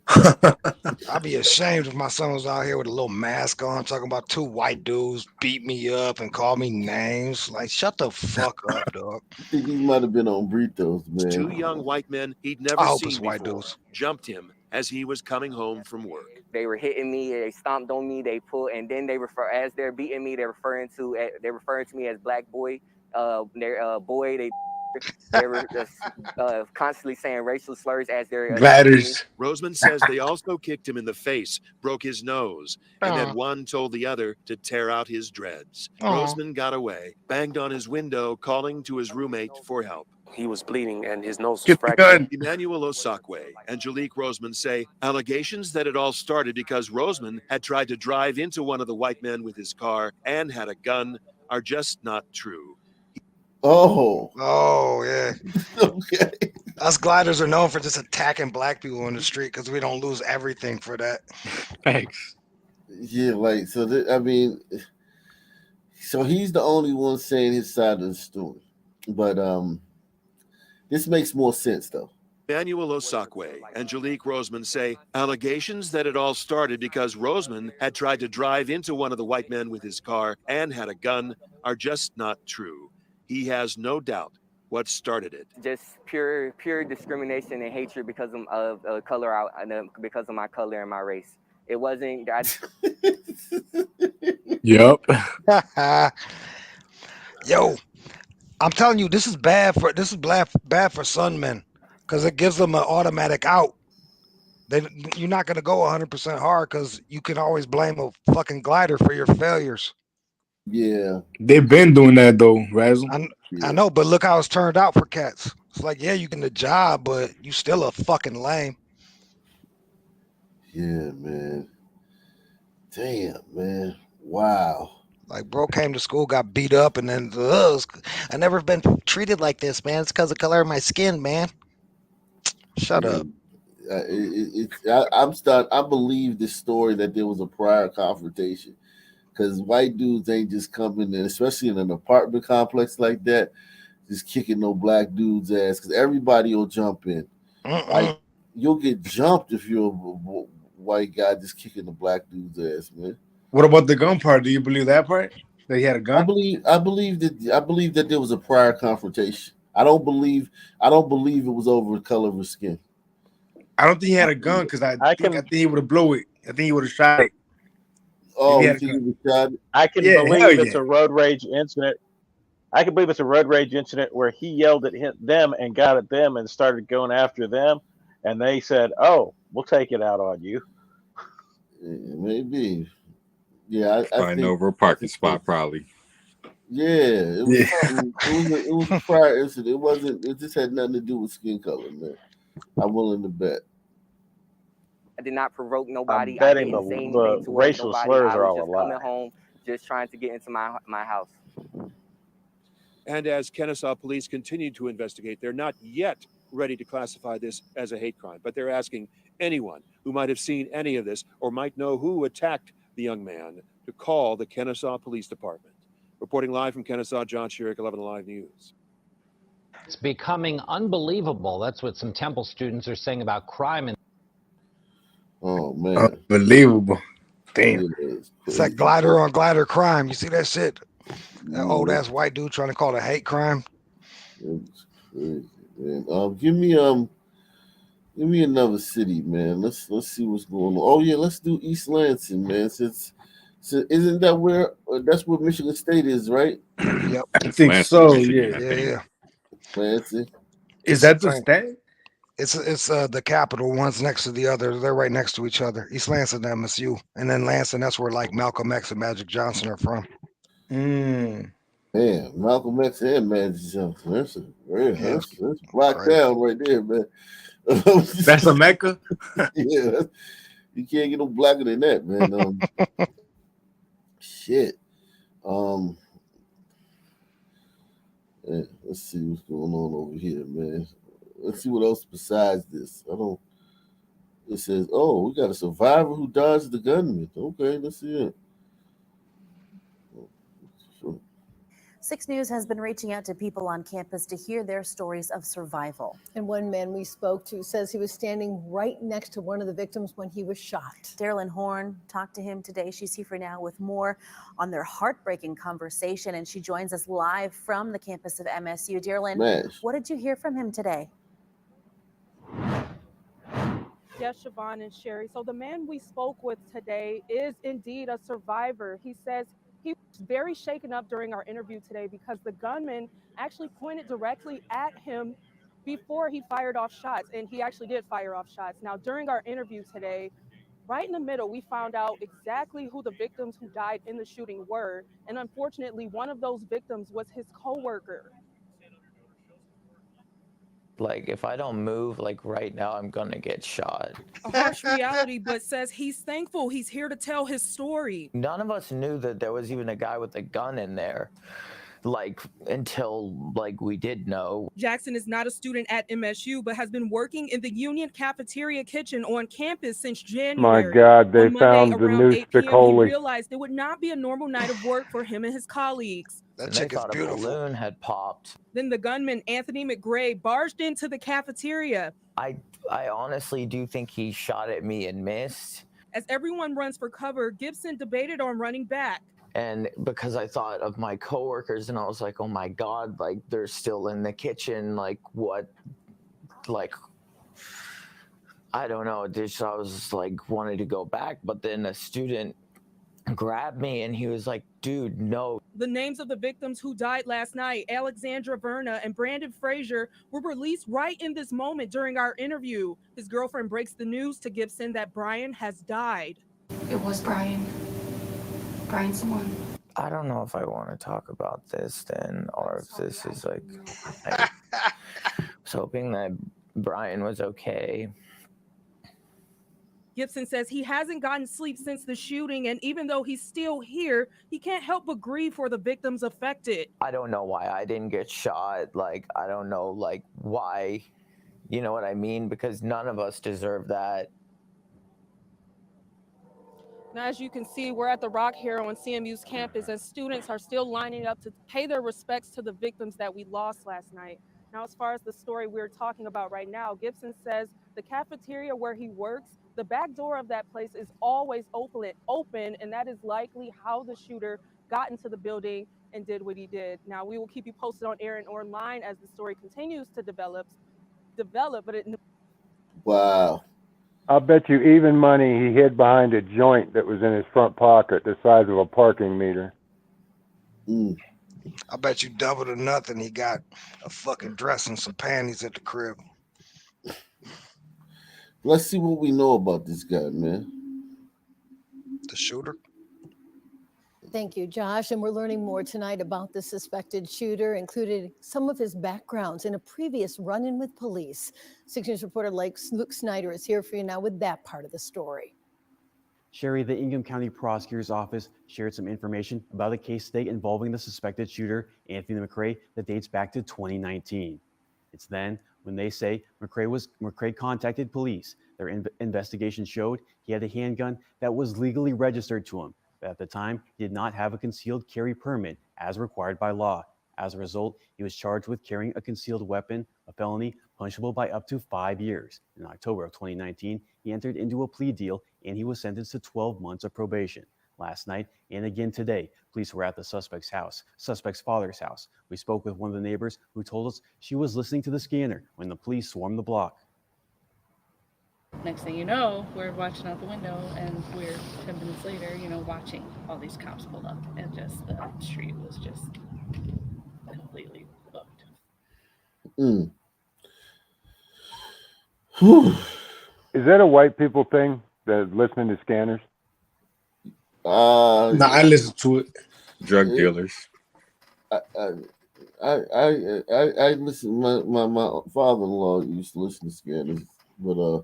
I'd be ashamed if my son was out here with a little mask on, talking about 2 white dudes beat me up and call me names. Like, shut the fuck up, dog. I think he might have been on burritos, man. 2 young white men he'd never seen before jumped him as he was coming home from work. They were hitting me, they stomped on me, they pulled, and then they refer, as they're beating me, they're referring to me as black boy. They were just constantly saying racial slurs as they're Gliders. Roseman says they also kicked him in the face, broke his nose, and that one told the other to tear out his dreads. Roseman got away, banged on his window, calling to his roommate for help. He was bleeding and his nose was fractured. Emmanuel Osakwe and Jalik Roseman say allegations that it all started because Roseman had tried to drive into one of the white men with his car and had a gun are just not true. Oh yeah. Okay. Us gliders are known for just attacking black people in the street because we don't lose everything for that. Thanks. Yeah, like so. So he's the only one saying his side of the story, but This makes more sense though. Manuel Osakwe and Jalique Roseman say allegations that it all started because Roseman had tried to drive into one of the white men with his car and had a gun are just not true. He has no doubt what started it. Just pure discrimination and hatred because of color because of my color and my race. It wasn't. Yep. Yo, I'm telling you, this is bad for Sunmen because it gives them an automatic out. You're not gonna go 100% hard because you can always blame a fucking glider for your failures. Yeah, they've been doing that though, Razzle. I know, but look how it's turned out for cats. It's like, yeah, you can the job, but you still a fucking lame. Yeah, man. Damn, man. Wow. Like, bro came to school, got beat up, and then I never been treated like this, man. It's because of the color of my skin, man. Shut up. I believe this story that there was a prior confrontation, because white dudes ain't just coming in, especially in an apartment complex like that, just kicking no black dude's ass, because everybody will jump in. Like, you'll get jumped if you're a white guy just kicking the black dude's ass, man. What about the gun part? Do you believe that part? That he had a gun? I believe that there was a prior confrontation. I don't believe it was over the color of his skin. I don't think he had a gun because I think he would have blew it. I think he would have shot it. Oh, he you had a think gun. he was shot? I can believe it's a road rage incident. I can believe it's a road rage incident where he yelled at them and got at them and started going after them, and they said, "Oh, we'll take it out on you." Maybe. Yeah, I Find think over a parking spot, probably. Yeah, it was a prior incident. It wasn't. It just had nothing to do with skin color, man. I'm willing to bet. I did not provoke nobody. I'm betting I didn't say the anything towards racial nobody. slurs I are was all a just lie. coming home, just trying to get into my house. And as Kennesaw police continue to investigate, they're not yet ready to classify this as a hate crime, but they're asking anyone who might have seen any of this or might know who attacked the young man to call the Kennesaw Police Department. Reporting live from Kennesaw, John Sherrick, 11 Alive News. It's becoming unbelievable. That's what some Temple students are saying about crime. Oh, man. Unbelievable. Damn. It's like glider on glider crime. You see that shit? That old ass white dude trying to call it a hate crime. It's crazy, man. Give me another city, man. Let's see what's going on. Oh yeah, let's do East Lansing, man. Since isn't that where that's where Michigan State is, right? Yep. I think so. Yeah. Yeah. Lansing. Is that the state? It's the capital. One's next to the other. They're right next to each other. East Lansing, MSU, and then Lansing. That's where like Malcolm X and Magic Johnson are from. Man, Malcolm X and Magic Johnson. That's blocked down right there, man. That's a Mecca. Yeah, you can't get no blacker than that, man. Shit. Let's see what's going on over here, man. Let's see what else besides this. It says, oh, we got a survivor who dodged the gunman. Okay, let's see it. 6 News has been reaching out to people on campus to hear their stories of survival. And one man we spoke to says he was standing right next to one of the victims when he was shot. Darylyn Horn talked to him today. She's here for now with more on their heartbreaking conversation, and she joins us live from the campus of MSU. Darylyn, what did you hear from him today? Yes, Siobhan and Sherry. So the man we spoke with today is indeed a survivor. He says he was very shaken up during our interview today because the gunman actually pointed directly at him before he fired off shots, and he actually did fire off shots. Now, during our interview today, right in the middle, we found out exactly who the victims who died in the shooting were, and unfortunately, one of those victims was his coworker. Like, if I don't move, like right now, I'm gonna get shot. A harsh reality, but says he's thankful he's here to tell his story. None of us knew that there was even a guy with a gun in there. like until like we did know. Jackson is not a student at MSU, but has been working in the Union Cafeteria kitchen on campus since January. My God, they On Monday, found the around new 8 p.m., he Spicoli. realized it would not be a normal night of work for him and his colleagues. And they thought a balloon had popped. Then the gunman, Anthony McGray, barged into the cafeteria. I honestly do think he shot at me and missed. As everyone runs for cover, Gibson debated on running back. And because I thought of my coworkers and I was like, oh my God, like they're still in the kitchen. Like what, like, I don't know. I was just like wanted to go back, but then a student grabbed me and he was like, dude, no. The names of the victims who died last night, Alexandra Verna and Brandon Frazier, were released right in this moment during our interview. His girlfriend breaks the news to Gibson that Brian has died. It was Brian. Brian Simone. I don't know if I want to talk about this then, or if this is like, I was hoping that Brian was okay. Gibson says he hasn't gotten sleep since the shooting, and even though he's still here, he can't help but grieve for the victims affected. I don't know why I didn't get shot. Like, I don't know, like, why, you know what I mean? Because none of us deserve that. Now, as you can see, we're at the Rock here on CMU's campus, and students are still lining up to pay their respects to the victims that we lost last night. Now, as far as the story we're talking about right now, Gibson says the cafeteria where he works, the back door of that place is always open, and that is likely how the shooter got into the building and did what he did. Now, we will keep you posted on air and online as the story continues to develop, but it... Wow. I'll bet you even money he hid behind a joint that was in his front pocket the size of a parking meter. I bet you double to nothing he got a fucking dress and some panties at the crib. Let's see what we know about this guy, man. The shooter? Thank you, Josh. And we're learning more tonight about the suspected shooter, including some of his backgrounds in a previous run-in with police. 6 News reporter Luke Snyder is here for you now with that part of the story. Sherry, the Ingham County Prosecutor's Office shared some information about a case today involving the suspected shooter, Anthony McRae, that dates back to 2019. It's then when they say McRae contacted police. Their investigation showed he had a handgun that was legally registered to him, but at the time he did not have a concealed carry permit as required by law. As a result, he was charged with carrying a concealed weapon, a felony punishable by up to 5 years. In October of 2019, he entered into a plea deal and he was sentenced to 12 months of probation. Last night and again today, police were at the suspect's father's house. We spoke with one of the neighbors who told us she was listening to the scanner when the police swarmed the block. Next thing you know, we're watching out the window and we're 10 minutes later, watching all these cops pull up, and just the street was just completely booked. Is that a white people thing, the listening to scanners? No, I listen to it. Drug dealers. I listen. My father-in-law used to listen to scanners, but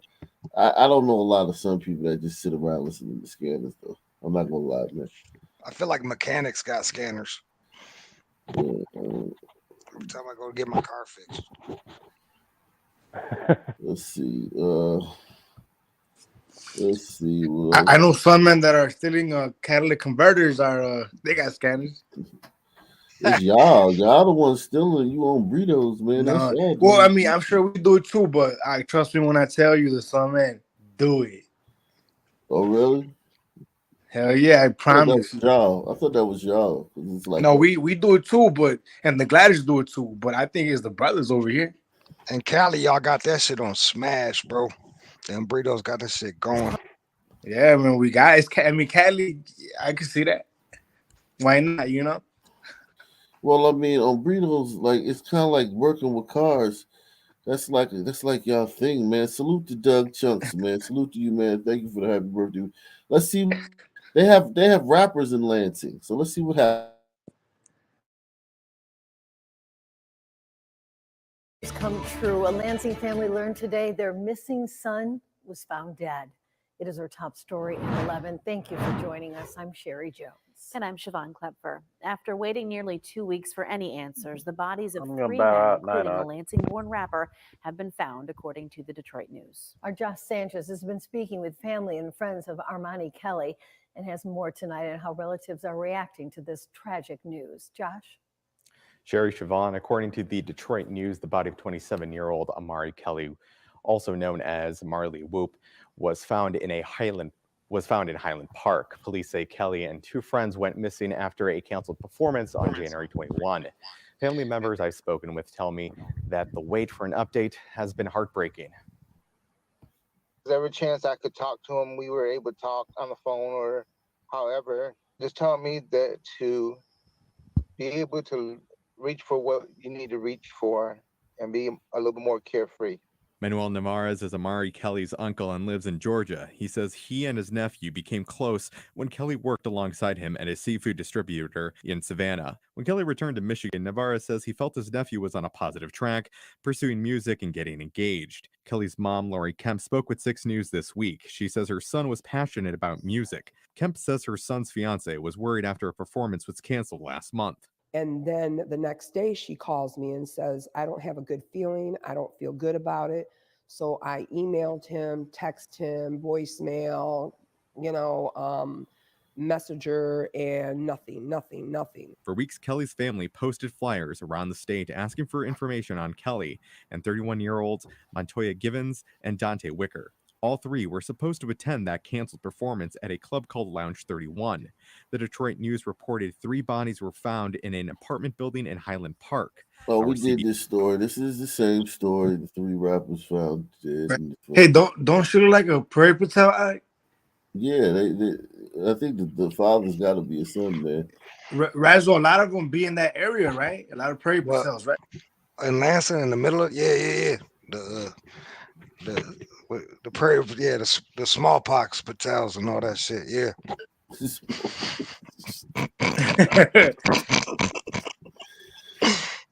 I don't know a lot of some people that just sit around listening to scanners though. I'm not gonna lie, man. I feel like mechanics got scanners. Every time I go to get my car fixed. Let's see. I know some men that are stealing catalytic converters they got scanners. It's y'all the ones stealing. You on burritos, man. No. That's y'all, Well, I dude. mean, I'm sure we do it too, but I trust me when I tell you that some men do it. Oh, really? Hell yeah, I promise. I thought that was y'all. It's like No, we do it too, and the Gladiators do it too, but I think it's the brothers over here. In Cali, y'all got that shit on smash, bro. Them burritos got that shit going. Yeah, man, we got it. I mean, Cali, I can see that. Why not, Well, I mean, on burritos, like it's kind of like working with cars. That's like y'all thing, man. Salute to Doug Chunks, man. Salute to you, man. Thank you for the happy birthday. Let's see. They have rappers in Lansing, so let's see what happens. It's come true. A Lansing family learned today their missing son was found dead. It is our top story at 11. Thank you for joining us. I'm Sherry Jones. And I'm Siobhan Klepfer. After waiting nearly 2 weeks for any answers, the bodies of I'm gonna 3 bow men, out, including a night-night. Lansing-born rapper, have been found, according to the Detroit News. Our Josh Sanchez has been speaking with family and friends of Armani Kelly and has more tonight on how relatives are reacting to this tragic news. Josh? Sherry Siobhan, according to the Detroit News, the body of 27-year-old Amari Kelly, also known as Marley Whoop, was found in Highland Park. Police say Kelly and 2 friends went missing after a canceled performance on January 21. Family members I've spoken with tell me that the wait for an update has been heartbreaking. Every chance I could talk to him, we were able to talk on the phone or however, just telling me that to be able to reach for what you need to reach for and be a little bit more carefree. Manuel Navarez is Amari Kelly's uncle and lives in Georgia. He says he and his nephew became close when Kelly worked alongside him at a seafood distributor in Savannah. When Kelly returned to Michigan, Navarez says he felt his nephew was on a positive track, pursuing music and getting engaged. Kelly's mom, Lori Kemp, spoke with 6 News this week. She says her son was passionate about music. Kemp says her son's fiance was worried after a performance was canceled last month. And then the next day she calls me and says, I don't have a good feeling. I don't feel good about it. So I emailed him, text him, voicemail, messenger, and nothing. For weeks, Kelly's family posted flyers around the state asking for information on Kelly and 31-year-olds Montoya Givens and Dante Wicker. All 3 were supposed to attend that canceled performance at a club called Lounge 31. The Detroit News reported 3 bodies were found in an apartment building in Highland Park. Oh, we did this story. This is the same story. The 3 rappers found dead. Hey, don't she look like a Prairie Patel act? Yeah, I think the father's got to be a son, man. Razzo, a lot of them be in that area, right? A lot of Prairie Patels, right? In Lansing, in the middle of the prairie, the smallpox patels and all that shit, yeah.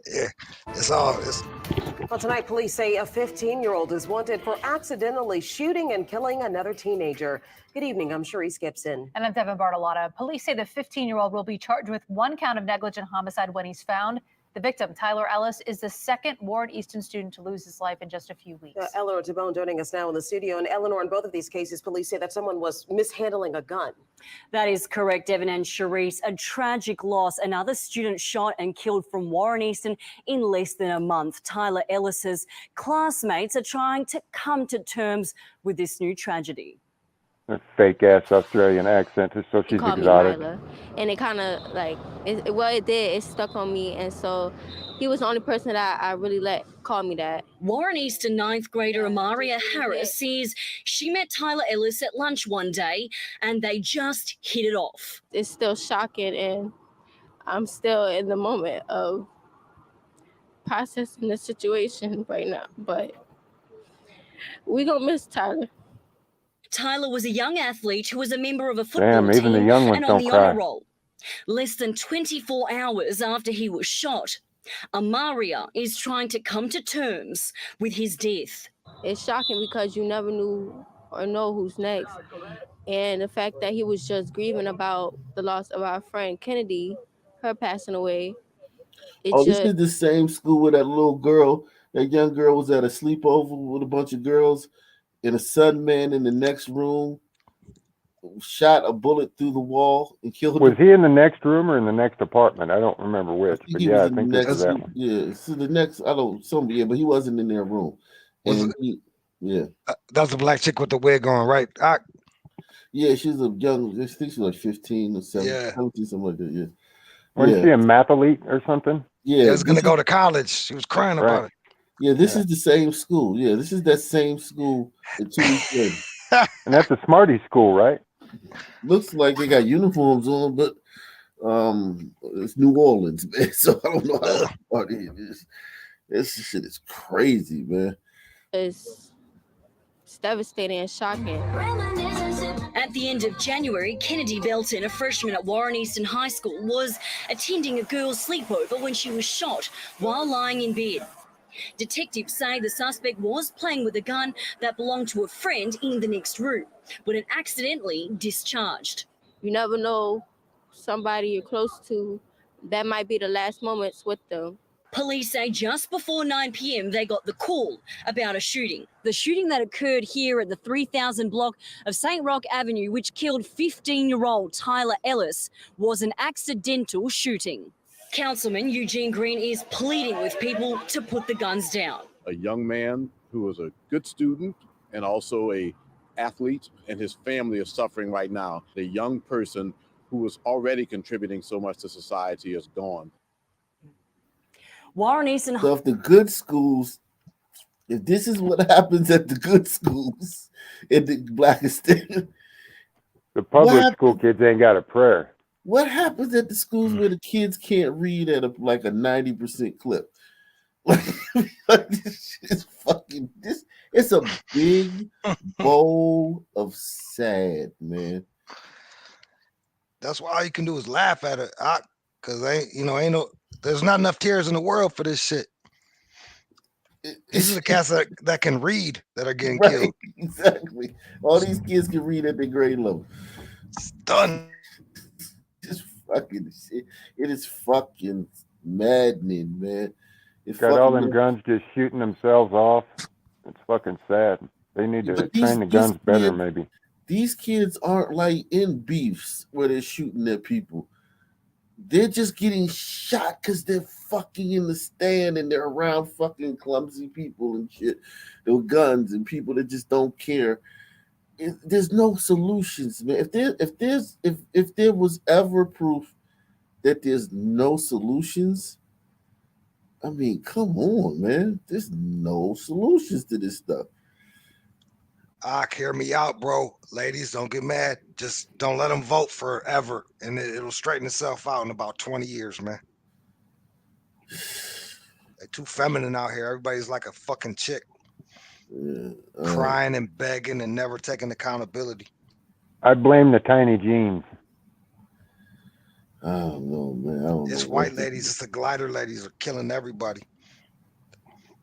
Yeah, Well, tonight, police say a 15-year-old is wanted for accidentally shooting and killing another teenager. Good evening, I'm Sharice Gibson. And I'm Devin Bartolotta. Police say the 15-year-old will be charged with 1 count of negligent homicide when he's found. The victim, Tyler Ellis, is the 2nd Warren Easton student to lose his life in just a few weeks. Eleanor Tabone joining us now in the studio. And Eleanor, in both of these cases, police say that someone was mishandling a gun. That is correct, Devin and Sharice. A tragic loss. Another student shot and killed from Warren Easton in less than a month. Tyler Ellis's classmates are trying to come to terms with this new tragedy. A fake ass Australian accent, so she's Called me exotic. Ryla, and it kind of like it stuck on me, and so he was the only person that I really let call me that. Warren Easton 9th grader Amaria Harris says she met Tyler Ellis at lunch one day and they just hit it off. It's still shocking, and I'm still in the moment of processing the situation right now, but we gonna miss Tyler. Tyler was a young athlete who was a member of a football Damn, even the team young ones and on don't the cry. honor roll. Less than 24 hours after he was shot, Amaria is trying to come to terms with his death. It's shocking because you never knew or know who's next. And the fact that he was just grieving about the loss of our friend Kennedy, her passing away. This is the same school where that little girl, that young girl was at a sleepover with a bunch of girls, and a sudden man in the next room shot a bullet through the wall and killed Was him. he in the next room or in the next apartment? I don't remember which, but He yeah, was I in think the this next is that one. Yeah, so the next, but he wasn't in their room. And That's the black chick with the wig on, right? Yeah, she's a young, I think she's like 15 or 17, Yeah. 17, something like that, yeah. Wasn't she a mathlete or something? Yeah, She was gonna this go is- to college. She was crying about it. Yeah, this is the same school. Yeah, this is that same school in 2 weeks later. And that's a Smarty school, right? Looks like they got uniforms on, but it's New Orleans, man. So I don't know how smart it is. This shit is crazy, man. It's devastating and shocking. At the end of January, Kennedy Belton, a freshman at Warren Easton High School, was attending a girls' sleepover when she was shot while lying in bed. Detectives say the suspect was playing with a gun that belonged to a friend in the next room when it accidentally discharged. You never know somebody you're close to, that might be the last moments with them. Police say just before 9 p.m. they got the call about a shooting. The shooting that occurred here at the 3000 block of St. Roch Avenue, which killed 15-year-old Tyler Ellis, was an accidental shooting. Councilman Eugene Green is pleading with people to put the guns down. A young man who was a good student and also a athlete, and his family is suffering right now. The young person who was already contributing so much to society is gone. Warren Easton. So if the good schools, if this is what happens at the good schools in the blackest state, The public school kids ain't got a prayer. what happens at the schools where the kids can't read at a 90% clip? Like this shit is fucking this. It's a big bowl of sad, man. That's why all you can do is laugh at it, because there's not enough tears in the world for this shit. These are the cats that can read that are getting killed. Exactly. All these kids can read at their grade level. It's done. Just fucking shit. It is fucking maddening, man. It's Got all them fucking- guns just shooting themselves off. It's fucking sad. They need to But train the these guns better, kids- maybe. These kids aren't like in beefs where they're shooting at people. They're just getting shot because they're fucking in the stand and they're around fucking clumsy people and shit. With guns and people that just don't care. There's no solutions, man. If there was ever proof that there's no solutions, I mean, come on, man. There's no solutions to this stuff. Hear me out, bro. Ladies, don't get mad. Just don't let them vote forever, and it'll straighten itself out in about 20 years, man. They're too feminine out here. Everybody's like a fucking chick, crying and begging and never taking accountability. I blame the tiny jeans. I don't know, man. I don't It's know white what- ladies, it's the glider ladies are killing everybody.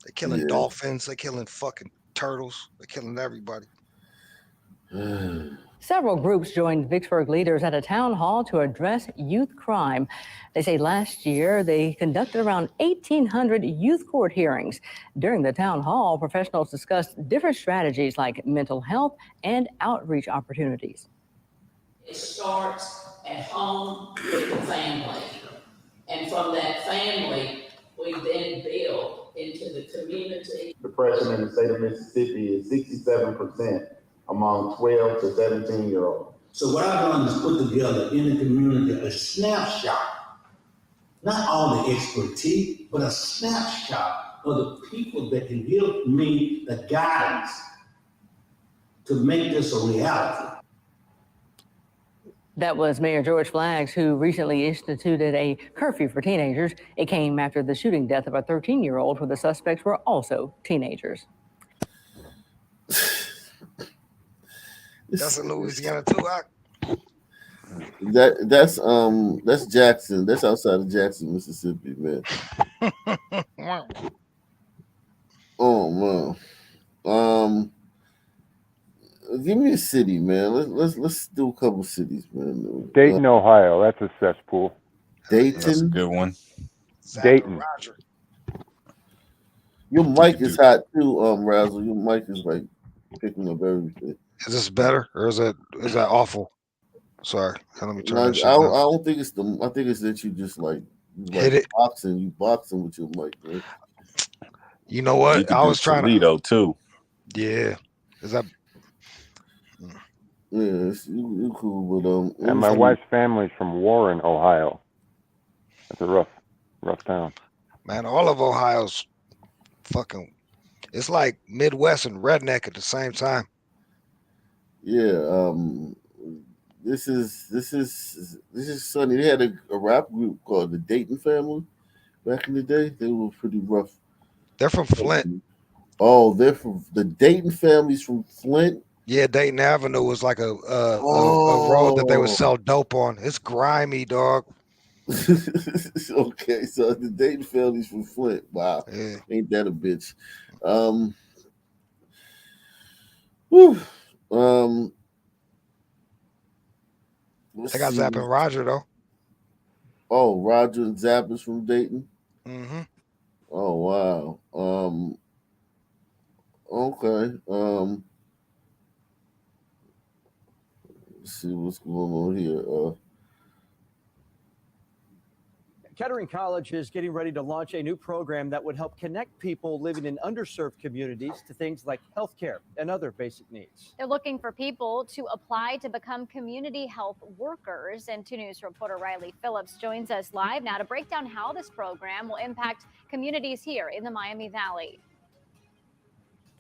They're killing Yeah. dolphins, they're killing fucking turtles, they're killing everybody. Several groups joined Vicksburg leaders at a town hall to address youth crime. They say last year they conducted around 1,800 youth court hearings. During the town hall, professionals discussed different strategies like mental health and outreach opportunities. It starts at home with the family. And from that family, we then build into the community. Depression in the state of Mississippi is 67% among 12 to 17-year-olds. So what I've done is put together in the community a snapshot, not all the expertise, but a snapshot of the people that can give me the guidance to make this a reality. That was Mayor George Flaggs, who recently instituted a curfew for teenagers. It came after the shooting death of a 13-year-old where the suspects were also teenagers. That's in Louisiana too. That's Jackson. That's outside of Jackson, Mississippi, man. Oh man. Give me a city, man. Let's do a couple cities, man. Dayton, Ohio. That's a cesspool. Dayton. That's a good one. Dayton. Your mic is hot too, Razzle. Your mic is like picking up everything. Is this better or is that awful? Sorry, let me turn No, that shit I down. don't think it's the. I think it's that you just like Hit it. boxing. You boxing with your mic, man. You know You what? could I do was trying to. Toledo too. Yeah. Is that Yeah, you cool, but And my wife's family's from Warren, Ohio. That's a rough town. man? All of Ohio's fucking. It's like Midwest and redneck at the same time. Yeah, this is Sonny. They had a rap group called the Dayton Family back in the day. They were pretty rough. They're from Flint. Oh, they're from the Dayton family's from Flint. Yeah, Dayton Avenue was like a road that they would Oh. sell dope on. It's grimy, dog. Okay, so the Dayton family's from Flint. Wow, ain't that a bitch? Whew. Let's They got see. Zapp and Roger though. Oh, Roger and Zapp is from Dayton. Mm-hmm. Oh wow. Okay. Let's see what's going on here. Kettering College is getting ready to launch a new program that would help connect people living in underserved communities to things like healthcare and other basic needs. They're looking for people to apply to become community health workers. And 2 News reporter Riley Phillips joins us live now to break down how this program will impact communities here in the Miami Valley.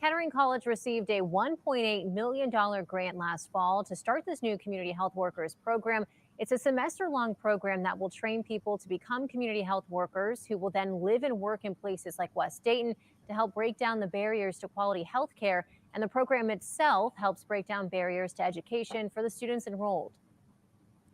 Kettering College received a $1.8 million grant last fall to start this new community health workers program. It's a semester-long program that will train people to become community health workers who will then live and work in places like West Dayton to help break down the barriers to quality health care. And the program itself helps break down barriers to education for the students enrolled.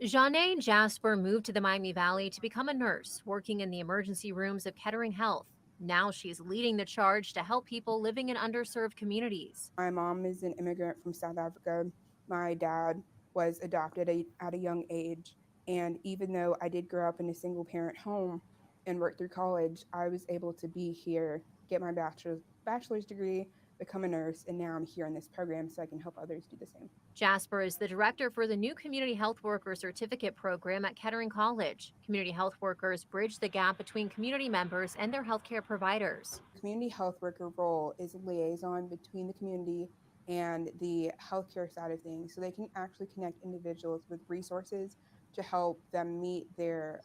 Janae Jasper moved to the Miami Valley to become a nurse, working in the emergency rooms of Kettering Health. Now she's leading the charge to help people living in underserved communities. My mom is an immigrant from South Africa. My dad was adopted at a young age. And even though I did grow up in a single parent home and work through college, I was able to be here, get my bachelor's degree, become a nurse, and now I'm here in this program so I can help others do the same. Jasper is the director for the new Community Health Worker Certificate program at Kettering College. Community health workers bridge the gap between community members and their healthcare providers. Community health worker role is a liaison between the community and the healthcare side of things, so they can actually connect individuals with resources to help them meet their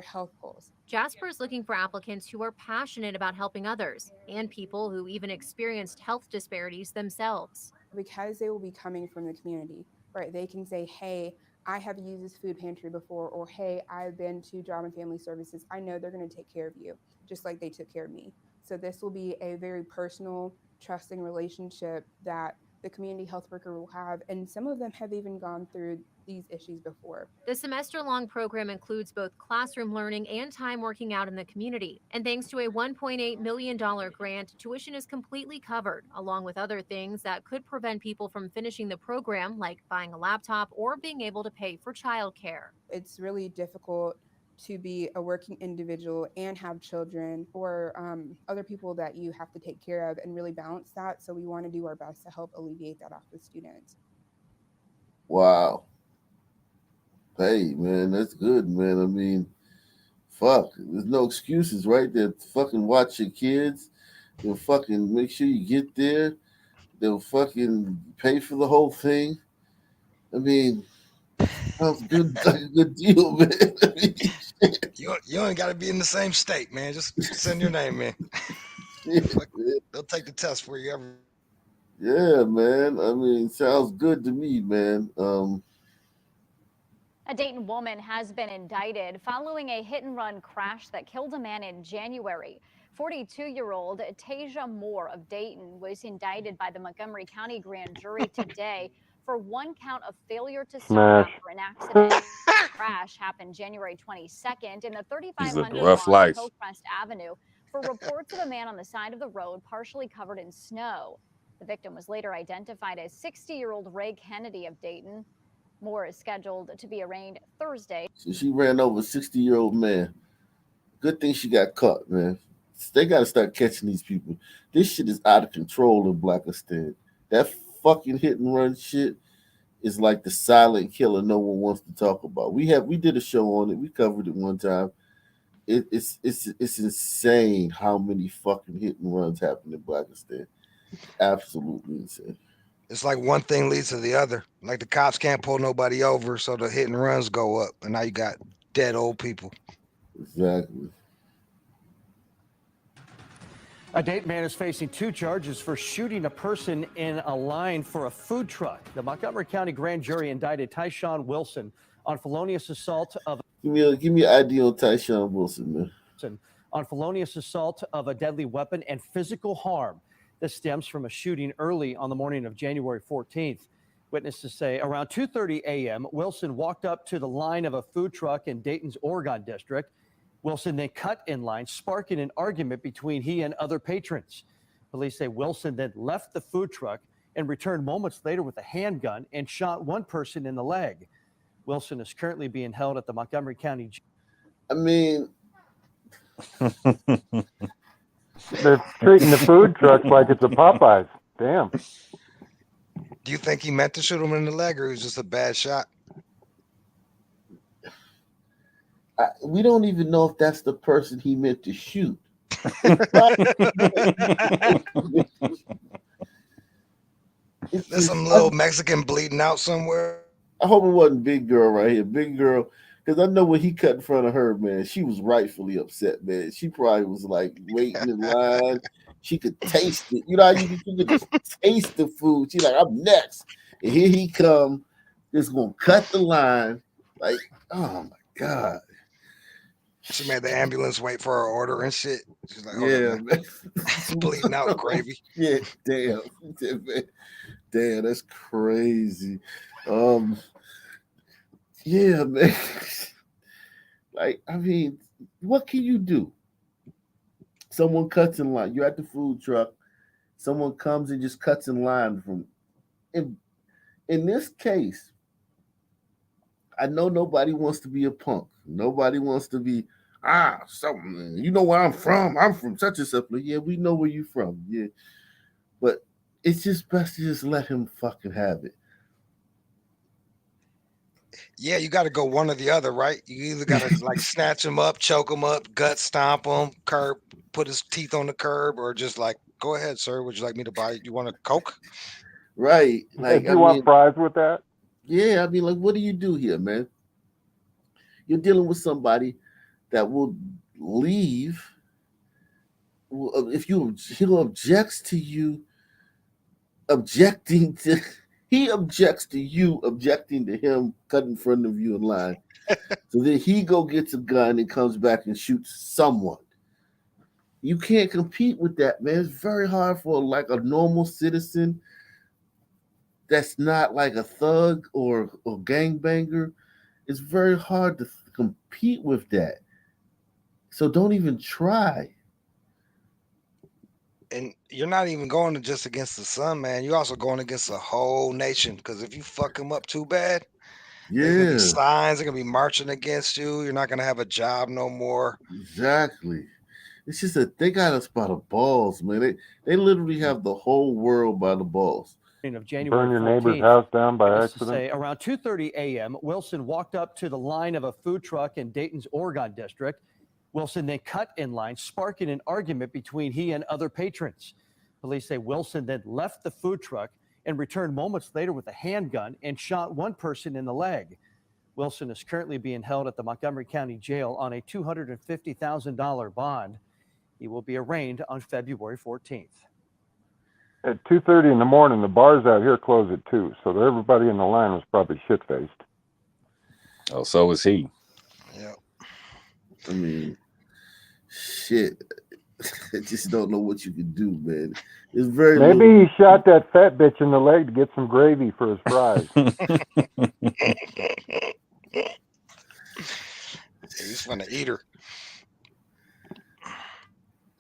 health goals. Jasper is looking for applicants who are passionate about helping others and people who even experienced health disparities themselves. Because they will be coming from the community, right? They can say, hey, I have used this food pantry before, or hey, I've been to Job and Family Services. I know they're going to take care of you, just like they took care of me. So this will be a very personal, trusting relationship that the community health worker will have. And some of them have even gone through these issues before. The semester-long program includes both classroom learning and time working out in the community. And thanks to a $1.8 million grant, tuition is completely covered, along with other things that could prevent people from finishing the program, like buying a laptop or being able to pay for childcare. It's really difficult to be a working individual and have children or other people that you have to take care of and really balance that. So we want to do our best to help alleviate that off the students. Wow. Hey, man, that's good, man. I mean, fuck, there's no excuses, right? They'll fucking watch your kids. They'll fucking make sure you get there. They'll fucking pay for the whole thing. I mean, sounds good, like a good deal, man. I mean, You ain't got to be in the same state, man. Just send your name in. They'll take the test for you. Yeah, man. I mean, sounds good to me, man. A Dayton woman has been indicted following a hit-and-run crash that killed a man in January. 42-year-old Tasia Moore of Dayton was indicted by the Montgomery County grand jury today for one count of failure to stop after an accident. The crash happened January 22nd in the 3500 block of Hillcrest Avenue for reports of a man on the side of the road partially covered in snow. The victim was later identified as 60-year-old Ray Kennedy of Dayton. Moore is scheduled to be arraigned Thursday. So she ran over a 60-year-old man. Good thing she got caught, man. They got to start catching these people. This shit is out of control in Blackistan. That fucking hit and run shit is like the silent killer no one wants to talk about. We did a show on it. We covered it one time. It's insane how many fucking hit and runs happen in Blackistan. Absolutely insane. It's like one thing leads to the other. Like the cops can't pull nobody over, so the hit and runs go up, and now you got dead old people. Exactly. A Dayton man is facing 2 charges for shooting a person in a line for a food truck. The Montgomery County grand jury indicted Tyshawn Wilson on felonious assault of Give me an ID on Tyshawn Wilson, man. On felonious assault of a deadly weapon and physical harm. This stems from a shooting early on the morning of January 14th. Witnesses say around 2:30 a.m., Wilson walked up to the line of a food truck in Dayton's Oregon district. Wilson then cut in line, sparking an argument between he and other patrons. Police say Wilson then left the food truck and returned moments later with a handgun and shot one person in the leg. Wilson is currently being held at the Montgomery County Jail. I mean, they're treating the food trucks like it's a Popeyes. Damn. Do you think he meant to shoot him in the leg, or it was just a bad shot? We don't even know if that's the person he meant to shoot. There's some little Mexican bleeding out somewhere. I hope it wasn't Big Girl right here. Big Girl, because I know when he cut in front of her, man, she was rightfully upset, man. She probably was like waiting in line. She could taste it. You know how you could just taste the food. She's like, I'm next. And here he come, just gonna cut the line. Like, oh my God. She made the ambulance wait for her order and shit. She's like, yeah, man. Bleeding out gravy. Yeah, damn. Damn, that's crazy. Yeah, man. Like, I mean, what can you do? Someone cuts in line. You're at the food truck. Someone comes and just cuts in line from. In this case, I know nobody wants to be a punk. Nobody wants to be, something. You know where I'm from? I'm from such and such. Yeah, we know where you're from. Yeah. But it's just best to just let him fucking have it. Yeah, you got to go one or the other, right? You either got to like snatch him up, choke him up, gut stomp him, curb, put his teeth on the curb, or just like, go ahead, sir. Would you like me to buy? You want a Coke? Right. Like, do you want fries with that? Yeah, I mean, like, what do you do here, man? You're dealing with somebody that will leave if he objects to you objecting to. He objects to you objecting to him cutting in front of you in line. So then he gets a gun and comes back and shoots someone. You can't compete with that, man. It's very hard for like a normal citizen that's not like a thug or gangbanger. It's very hard to compete with that. So don't even try. And you're not even going just against the son, man. You're also going against the whole nation. Because if you fuck him up too bad, there's gonna be signs are gonna be marching against you. You're not gonna have a job no more. Exactly. It's just that they got us by the balls, man. They literally have the whole world by the balls. Of January Burn your 14th, neighbor's house down by witnesses accident. say around 2:30 a.m., Wilson walked up to the line of a food truck in Dayton's Oregon district. Wilson then cut in line, sparking an argument between he and other patrons. Police say Wilson then left the food truck and returned moments later with a handgun and shot one person in the leg. Wilson is currently being held at the Montgomery County Jail on a $250,000 bond. He will be arraigned on February 14th. At 2:30 in the morning, the bars out here close at 2, so everybody in the line was probably shit-faced. Oh, so was he. Yeah. I mean, shit. I just don't know what you can do, man. It's very Maybe he shot that fat bitch in the leg to get some gravy for his fries. He's gonna eat her.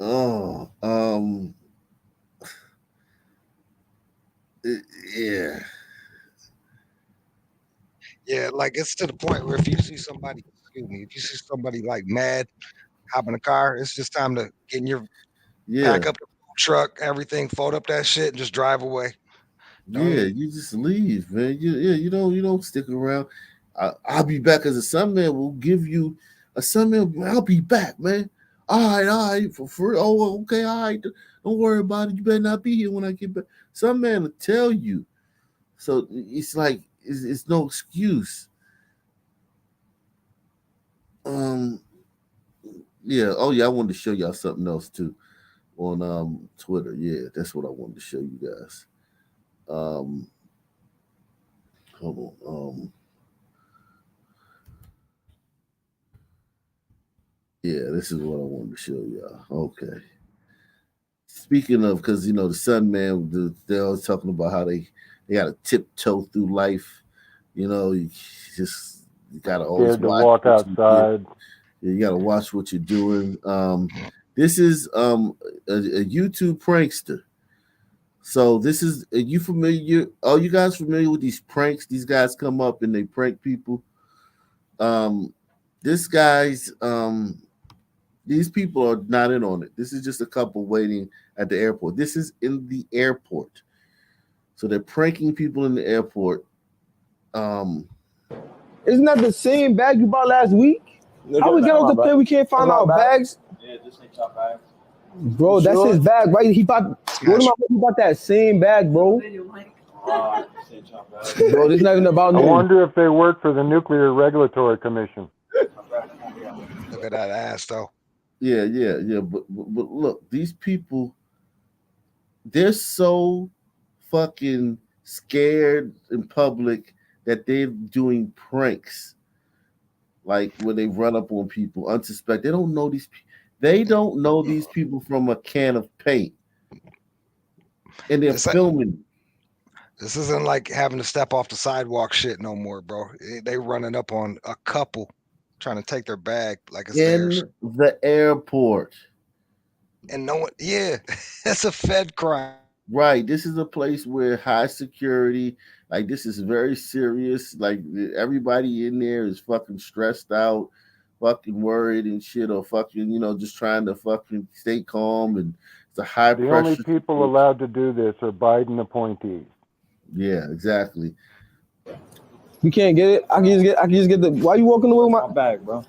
Oh, yeah. Yeah, like it's to the point where if you see somebody, like mad, hop in the car, it's just time to get in your pack up the truck, everything, fold up that shit, and just drive away. You just leave, man. You don't stick around. I'll be back as a Sunman will give you a Sunman. I'll be back, man. All right, for free. Oh, okay, all right. Don't worry about it. You better not be here when I get back. Sunman will tell you. So it's like it's no excuse. Yeah. Oh yeah, I wanted to show y'all something else too on Twitter. Yeah, that's what I wanted to show you guys. Hold on. Yeah, this is what I wanted to show y'all. Okay. Speaking of, because the Sun Man, they're always talking about how they They got to tiptoe through life. You know, you got to always Scared to walk outside. You got to watch what you're doing. This is a YouTube prankster. So this is, are you familiar? Are you guys familiar with these pranks? These guys come up and they prank people. These people are not in on it. This is just a couple waiting at the airport. This is in the airport. So they're pranking people in the airport. Isn't that the same bag you bought last week? How we get off the plane? We can't find our bags. Yeah, this ain't your bag. Bro, that's his bag, right? He bought that same bag, bro. Bro, this not even about I me. wonder if they work for the Nuclear Regulatory Commission. Look at that ass, though. Yeah. But look, these people, they're so fucking scared in public that they're doing pranks, like where they run up on people unsuspected. They don't know these people. They don't know these people from a can of paint, and they're filming. This isn't like having to step off the sidewalk shit no more, bro. They running up on a couple trying to take their bag like it's in theirs. the airport. And no one, yeah, that's a Fed crime. Right. This is a place where high security, like this is very serious. Like everybody in there is fucking stressed out, fucking worried and shit, or fucking, you know, just trying to fucking stay calm. And it's a high The pressure. only people allowed to do this are Biden appointees. Yeah, exactly. You can't get it. I can just get the. Why you walking away with my bag, bro?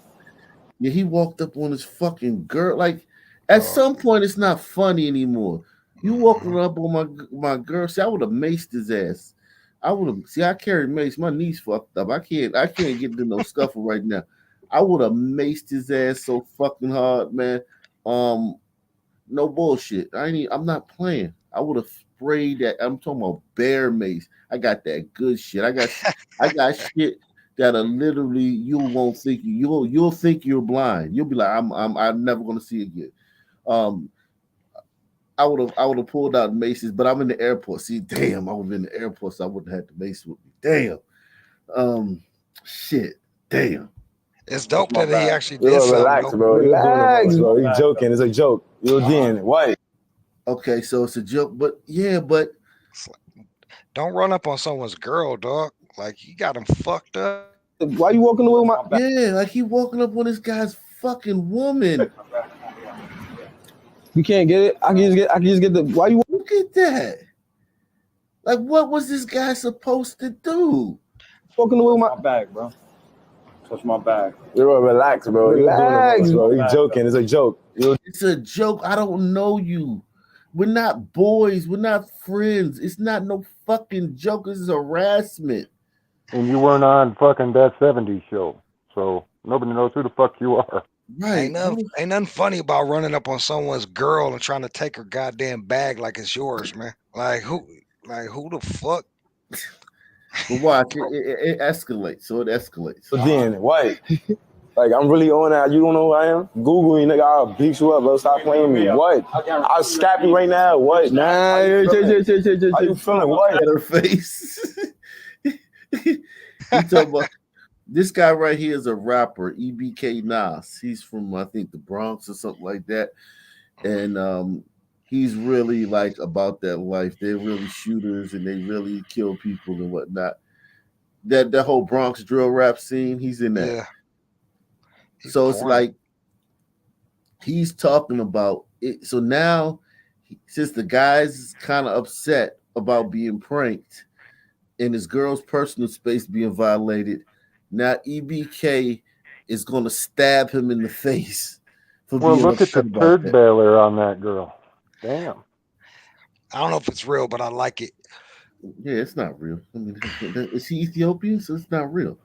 Yeah, he walked up on his fucking girl. Like at some point, it's not funny anymore. You walking up on my girl. See, I would have maced his ass. I would have. See, I carry mace. My knees fucked up. I can't get into no scuffle right now. I would have maced his ass so fucking hard, man. No bullshit. I'm not playing. I would have sprayed that. I'm talking about bear mace. I got that good shit. I got shit that'll literally you'll think you're blind. You'll be like, I'm never gonna see again. I would have pulled out maces, but I'm in the airport. See, damn, I was in the airport, so I wouldn't have had the mace with me. Damn. Shit. Damn. It's dope that he actually did Bro, something. relax, bro. Relax, bro. He's joking. It's a joke. You're again. Why? Okay, so it's a joke, but Don't run up on someone's girl, dog. Like you got him fucked up. Why you walking away with my bag? Yeah, like he walking up on this guy's fucking woman. You can't get it. I can just get the. Why you look at that? Like, what was this guy supposed to do? Walking away with my bag, bro. Touch my bag. Bro, relax, bro. Relax, bro. He's joking. It's a joke. It's a joke. I don't know you. We're not boys. We're not friends. It's not no fucking joke. This is harassment. And you weren't on fucking that 70s show. So nobody knows who the fuck you are. Right. Ain't nothing funny about running up on someone's girl and trying to take her goddamn bag like it's yours, man. Like who the fuck? But watch, it escalates. So it escalates. But then, why? Like, I'm really on that. You don't know who I am? Google me, nigga. I'll beat you up, bro. Stop playing me. What? I'll scrap you right now. What? Nah. How you feeling? What? At her face. You talking about this guy right here is a rapper, EBK Nas. He's from, I think, the Bronx or something like that. And he's really like about that life. They're really shooters and they really kill people and whatnot. That whole Bronx drill rap scene, he's in that. Yeah. So it's like he's talking about it. So now, since the guy's kind of upset about being pranked and his girl's personal space being violated, now EBK is going to stab him in the face. Well, look at the turd bailer on that girl. Damn. I don't know if it's real, but I like it. Yeah, it's not real. I mean, is he Ethiopian? So it's not real.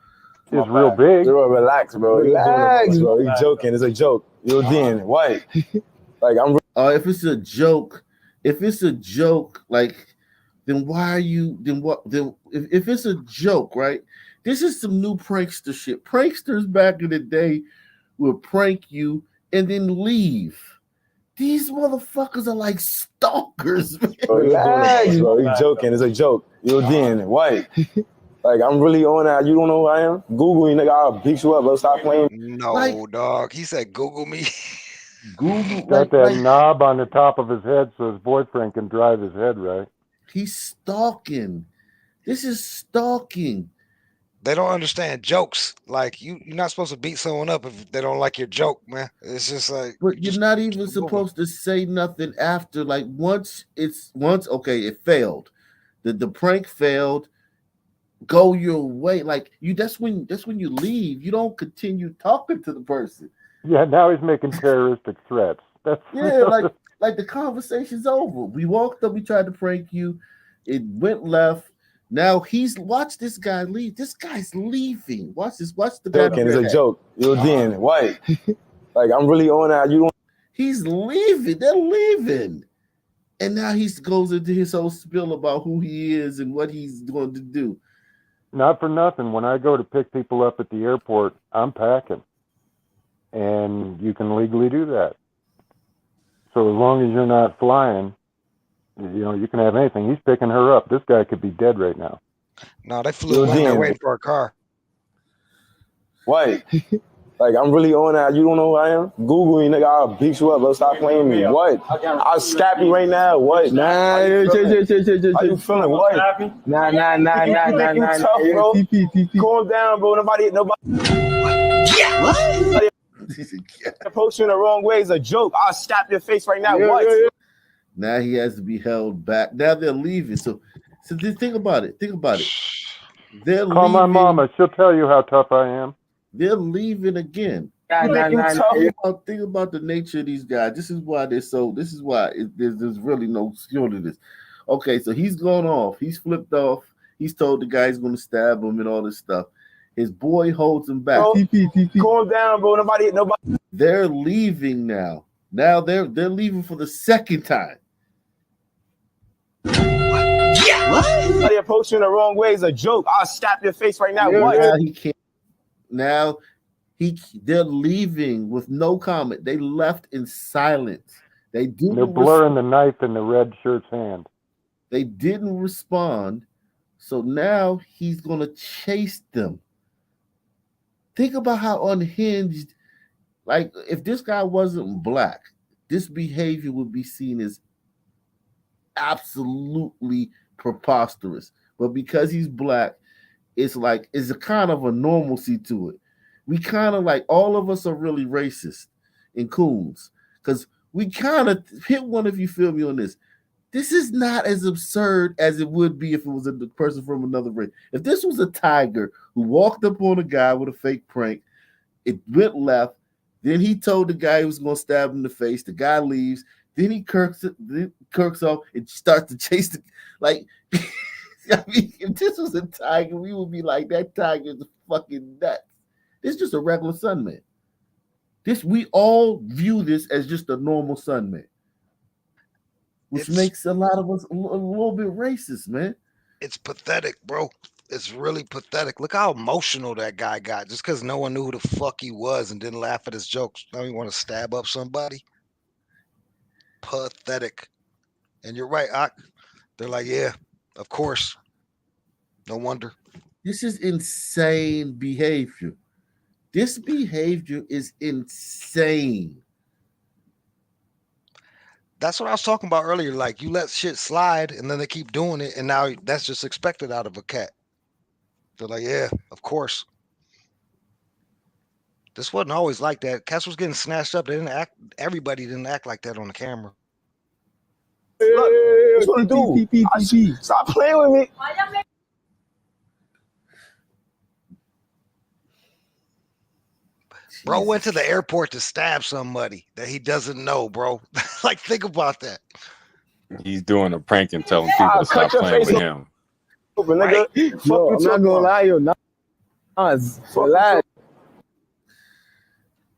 It's real big. Bro, relax, bro. Relax, bro. He's joking. It's a joke. You're then why? Like I'm. If it's a joke, like, then why are you? Then what? Then if it's a joke, right? This is some new prankster shit. Pranksters back in the day would prank you and then leave. These motherfuckers are like stalkers, man. Bro, relax, bro. He's joking. It's a joke. Yo, Dan, what? Like, I'm really on that. You don't know who I am? Google me, nigga. I'll beat you up, bro. Stop playing. No, dog. He said, Google me. Google Got that knob on the top of his head so his boyfriend can drive his head right. He's stalking. This is stalking. They don't understand jokes. Like you're not supposed to beat someone up if they don't like your joke, man. It's just like. But you're not even supposed to say nothing after. Like once okay, it failed. The prank failed. Go your way. Like you. That's when you leave. You don't continue talking to the person. Yeah, now he's making terroristic threats. That's Yeah, like the conversation's over. We walked up. We tried to prank you. It went left. Now watch this guy leave. This guy's leaving. Watch this. Watch the guy. Joking. It's a joke. Yo, Dan, what? Like, I'm really on that. You don't. He's leaving. They're leaving. And now he goes into his whole spiel about who he is and what he's going to do. Not for nothing. When I go to pick people up at the airport, I'm packing. And you can legally do that. So as long as you're not flying, you can have anything. He's picking her up. This guy could be dead right now. No, they flew in there waiting for a car. What? Like, I'm really on that. You don't know who I am? Google me, nigga. I'll beat you up, bro. Stop playing me. What? I'll scap you right now. What? Nah. How you feeling? What? Nah. Bro. Calm down, bro. Nobody. Post you in the wrong way is a joke. I'll slap your face right now. What? Now he has to be held back. Now they're leaving. So just think about it. They're Call leaving. my mama. She'll tell you how tough I am. They're leaving again. Think about the nature of these guys. This is why there's really no skill to this. Okay, so he's gone off. He's flipped off. He's told the guy he's going to stab him and all this stuff. His boy holds him back. Calm down, bro. Nobody. They're leaving now. Now they're leaving for the second time. Somebody approach you in the wrong way is a joke. I'll slap your face right now. What? Now he can't. Now they're leaving with no comment. They left in silence. They're blurring the knife in the red shirt's hand. They didn't respond. So now he's gonna chase them. Think about how unhinged. Like if this guy wasn't black, this behavior would be seen as absolutely preposterous. But because he's black, it's a kind of a normalcy to it. We kind of like all of us are really racist in coons because we kind of hit one if you feel me on this. This is not as absurd as it would be if it was a person from another race. If this was a tiger who walked up on a guy with a fake prank, it went left. Then he told the guy he was going to stab him in the face. The guy leaves. Then he kirks off and starts to chase the like. I mean, if this was a tiger, we would be like, that tiger is fucking nuts. This is just a regular Sunman. We all view this as just a normal Sunman, which makes a lot of us a little bit racist, man. It's pathetic, bro. It's really pathetic. Look how emotional that guy got just because no one knew who the fuck he was and didn't laugh at his jokes. Now you want to stab up somebody? Pathetic. And you're right, they're like, yeah, of course. No wonder. This is insane behavior. This behavior is insane. That's what I was talking about earlier. Like you let shit slide and then they keep doing it. And now that's just expected out of a cat. They're like, yeah, of course. This wasn't always like that. Cats was getting snatched up. Everybody didn't act like that on the camera. Look, that's what I do. Stop playing with me. Bro went to the airport to stab somebody that he doesn't know, bro. Like, think about that. He's doing a prank and telling people to stop playing with him. Right? Yo, I'm not gonna lie, yo.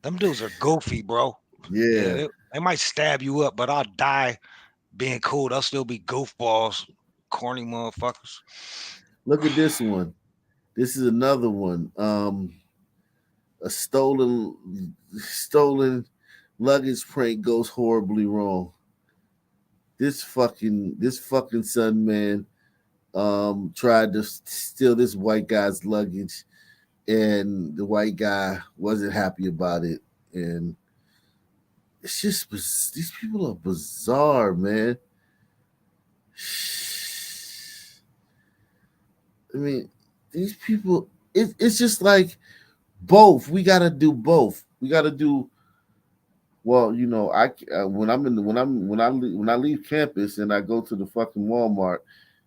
Them dudes are goofy, bro. Yeah. They might stab you up, but I'll die being cool. They'll still be goofballs, corny motherfuckers. Look at this one. This is another one. A stolen luggage prank goes horribly wrong. This fucking son man tried to steal this white guy's luggage, and the white guy wasn't happy about it. And it's just, these people are bizarre, man. I mean, these people, it's just like both. We got to do both. We got to do, well, you know, when I leave campus and I go to the fucking Walmart,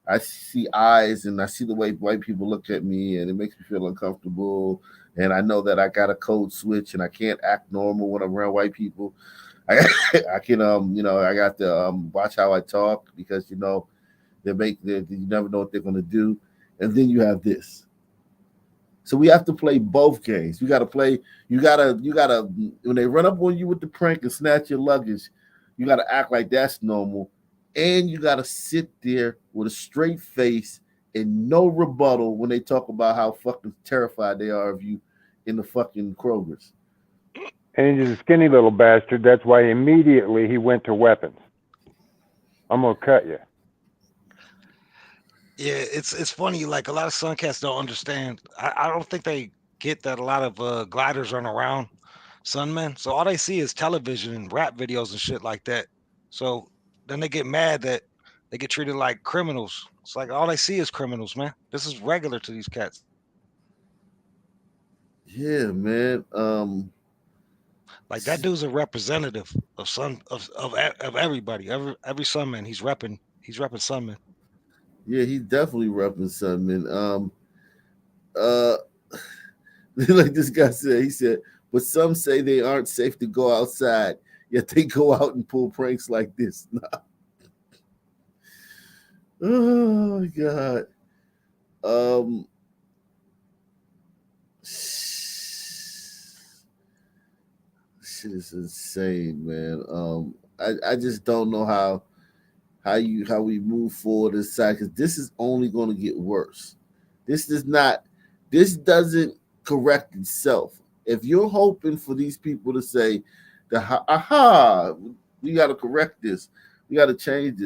I see eyes and I see the way white people look at me, and it makes me feel uncomfortable. And I know that I got a code switch and I can't act normal when I'm around white people. I can you know, I got to watch how I talk, because you know you never know what they're gonna do. And then you have this. So we have to play both games. You gotta when they run up on you with the prank and snatch your luggage, you gotta act like that's normal. And you gotta sit there with a straight face and no rebuttal when they talk about how fucking terrified they are of you in the fucking Kroger's. And he's a skinny little bastard. That's why immediately he went to weapons. I'm gonna cut you. Yeah, it's funny. Like, a lot of Suncats don't understand. I don't think they get that a lot of gliders run around Sunmen. So all they see is television and rap videos and shit like that. So then they get mad that they get treated like criminals. It's like all they see is criminals, man. This is regular to these cats. Yeah, man. Like, that dude's a representative of everybody. Every Sunman, he's repping Sunman. Yeah, he's definitely repping something. Like this guy said, he said, but some say they aren't safe to go outside, yet they go out and pull pranks like this. Oh my God. Shit is insane, man. I just don't know how we move forward inside, because this is only going to get worse. This doesn't correct itself. If you're hoping for these people to say, we got to correct this, we got to change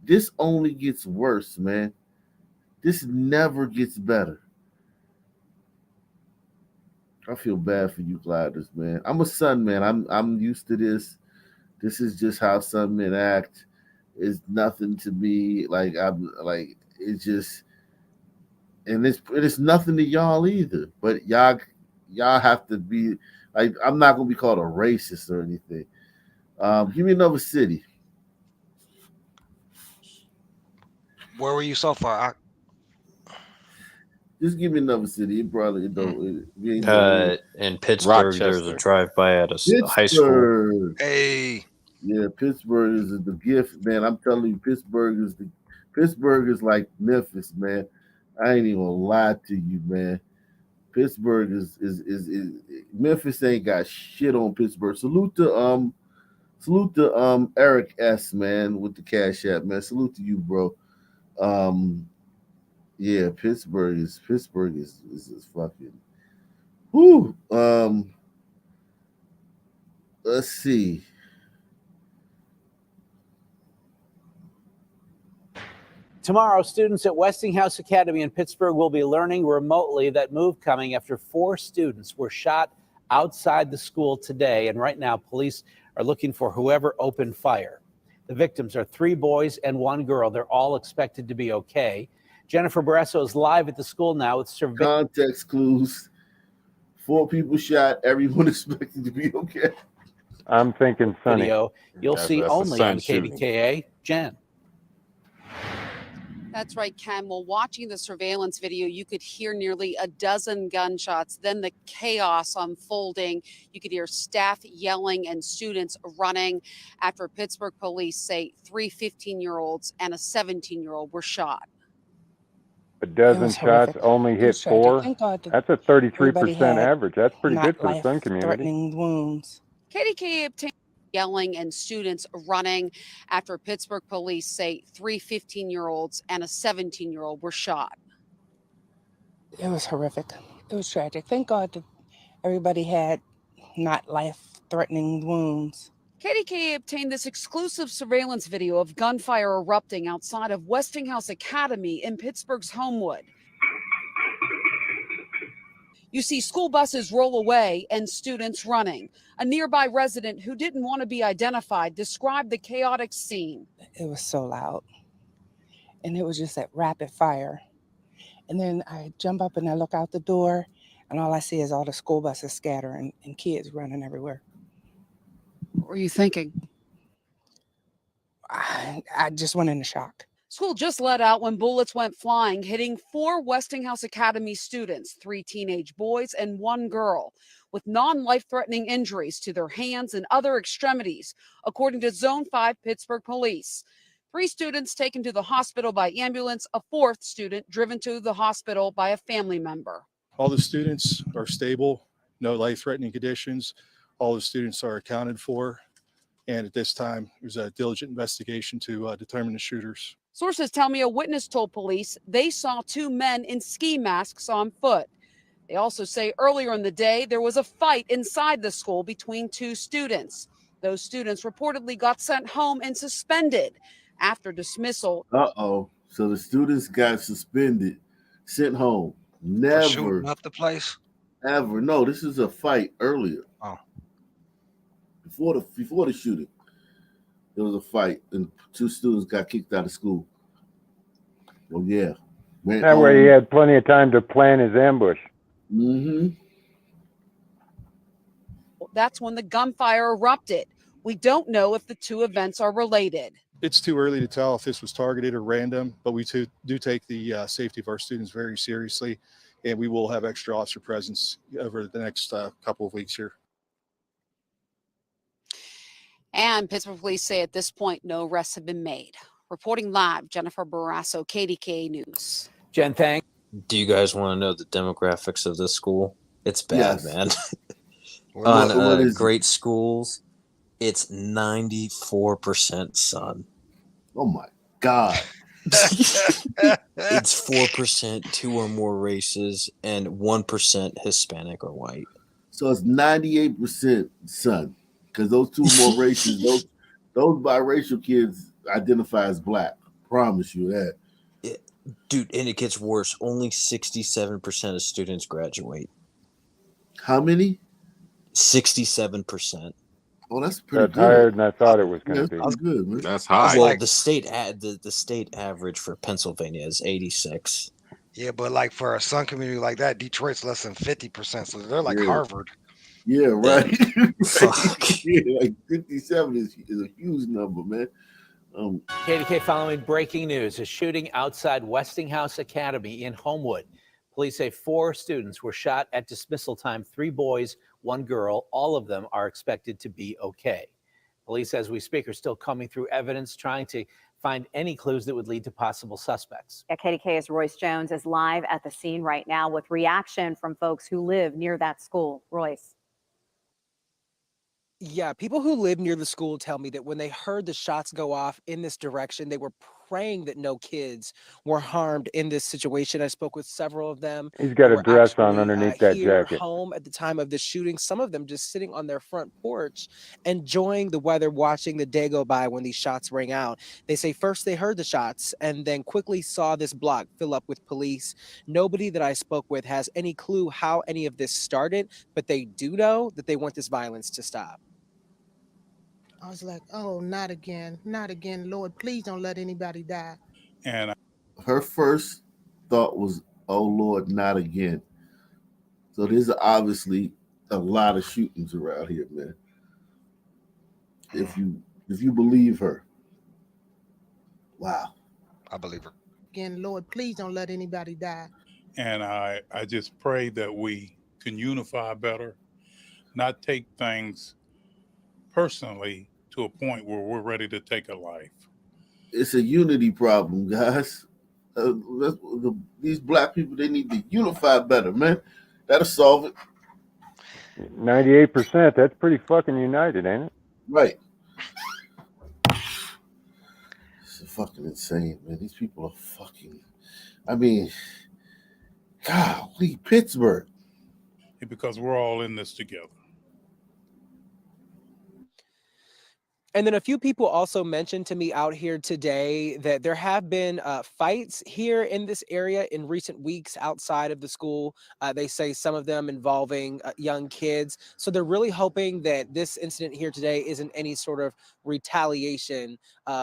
this only gets worse, man. This never gets better. I feel bad for you gliders, man. I'm a Sun man. I'm used to this. This is just how Sun men act. It's nothing to me. Like, I'm like, it's just, and it's nothing to y'all either. But y'all have to be like, I'm not gonna be called a racist or anything. Give me another city. Where were you so far? Just give me another city. It probably don't. In Pittsburgh, there's a drive-by at a high school. Hey. Yeah, Pittsburgh is the gift, man. I'm telling you, Pittsburgh is like Memphis, man. I ain't even gonna lie to you, man. Pittsburgh is Memphis ain't got shit on Pittsburgh. Salute to Eric S, man, with the Cash App, man. Salute to you, bro. Yeah, Pittsburgh is fucking whoo. Let's see. Tomorrow, students at Westinghouse Academy in Pittsburgh will be learning remotely. That move coming after 4 students were shot outside the school today. And right now, police are looking for whoever opened fire. The victims are 3 boys and 1 girl. They're all expected to be okay. Jennifer Barresso is live at the school now with context clues. 4 people shot. Everyone expected to be okay. I'm thinking Sunny. Video you'll see only on KBKA. Jen. That's right, Ken. While watching the surveillance video, you could hear nearly a dozen gunshots, then the chaos unfolding. You could hear staff yelling and students running after Pittsburgh police say 3 15-year-olds and a 17-year-old were shot. A dozen shots, only hit 4. That's a 33% average. That's pretty good for the Sun community. Threatening wounds. KDKA obtained yelling and students running after Pittsburgh police say 3 15-year-olds and a 17-year-old were shot. It was horrific. It was tragic. Thank God that everybody had not left life-threatening wounds. KDKA obtained this exclusive surveillance video of gunfire erupting outside of Westinghouse Academy in Pittsburgh's Homewood. You see school buses roll away and students running. A nearby resident who didn't want to be identified described the chaotic scene. It was so loud, and it was just at rapid fire. And then I jump up and I look out the door, and all I see is all the school buses scattering and kids running everywhere. What were you thinking? I just went into shock. School just let out when bullets went flying, hitting 4 Westinghouse Academy students, 3 teenage boys and 1 girl, with non-life-threatening injuries to their hands and other extremities, according to Zone 5 Pittsburgh Police. 3 students taken to the hospital by ambulance, a 4th student driven to the hospital by a family member. All the students are stable, no life-threatening conditions. All the students are accounted for. And at this time, there's a diligent investigation to determine the shooters. Sources tell me a witness told police they saw 2 men in ski masks on foot. They also say earlier in the day there was a fight inside the school between 2 students. Those students reportedly got sent home and suspended after dismissal. Uh-oh. So the students got suspended, sent home. For Never. shooting up the place. Ever. No, this is a fight earlier. Oh. Before the shooting, there was a fight and 2 students got kicked out of school. Well, yeah. That way he had plenty of time to plan his ambush. Mm-hmm. That's when the gunfire erupted. We don't know if the 2 events are related. It's too early to tell if this was targeted or random, but we do take the safety of our students very seriously, and we will have extra officer presence over the next couple of weeks here. And Pittsburgh police say at this point, no arrests have been made. Reporting live, Jennifer Barrasso, KDKA News. Jen, thanks. Do you guys want to know the demographics of this school? It's bad, Yes. man. What On is it? great schools, it's 94% son. Oh my God. It's 4% 2 or more races and 1% Hispanic or white. So it's 98% son. Because those 2 more races, those biracial kids identify as black. Promise you that. Dude, and it gets worse. Only 67% of students graduate. How many? 67%. Oh, that's pretty That's good. higher than I thought it was going Yeah, to be. that's good, man. That's high. Well, the state average for Pennsylvania is 86. Yeah, but like for a Sun community like that, Detroit's less than 50%. So they're like Yeah. Harvard. Yeah, right. Fuck. Yeah, like 57 is a huge number, man. KDK following breaking news, a shooting outside Westinghouse Academy in Homewood. Police say 4 students were shot at dismissal time, 3 boys, 1 girl. All of them are expected to be okay. Police, as we speak, are still combing through evidence, trying to find any clues that would lead to possible suspects. Yeah, KDK's Royce Jones is live at the scene right now with reaction from folks who live near that school. Royce. Yeah, people who live near the school tell me that when they heard the shots go off in this direction, they were praying that no kids were harmed in this situation. I spoke with several of them. He's got who a were dress on actually, underneath that here jacket. home at the time of the shooting. Some of them just sitting on their front porch, enjoying the weather, watching the day go by when these shots rang out. They say first they heard the shots and then quickly saw this block fill up with police. Nobody that I spoke with has any clue how any of this started, but they do know that they want this violence to stop. I was like, oh, not again, Lord, please don't let anybody die. And Her first thought was, oh Lord, not again. So there's obviously a lot of shootings around here, man. If you believe her. Wow. I believe her. Again, Lord, please don't let anybody die. And I just pray that we can unify better, not take things personally to a point where we're ready to take a life. It's a unity problem, guys. These black people, they need to unify better, man. That'll solve it. 98%, that's pretty fucking united, ain't it? Right. It's fucking insane, man. These people are fucking, I mean, golly, Pittsburgh. Because we're all in this together. And then a few people also mentioned to me out here today that there have been fights here in this area in recent weeks outside of the school. They say some of them involving young kids. So they're really hoping that this incident here today isn't any sort of retaliation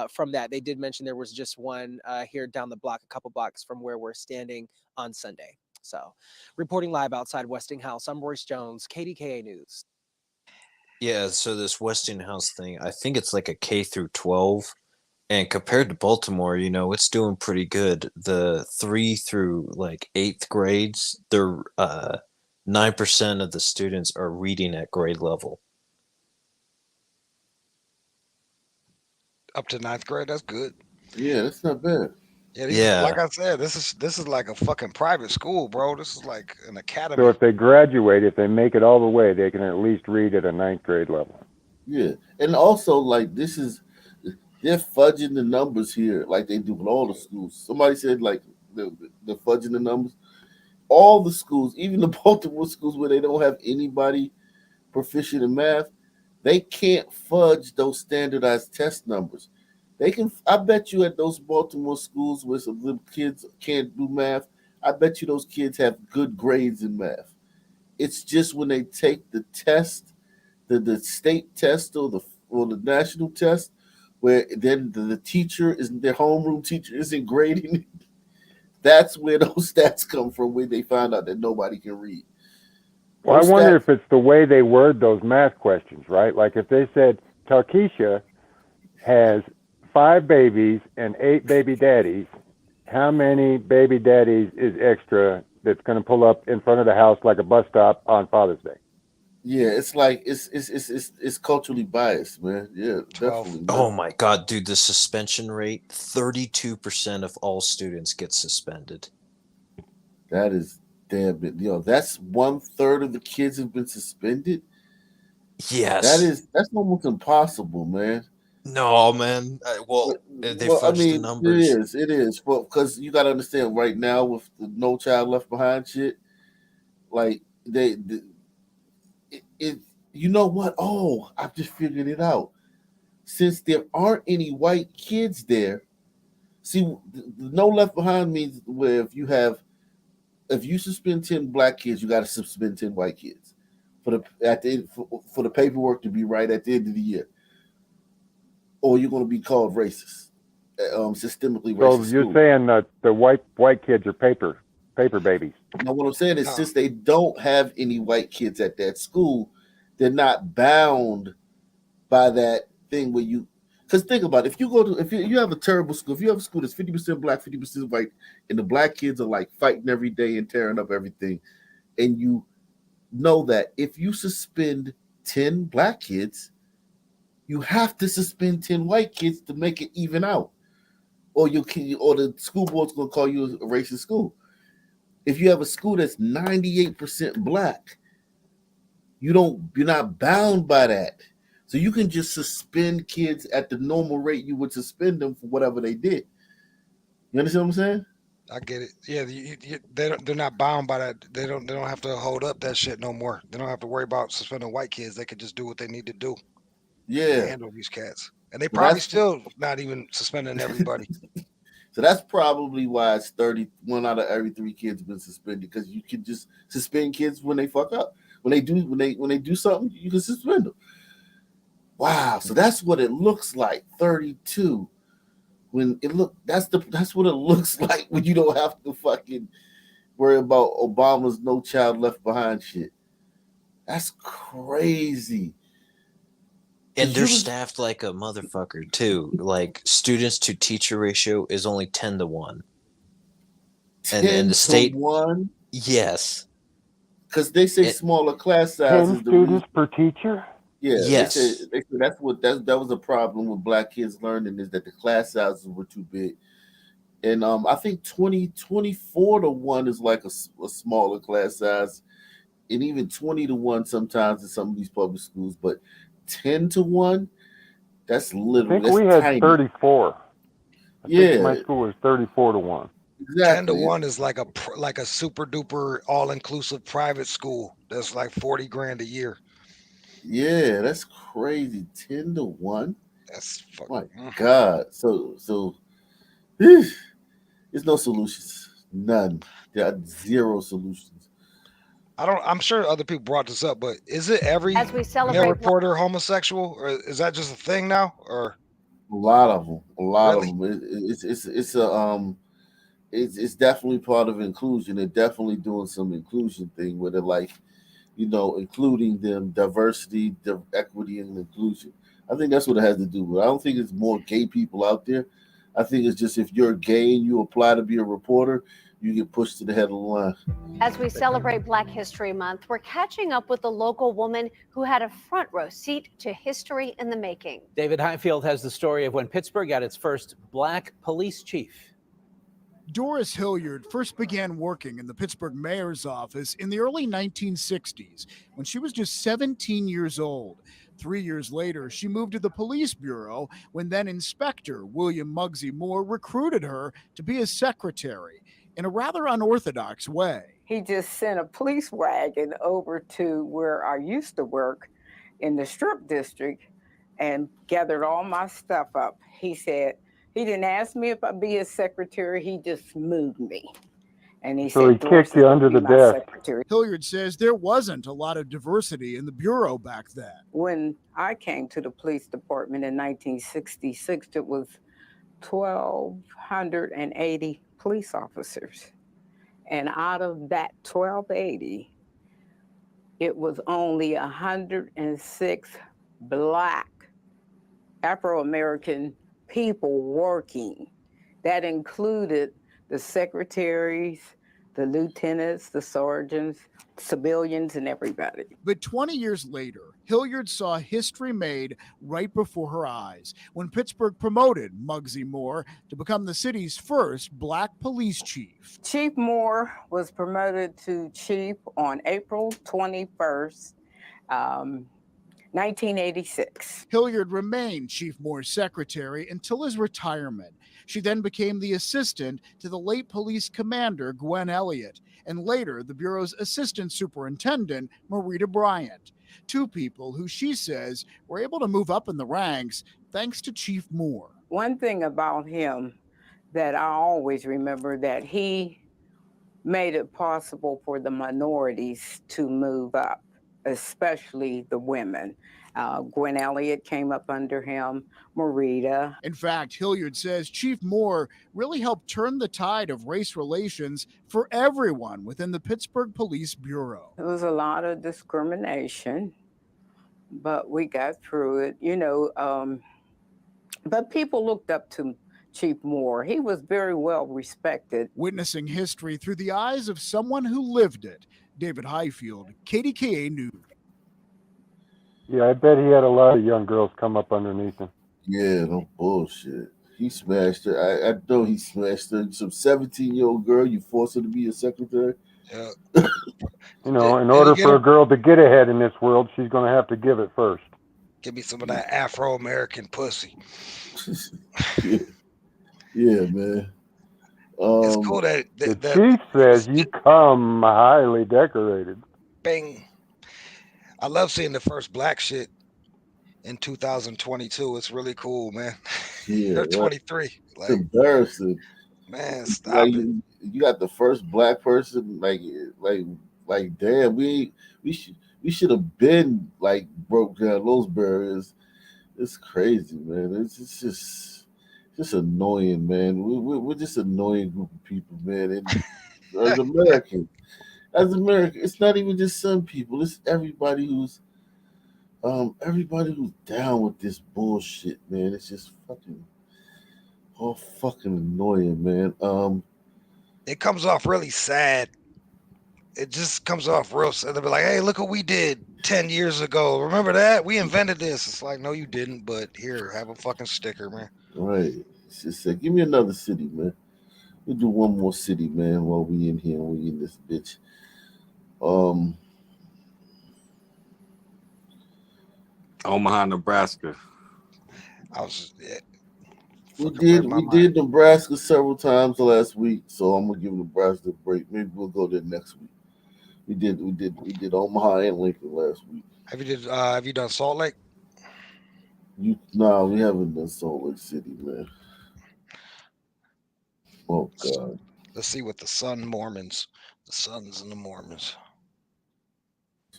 from that. They did mention there was just one here down the block, a couple blocks from where we're standing on Sunday. So reporting live outside Westinghouse, I'm Royce Jones, KDKA News. Yeah, so this Westinghouse thing, I think it's like a K through 12. And compared to Baltimore, you know, it's doing pretty good. The 3 through like 8th grades, they're 9% of the students are reading at grade level. Up to 9th grade, that's good. Yeah, that's not bad. Yeah, Yeah. like I said, this is like a fucking private school, bro. This is like an academy. So if they graduate, if they make it all the way, they can at least read at a 9th grade level. Yeah, and also like they're fudging the numbers here, like they do with all the schools. Somebody said like they're fudging the numbers. All the schools, even the Baltimore schools where they don't have anybody proficient in math, they can't fudge those standardized test numbers. They can. I bet you at those Baltimore schools where some little kids can't do math, I bet you those kids have good grades in math. It's just when they take the test, the state test or the national test, where then the teacher isn't their homeroom teacher isn't grading it. That's where those stats come from, where they find out that nobody can read. Well, I Those wonder stats- if it's the way they word those math questions, right? Like if they said, Talkeisha has 5 babies and 8 baby daddies, how many baby daddies is extra that's going to pull up in front of the house like a bus stop on Father's Day? Yeah, it's like it's culturally biased, man. Yeah, definitely. man. Oh my God, dude, the suspension rate, 32% of all students get suspended. That is damn it. That's 1/3 of the kids have been suspended. Yes. That's almost impossible, man. No, man. They fudged the numbers. It is. Well, because you got to understand right now with the No Child Left Behind shit, like you know what? Oh, I've just figured it out. Since there aren't any white kids there, see, the No Left Behind means where if you suspend 10 black kids, you got to suspend 10 white kids for the paperwork to be right at the end of the year, or you're going to be called racist, systemically racist. So you're school. saying that the white kids are paper babies. Now, what I'm saying is, since they don't have any white kids at that school, they're not bound by that thing where you. Because think about it, if you have a terrible school, if you have a school that's 50% black, 50% white, and the black kids are like fighting every day and tearing up everything, and you know that if you suspend 10 black kids, you have to suspend 10 white kids to make it even out, or the school board's gonna call you a racist school. If you have a school that's 98% black, you're not bound by that. So you can just suspend kids at the normal rate you would suspend them for whatever they did. You understand what I'm saying? I get it. Yeah, they're not bound by that. They don't have to hold up that shit no more. They don't have to worry about suspending white kids. They can just do what they need to do. Yeah. Handle these cats. And they Well, probably that's- still not even suspending everybody. So that's probably why it's 31 out of every 3 kids have been suspended, because you can just suspend kids when they fuck up. When they do something, you can suspend them. Wow, so that's what it looks like. 32. That's what it looks like when you don't have to fucking worry about Obama's No Child Left Behind shit. That's crazy. And they're staffed like a motherfucker too. Like students to teacher ratio is only 10-1. And the state 1? Yes. Because they say smaller class sizes. 10 students per teacher? Yeah, Yes. they said that was a problem with black kids learning, is that the class sizes were too big. And I think 24-1 is like a smaller class size, and even 20-1 sometimes in some of these public schools, but 10-1, that's I literally think we that's had tiny. 34. I Yeah. think my school was 34-1. Exactly. 10-1 is like a super duper all inclusive private school. That's like $40,000 a year. Yeah, that's crazy. 10-1. That's My fucking. God. So there's no solutions. None. There are zero solutions. I'm sure other people brought this up, but is it every As we male celebrate Black reporter homosexual, or is that just a thing now? Or A lot of them. A lot of really? them. It's definitely part of inclusion. They're definitely doing some inclusion thing where they're like, including them, diversity, equity, and inclusion. I think that's what it has to do with. I don't think it's more gay people out there. I think it's just if you're gay and you apply to be a reporter, you get pushed to the head of the line. As we celebrate Black History Month, we're catching up with a local woman who had a front row seat to history in the making. David Highfield has the story of when Pittsburgh got its first Black police chief. Doris Hilliard first began working in the Pittsburgh mayor's office in the early 1960s when she was just 17 years old. 3 years later, she moved to the police bureau when then Inspector William Muggsy Moore recruited her to be his secretary in a rather unorthodox way. He just sent a police wagon over to where I used to work in the Strip District and gathered all my stuff up. He said, he didn't ask me if I'd be his secretary, he just moved me. And he So said, he kicked you under the desk. secretary. Hilliard says there wasn't a lot of diversity in the bureau back then. When I came to the police department in 1966, it was 1,280 police officers. And out of that 1,280, it was only 106 Black Afro-American people working. That included the secretaries, the lieutenants, the sergeants, civilians, and everybody. But 20 years later, Hilliard saw history made right before her eyes when Pittsburgh promoted Muggsy Moore to become the city's first Black police chief. Chief Moore was promoted to chief on April 21st, 1986. Hilliard remained Chief Moore's secretary until his retirement. She then became the assistant to the late police commander, Gwen Elliott, and later the Bureau's assistant superintendent, Marita Bryant. Two people who she says were able to move up in the ranks thanks to Chief Moore. One thing about him that I always remember, that he made it possible for the minorities to move up, especially the women. Gwen Elliott came up under him, Marita. In fact, Hilliard says Chief Moore really helped turn the tide of race relations for everyone within the Pittsburgh Police Bureau. There was a lot of discrimination, but we got through it, but people looked up to Chief Moore. He was very well respected. Witnessing history through the eyes of someone who lived it, David Highfield, KDKA News. Yeah, I bet he had a lot of young girls come up underneath him. Yeah, no bullshit. He smashed her. I know he smashed her. Some 17-year-old girl, you force her to be a secretary. Yeah. In order for a girl to get ahead in this world, she's going to have to give it first. Give me some of that Afro-American pussy. Yeah, man. It's cool that the chief says you come highly decorated. Bing. I love seeing the first Black shit in 2022. It's really cool, man. Yeah, They're 23. It's embarrassing. Man, stop it. You got the first Black person, like damn, we should have been like broke down those barriers. It's crazy, man. It's just annoying, man. We're just an annoying group of people, man. And as Americans, it's not even just some people. It's everybody who's down with this bullshit, man. It's just all fucking annoying, man. It comes off really sad. It just comes off real sad. They'll be like, hey, look what we did 10 years ago. Remember that? We invented this. It's like, no, you didn't, but here, have a fucking sticker, man. Right. It's just like, give me another city, man. We'll do one more city, man, while we in here, we in this bitch. Omaha, Nebraska. We did Nebraska several times last week, so I'm gonna give Nebraska a break. Maybe we'll go there next week. We did Omaha and Lincoln last week. Have you done Salt Lake? No, we haven't done Salt Lake City, man. Oh God. Let's see what the Sons and the Mormons.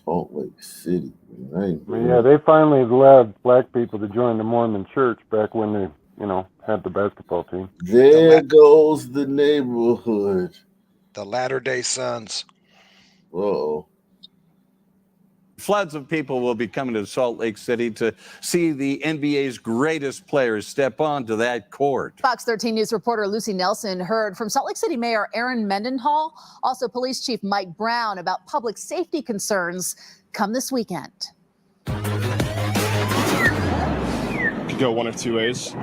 Salt Lake City, man. Yeah, they finally allowed black people to join the Mormon church back when they, had the basketball team. There goes the neighborhood. The Latter-day Saints. Uh-oh. Floods of people will be coming to Salt Lake City to see the NBA's greatest players step onto that court. Fox 13 News reporter Lucy Nelson heard from Salt Lake City Mayor Aaron Mendenhall, also Police Chief Mike Brown, about public safety concerns come this weekend. Go one of two ways.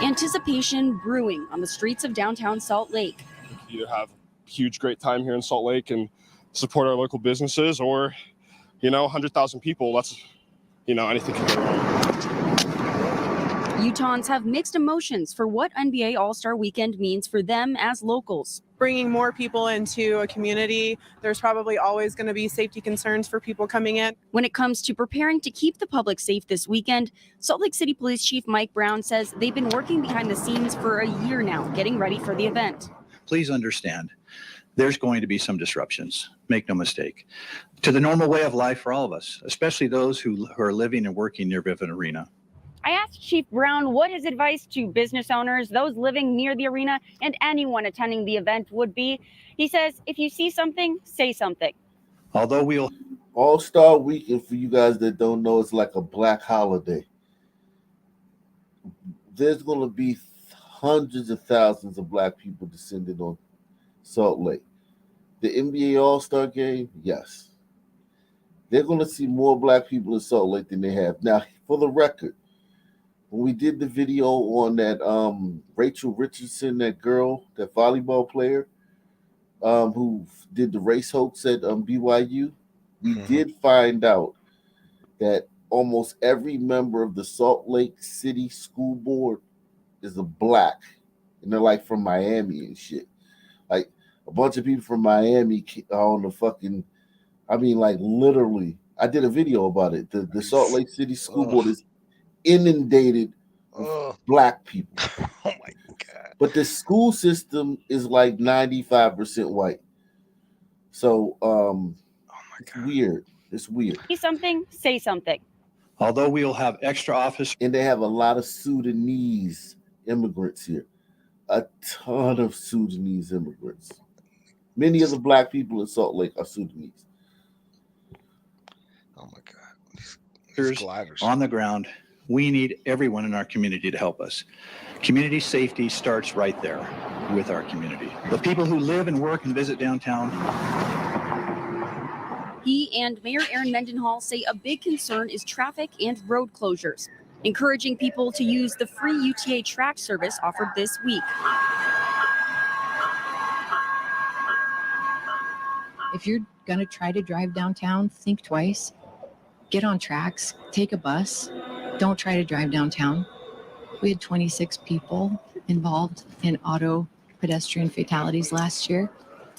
Anticipation brewing on the streets of downtown Salt Lake. You either have a huge, great time here in Salt Lake and support our local businesses, or, 100,000 people, that's, anything can go wrong. Utahns have mixed emotions for what NBA All-Star Weekend means for them as locals. Bringing more people into a community, there's probably always going to be safety concerns for people coming in. When it comes to preparing to keep the public safe this weekend, Salt Lake City Police Chief Mike Brown says they've been working behind the scenes for a year now, getting ready for the event. Please understand, there's going to be some disruptions, make no mistake, to the normal way of life for all of us, especially those who are living and working near Vivint Arena. I asked Chief Brown what his advice to business owners, those living near the arena, and anyone attending the event would be. He says, if you see something, say something. Although we'll... All-Star Weekend, for you guys that don't know, it's like a black holiday. There's going to be hundreds of thousands of black people descending on Salt Lake. The NBA All-Star Game, yes. They're going to see more black people in Salt Lake than they have. Now, for the record, when we did the video on that Rachel Richardson, that girl, that volleyball player who did the race hoax at BYU, we did find out that almost every member of the Salt Lake City School Board is a black, and they're like from Miami and shit. Like a bunch of people from Miami are on the fucking, literally, I did a video about it. The Salt Lake City School Board is inundated with black people. Oh my God. But the school system is like 95% white. So it's weird. It's weird. See something, say something. Although we'll have extra office. And they have a lot of Sudanese immigrants here. A ton of Sudanese immigrants. Many of the black people in Salt Lake are Sudanese. Oh my God. These gliders on the ground. We need everyone in our community to help us. Community safety starts right there with our community. The people who live and work and visit downtown. He and Mayor Aaron Mendenhall say a big concern is traffic and road closures, encouraging people to use the free UTA track service offered this week. If you're going to try to drive downtown, think twice. Get on tracks, take a bus. Don't try to drive downtown. We had 26 people involved in auto pedestrian fatalities last year,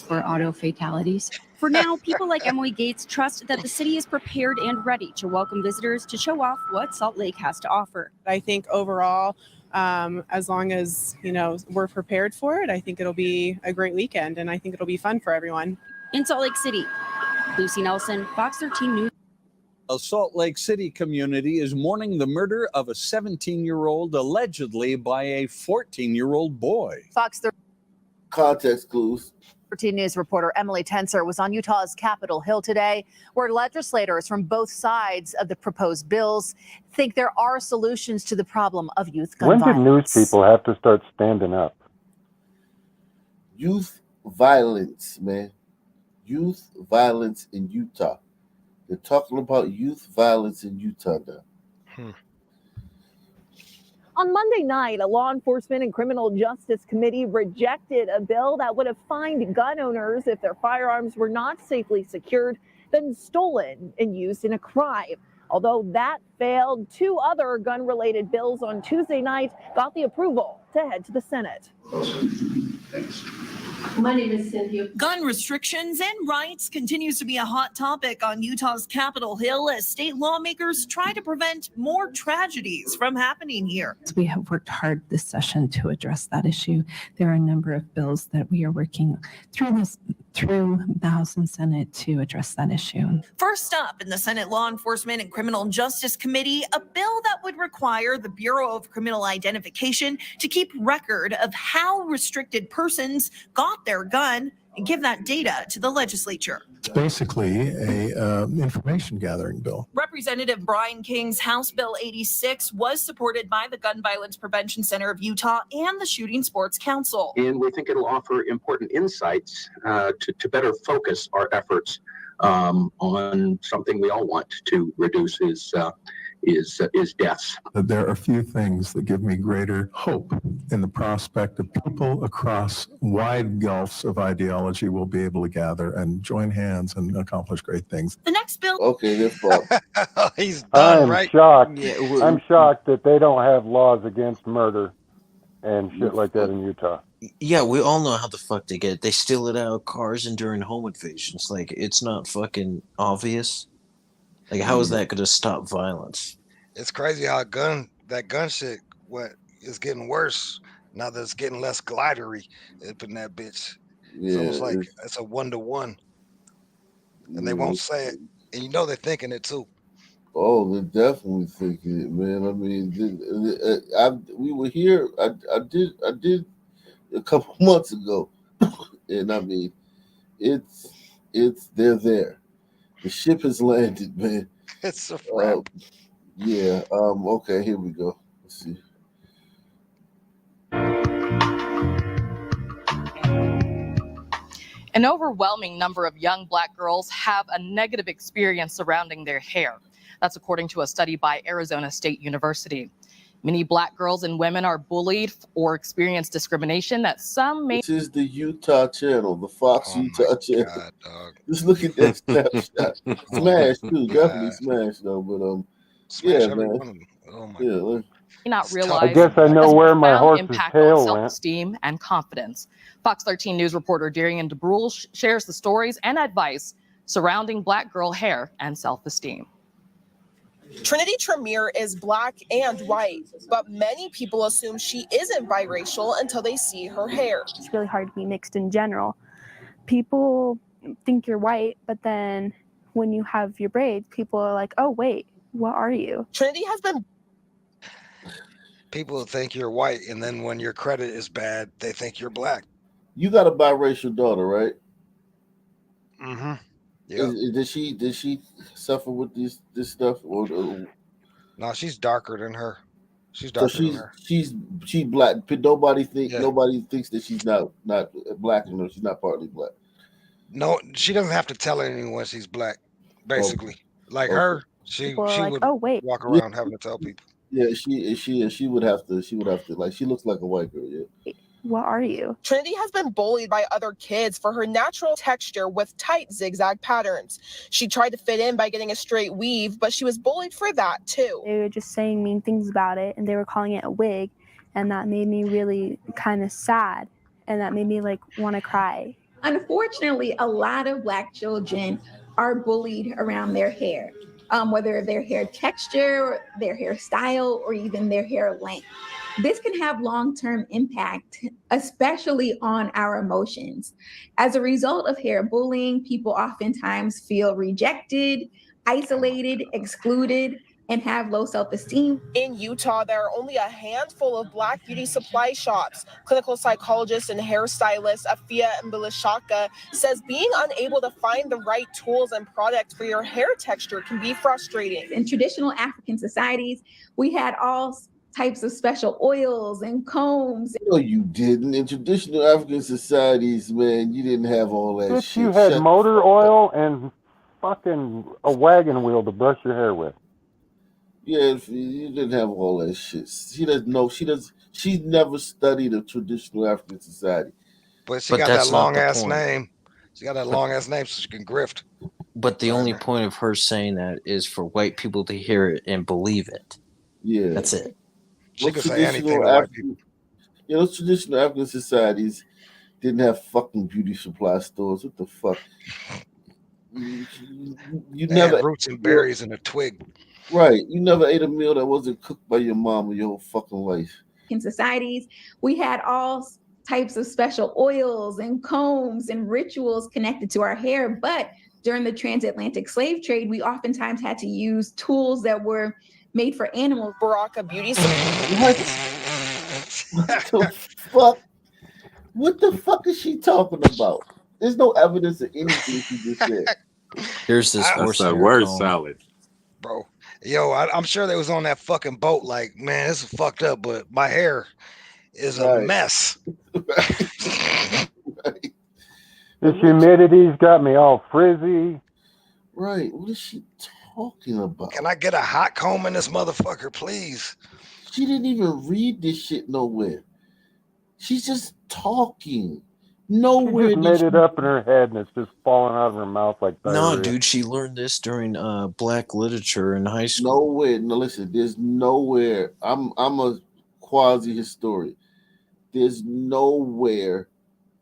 or auto fatalities. For now, people like Emily Gates trust that the city is prepared and ready to welcome visitors to show off what Salt Lake has to offer. I think overall, as long as, we're prepared for it, I think it'll be a great weekend, and I think it'll be fun for everyone. In Salt Lake City, Lucy Nelson, Fox 13 News. A Salt Lake City community is mourning the murder of a 17-year-old allegedly by a 14-year-old boy. Fox 13 Context clues. News reporter Emily Tenser was on Utah's Capitol Hill today, where legislators from both sides of the proposed bills think there are solutions to the problem of youth gun When did violence. news people have to start standing up? Youth violence, man. Youth violence in Utah. They're talking about youth violence in Utah now. On Monday night, a law enforcement and criminal justice committee rejected a bill that would have fined gun owners if their firearms were not safely secured, then stolen and used in a crime. Although that failed, two other gun-related bills on Tuesday night got the approval to head to the Senate. Thanks. My name is Cynthia. Gun restrictions and rights continues to be a hot topic on Utah's Capitol Hill as state lawmakers try to prevent more tragedies from happening here. We have worked hard this session to address that issue. There are a number of bills that we are working through the House and Senate to address that issue. First up in the Senate Law Enforcement and Criminal Justice Committee, a bill that would require the Bureau of Criminal Identification to keep record of how restricted persons got their gun and give that data to the legislature. It's basically a information gathering bill. Representative Brian King's House Bill 86 was supported by the Gun Violence Prevention Center of Utah and the Shooting Sports Council. And we think it'll offer important insights to better focus our efforts on something we all want to reduce is deaths. There are few things that give me greater hope in the prospect of people across wide gulfs of ideology will be able to gather and join hands and accomplish great things. The next bill. Okay, they're fucked. He's done, I'm right? shocked. Yeah, I'm shocked that they don't have laws against murder and shit like that in Utah. Yeah, we all know how the fuck they get it. They steal it out of cars and during home invasions. Like, it's not fucking obvious. Like, how is that going to stop violence? It's crazy how that gun shit is getting worse now that it's getting less glidery up in that bitch. It's almost like it's a 1-to-1. And they won't say it. And you know they're thinking it too. Oh, they're definitely thinking it, man. I mean, we were here. I did a couple months ago, and I mean, they're there. The ship has landed, man. It's a wrap. Yeah. Okay. Here we go. Let's see. An overwhelming number of young Black girls have a negative experience surrounding their hair. That's according to a study by Arizona State University. Many Black girls and women are bullied or experience discrimination that some may. This is the Utah channel, the Fox Utah channel. God, just look at that snapshot. Smash too, definitely smash though. But Smash yeah, every man. one of them. Oh my Yeah, look. not realize. I guess I know has a where my profound horse's impact tail on went. self-esteem and confidence. Fox 13 News reporter Darian DeBrule shares the stories and advice surrounding Black girl hair and self-esteem. Trinity Tremere is Black and white, but many people assume she isn't biracial until they see her hair. It's really hard to be mixed in general. People think you're white, but then when you have your braids, people are like, oh, wait, what are you? Trinity has been. People think you're white, and then when your credit is bad, they think you're Black. You got a biracial daughter, right? Mm-hmm. Yeah. Did she suffer with this stuff or? No, she's darker than her. She's So darker than her. she's Black. Nobody thinks that she's not Black. You know, she's not partly Black. No, she doesn't have to tell anyone she's Black. Basically, like Okay. her, she People are like, would oh, wait. walk around having to tell people. Yeah, she would have to. Like, she looks like a white girl. Yeah. What are you? Trinity has been bullied by other kids for her natural texture with tight zigzag patterns. She tried to fit in by getting a straight weave, but she was bullied for that too. They were just saying mean things about it, and they were calling it a wig, and that made me really kind of sad, and that made me like want to cry. Unfortunately, a lot of Black children are bullied around their hair, whether their hair texture, their hairstyle, or even their hair length. This can have long-term impact, especially on our emotions. As a result of hair bullying, people oftentimes feel rejected, isolated, excluded, and have low self-esteem. In Utah, there are only a handful of Black beauty supply shops. Clinical psychologist and hairstylist Afia Mbilishaka says being unable to find the right tools and products for your hair texture can be frustrating. In traditional African societies, we had all types of special oils and combs. No, you didn't. In traditional African societies, man, you didn't have all that Bitch, shit. you had Shut- motor oil and fucking a wagon wheel to brush your hair with. Yeah, you didn't have all that shit. She doesn't know. She's never studied a traditional African society. But she got that long ass name. She got that long ass name, so she can grift. But the only point of her saying that is for white people to hear it and believe it. Yeah, That's it. She can say anything to white people. You know, traditional African societies, didn't have fucking beauty supply stores. What the fuck? You They never had roots and berries and a twig. right. You never ate a meal that wasn't cooked by your mom your whole fucking life. In societies, we had all types of special oils and combs and rituals connected to our hair. But during the transatlantic slave trade, we oftentimes had to use tools that were made for animals. Baraka Beauty. What the fuck? What the fuck is she talking about? There's no evidence of anything she just said. Here's this That's horse. a word salad. Bro. Yo, I'm sure they was on that fucking boat like, man, this is fucked up, but my hair is a mess. This humidity's got me all frizzy. Right. What is she talking about? Can I get a hot comb in this motherfucker, please? She didn't even read this shit nowhere. She's just talking. Nowhere. She just made it up in her head and it's just falling out of her mouth like diarrhea. No, dude, she learned this during black literature in high school. Nowhere. No, listen, there's nowhere. I'm a quasi historian. There's nowhere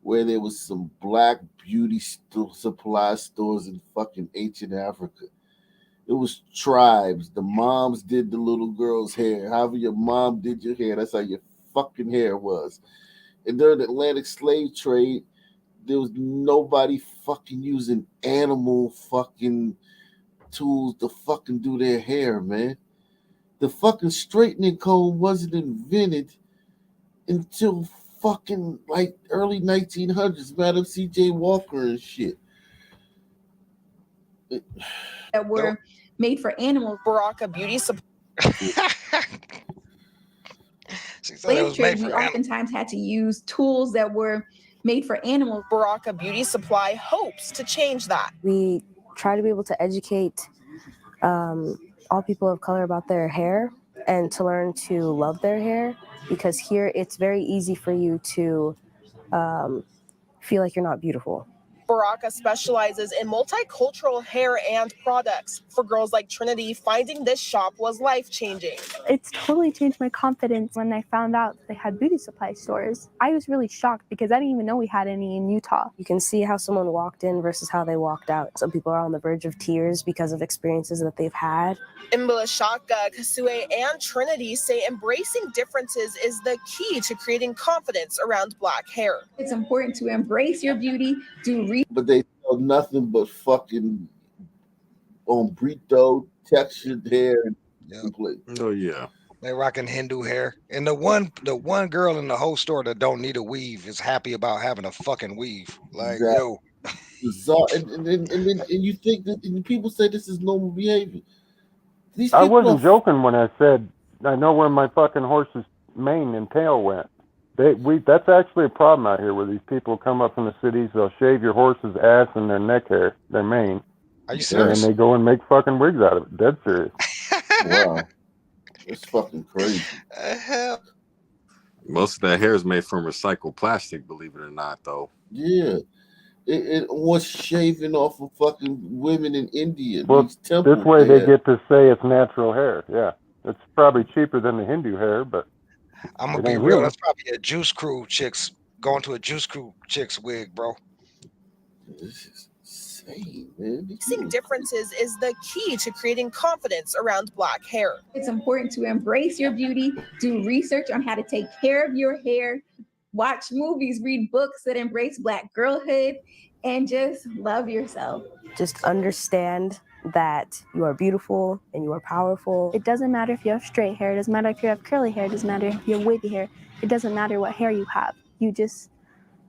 where there was some black beauty supply stores in fucking ancient Africa. It was tribes. The moms did the little girl's hair. However your mom did your hair, that's how your fucking hair was. And during the Atlantic slave trade, there was nobody fucking using animal fucking tools to fucking do their hair, man. The fucking straightening comb wasn't invented until fucking like early 1900s, Madam C.J. Walker and shit. That were made for animals. Baraka Beauty. Slave trade, we oftentimes had to use tools that were made for animals. Baraka Beauty Supply hopes to change that. We try to be able to educate all people of color about their hair and to learn to love their hair, because here it's very easy for you to feel like you're not beautiful. Baraka specializes in multicultural hair and products. For girls like Trinity, finding this shop was life-changing. It's totally changed my confidence when I found out they had beauty supply stores. I was really shocked because I didn't even know we had any in Utah. You can see how someone walked in versus how they walked out. Some people are on the verge of tears because of experiences that they've had. Mbilishaka, Kasue, and Trinity say embracing differences is the key to creating confidence around black hair. It's important to embrace your beauty, but they sell nothing but fucking ombrito textured hair. Oh yeah. They rocking Hindu hair. And the one girl in the whole store that don't need a weave is happy about having a fucking weave. Like, yo. Bizarre. And you think that and people say this is normal behavior. These I people wasn't joking when I said I know where my fucking horse's mane and tail went. That's actually a problem out here where these people come up from the cities, they'll shave your horse's ass and their neck hair, their mane. Are you serious? And they go and make fucking wigs out of it. Dead serious. Wow. It's fucking crazy. Most of that hair is made from recycled plastic, believe it or not, though. Yeah. It was shaving off of fucking women in India. Well, these temples this way there. they get to say it's natural hair. Yeah. It's probably cheaper than the Hindu hair, but I'm gonna be real. That's probably a Juice Crew chicks going to a Juice Crew chicks wig, bro. This is insane, man. Embracing differences is the key to creating confidence around black hair. It's important to embrace your beauty, do research on how to take care of your hair, watch movies, read books that embrace black girlhood, and just love yourself. Just understand that you are beautiful and you are powerful. It doesn't matter if you have straight hair. It doesn't matter if you have curly hair. It doesn't matter if you have wavy hair. It doesn't matter what hair you have. You just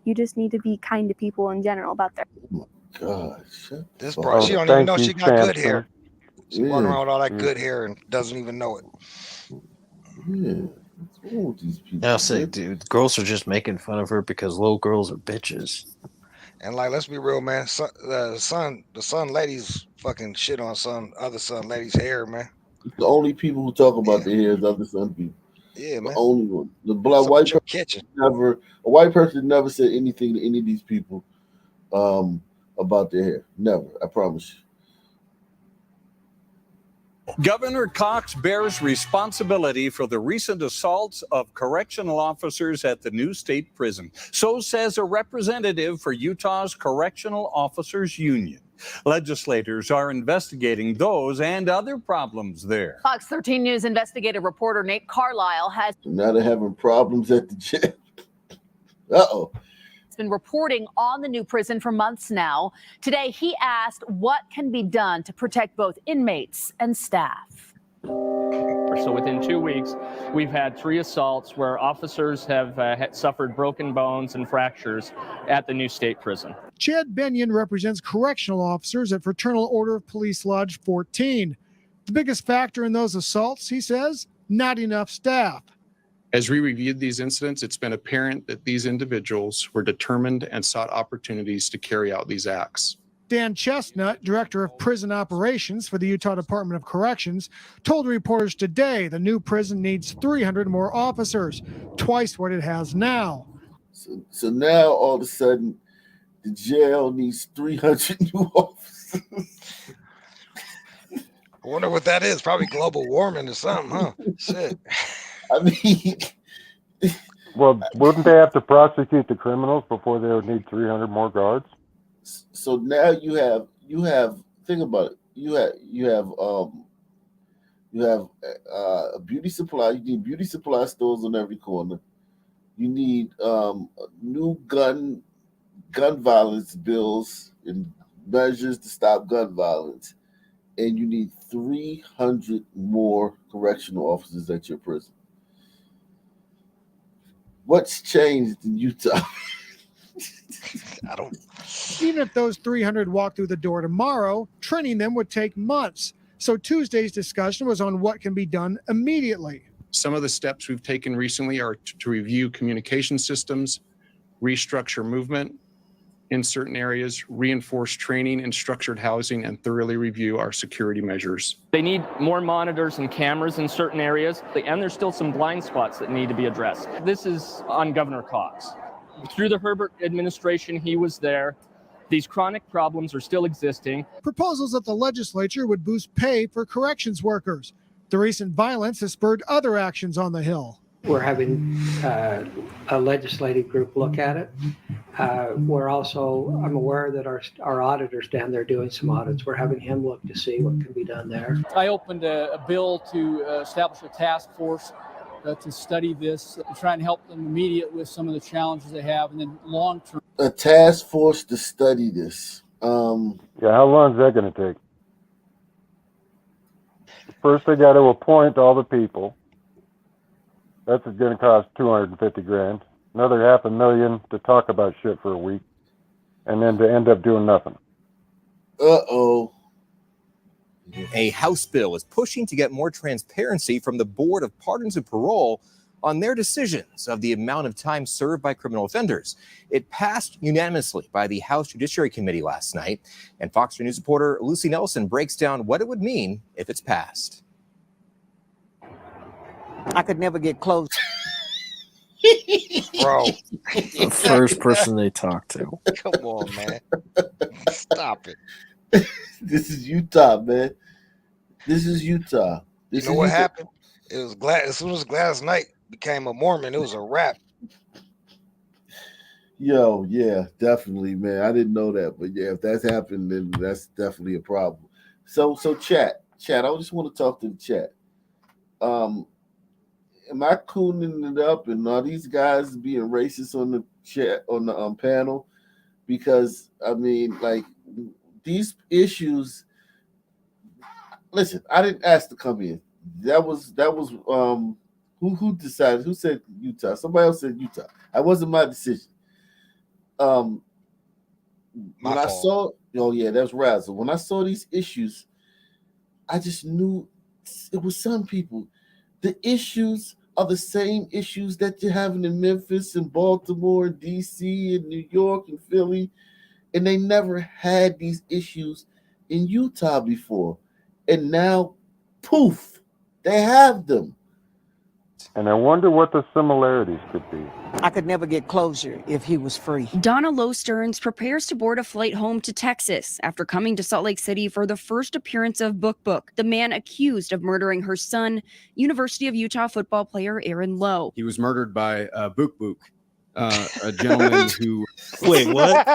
need to be kind to people in general about their. God, this bro, she don't even know she got good hair. She running around with all that good hair and doesn't even know it. Yeah. What's wrong with these people? I'll say, dude, girls are just making fun of her because little girls are bitches. And like, let's be real, man. The son ladies fucking shit on some other son ladies' hair, man. The only people who talk about their hair is other son people. Yeah, man. The only one. The black white person a white person never said anything to any of these people about their hair. Never. I promise you. Governor Cox bears responsibility for the recent assaults of correctional officers at the new state prison. So says a representative for Utah's Correctional Officers Union. Legislators are investigating those and other problems there. Fox 13 News investigative reporter Nate Carlisle has Now they're having problems at the jail. Uh-oh. been reporting on the new prison for months now. Today, he asked what can be done to protect both inmates and staff. So within 2 weeks, we've had 3 assaults where officers have suffered broken bones and fractures at the new state prison. Chad Benyon represents correctional officers at Fraternal Order of Police Lodge 14. The biggest factor in those assaults, he says, not enough staff. As we reviewed these incidents, it's been apparent that these individuals were determined and sought opportunities to carry out these acts. Dan Chestnut, director of prison operations for the Utah Department of Corrections, told reporters today the new prison needs 300 more officers, twice what it has now. So now all of a sudden, the jail needs 300 new officers. I wonder what that is. Probably global warming or something, huh? Shit. I mean, well, wouldn't they have to prosecute the criminals before they would need 300 more guards? So now you have think about it. You have a beauty supply. You need beauty supply stores on every corner. You need new gun violence bills and measures to stop gun violence, and you need 300 more correctional officers at your prison. What's changed in Utah? Even if those 300 walk through the door tomorrow, training them would take months. So Tuesday's discussion was on what can be done immediately. Some of the steps we've taken recently are to review communication systems, restructure movement in certain areas, reinforce training and structured housing, and thoroughly review our security measures. They need more monitors and cameras in certain areas, and there's still some blind spots that need to be addressed. This is on Governor Cox. Through the Herbert administration, he was there. These chronic problems are still existing. Proposals at the legislature would boost pay for corrections workers. The recent violence has spurred other actions on the Hill. We're having a legislative group look at it. We're also, I'm aware that our auditor's down there doing some audits. We're having him look to see what can be done there. I opened a bill to establish a task force to study this, to try and help them immediate with some of the challenges they have, and then long term. A task force to study this. Yeah, how long is that going to take? First, they got to appoint all the people. That's going to cost $250,000. Another $500,000 to talk about shit for a week, and then to end up doing nothing. Uh-oh. A House bill is pushing to get more transparency from the Board of Pardons and Parole on their decisions of the amount of time served by criminal offenders. It passed unanimously by the House Judiciary Committee last night, and Fox News reporter Lucy Nelson breaks down what it would mean if it's passed. I could never get close. Bro. The first person they talk to. Come on, man. Stop it. This is Utah, man. This is Utah. You know what happened? It was as soon as Gladys Knight became a Mormon, it was a wrap. Yo, yeah, definitely, man. I didn't know that, but yeah, if that's happened, then that's definitely a problem. So chat. I just want to talk to the chat. Am I cooning it up, and are these guys being racist on the chat on the panel? Because I mean, like, these issues. Listen, I didn't ask to come in. That was who decided? Who said Utah? Somebody else said Utah. That wasn't my decision. When I saw, that's Razzle. When I saw these issues, I just knew it was some people. The issues are the same issues that you're having in Memphis and Baltimore, and DC, and New York and Philly, and they never had these issues in Utah before. And now, poof, they have them. And I wonder what the similarities could be. I could never get closure if he was free. Donna Lowe Stearns prepares to board a flight home to Texas after coming to Salt Lake City for the first appearance of Book Book, the man accused of murdering her son, University of Utah football player Aaron Lowe. He was murdered by Book Book, a gentleman who. Wait, what?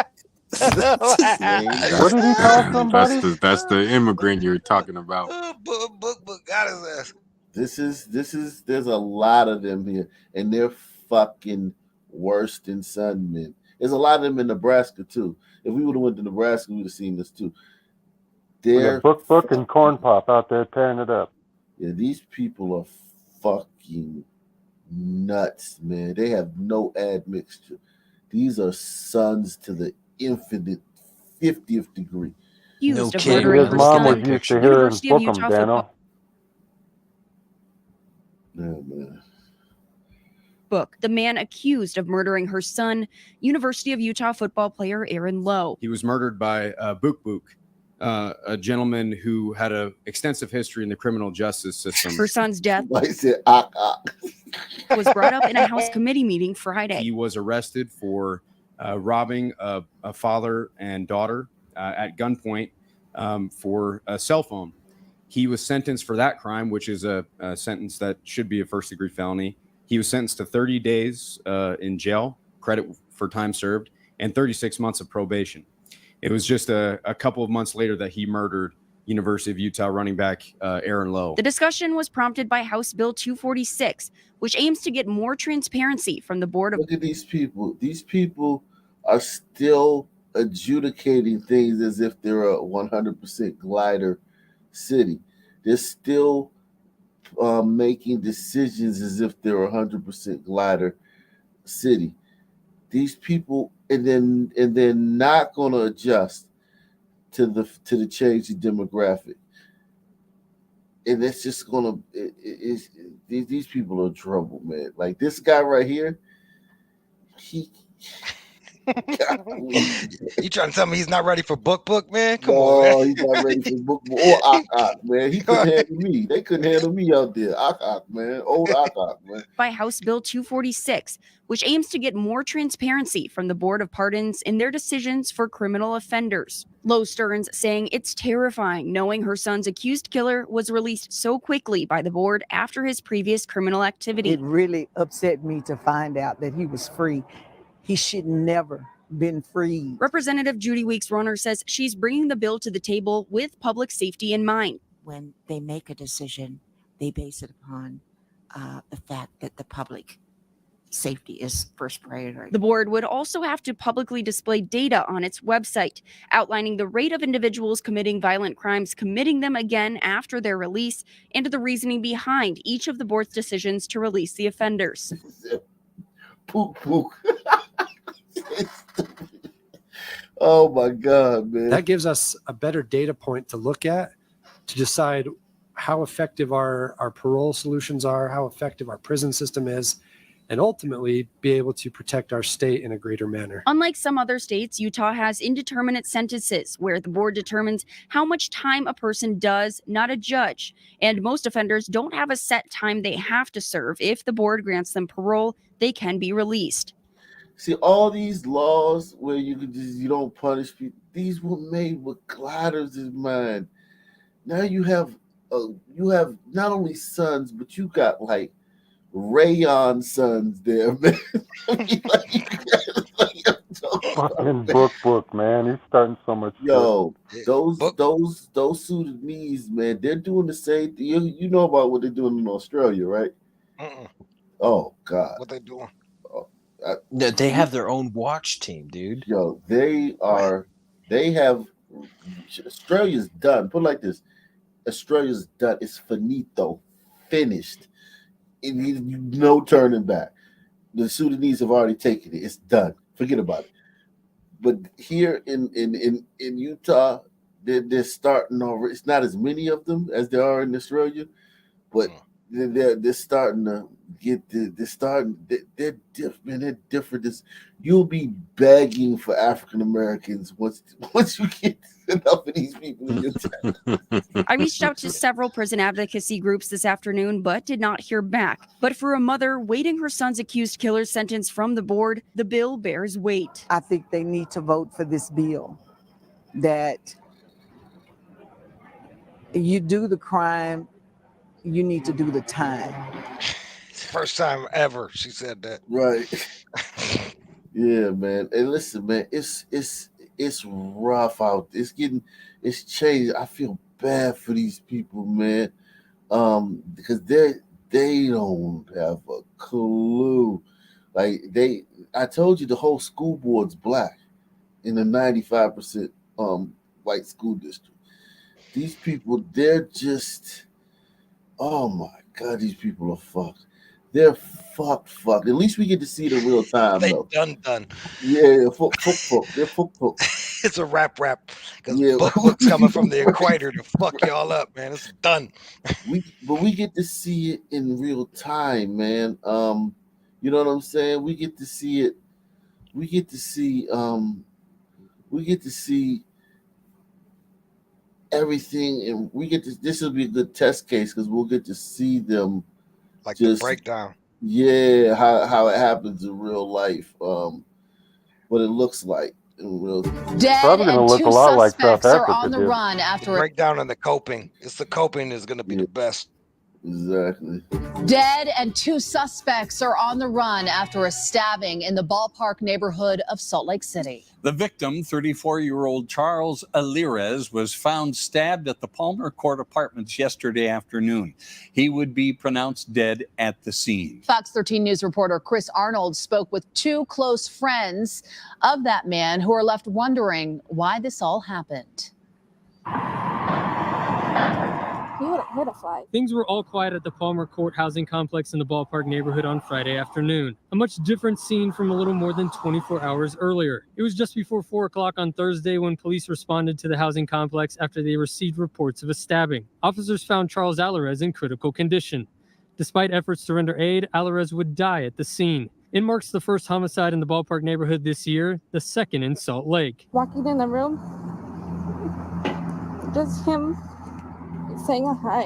What did he call somebody? That's the immigrant you're talking about. Book got his ass. This is there's a lot of them here, and they're fucking worse than Sunmen. There's a lot of them in Nebraska too. If we would have went to Nebraska, we'd have seen this too. They're Book and Corn Pop out there tearing it up. Yeah, these people are fucking nuts, man. They have no admixture. These are sons to the infinite 50th degree. No Maybe his mom was used to hearing Bookham, Daniel. Oh, man. Book, the man accused of murdering her son, University of Utah football player Aaron Lowe. He was murdered by Book Book, a gentleman who had an extensive history in the criminal justice system. Her son's death I said, was brought up in a House committee meeting Friday. He was arrested for robbing a father and daughter at gunpoint for a cell phone. He was sentenced for that crime, which is a sentence that should be a first-degree felony. He was sentenced to 30 days in jail, credit for time served, and 36 months of probation. It was just a couple of months later that he murdered University of Utah running back Aaron Lowe. The discussion was prompted by House Bill 246, which aims to get more transparency from the Board of... Look at these people. These people are still adjudicating things as if they're a 100% glider city. They're still making decisions as if they're a 100% glider city. These people, and they're not going to adjust to the changing demographic, and it's just going to. These people are trouble, man. Like this guy right here, he. You trying to tell me he's not ready for Book, man? Come on, man. He's not ready for Book or Ak, man. He couldn't handle me. They couldn't handle me out there. Ak, man. Old Ak, man. By House Bill 246, which aims to get more transparency from the Board of Pardons in their decisions for criminal offenders. Lowe Stearns saying it's terrifying knowing her son's accused killer was released so quickly by the board after his previous criminal activity. It really upset me to find out that he was free. He should never been free. Representative Judy Weeks-Rohner says she's bringing the bill to the table with public safety in mind. When they make a decision, they base it upon the fact that the public safety is first priority. The board would also have to publicly display data on its website, outlining the rate of individuals committing violent crimes, committing them again after their release, and the reasoning behind each of the board's decisions to release the offenders. Pook. Oh my God, man. That gives us a better data point to look at to decide how effective our parole solutions are, how effective our prison system is, and ultimately be able to protect our state in a greater manner. Unlike some other states, Utah has indeterminate sentences where the board determines how much time a person does, not a judge. And most offenders don't have a set time they have to serve. If the board grants them parole, they can be released. See, all these laws where you don't punish people, these were made with gliders in mind. Now you have not only sons, but you got like rayon sons there, man. Fucking Book, man. He's starting so much. Yo, those Sudanese, man, they're doing the same thing. You know about what they're doing in Australia, right? Oh God, what they doing? They have their own watch team, dude. Yo, they have Australia's done. Put it like this: Australia's done. It's finito, finished. It needs no turning back. The Sudanese have already taken it. It's done. Forget about it. But here in Utah, they're starting over. It's not as many of them as there are in Australia, but they're starting to get they're different. Man, they're different. You'll be begging for African Americans once you get enough of these people in your town. I reached out to several prison advocacy groups this afternoon, but did not hear back. But for a mother waiting her son's accused killer's sentence from the board, the bill bears weight. I think they need to vote for this bill that you do the crime, you need to do the time. First time ever she said that. Right. Yeah, man. And listen, man, it's rough out. It's changed. I feel bad for these people, man. Because they don't have a clue. Like I told you the whole school board's black in the 95% white school district. These people, they're just, oh my God, these people are fucked. They're fucked. At least we get to see the real time, They though. done. Yeah, fuck. They're fuck. It's a rap. Because Yeah. book's coming from the equator to fuck y'all up, man. It's done. But we get to see it in real time, man. You know what I'm saying? We get to see it. We get to see everything, and this will be a good test case because we'll get to see them Like just the breakdown. Yeah, how it happens in real life. What it looks like in real. Dead Probably gonna and look two a lot like suspects South are Africa on the did. run after a Breakdown and the coping. It's the coping is going to be the best. Exactly. Dead and two suspects are on the run after a stabbing in the Ballpark neighborhood of Salt Lake City. The victim, 34-year-old Charles Alirez, was found stabbed at the Palmer Court Apartments yesterday afternoon. He would be pronounced dead at the scene. Fox 13 News reporter Chris Arnold spoke with two close friends of that man who are left wondering why this all happened. He would have hurt a fly. Things were all quiet at the Palmer Court housing complex in the Ballpark neighborhood on Friday afternoon. A much different scene from a little more than 24 hours earlier. It was just before 4 o'clock on Thursday when police responded to the housing complex after they received reports of a stabbing. Officers found Charles Alirez in critical condition. Despite efforts to render aid, Alirez would die at the scene. It marks the first homicide in the Ballpark neighborhood this year, the second in Salt Lake. Walking in the room, just him saying hi,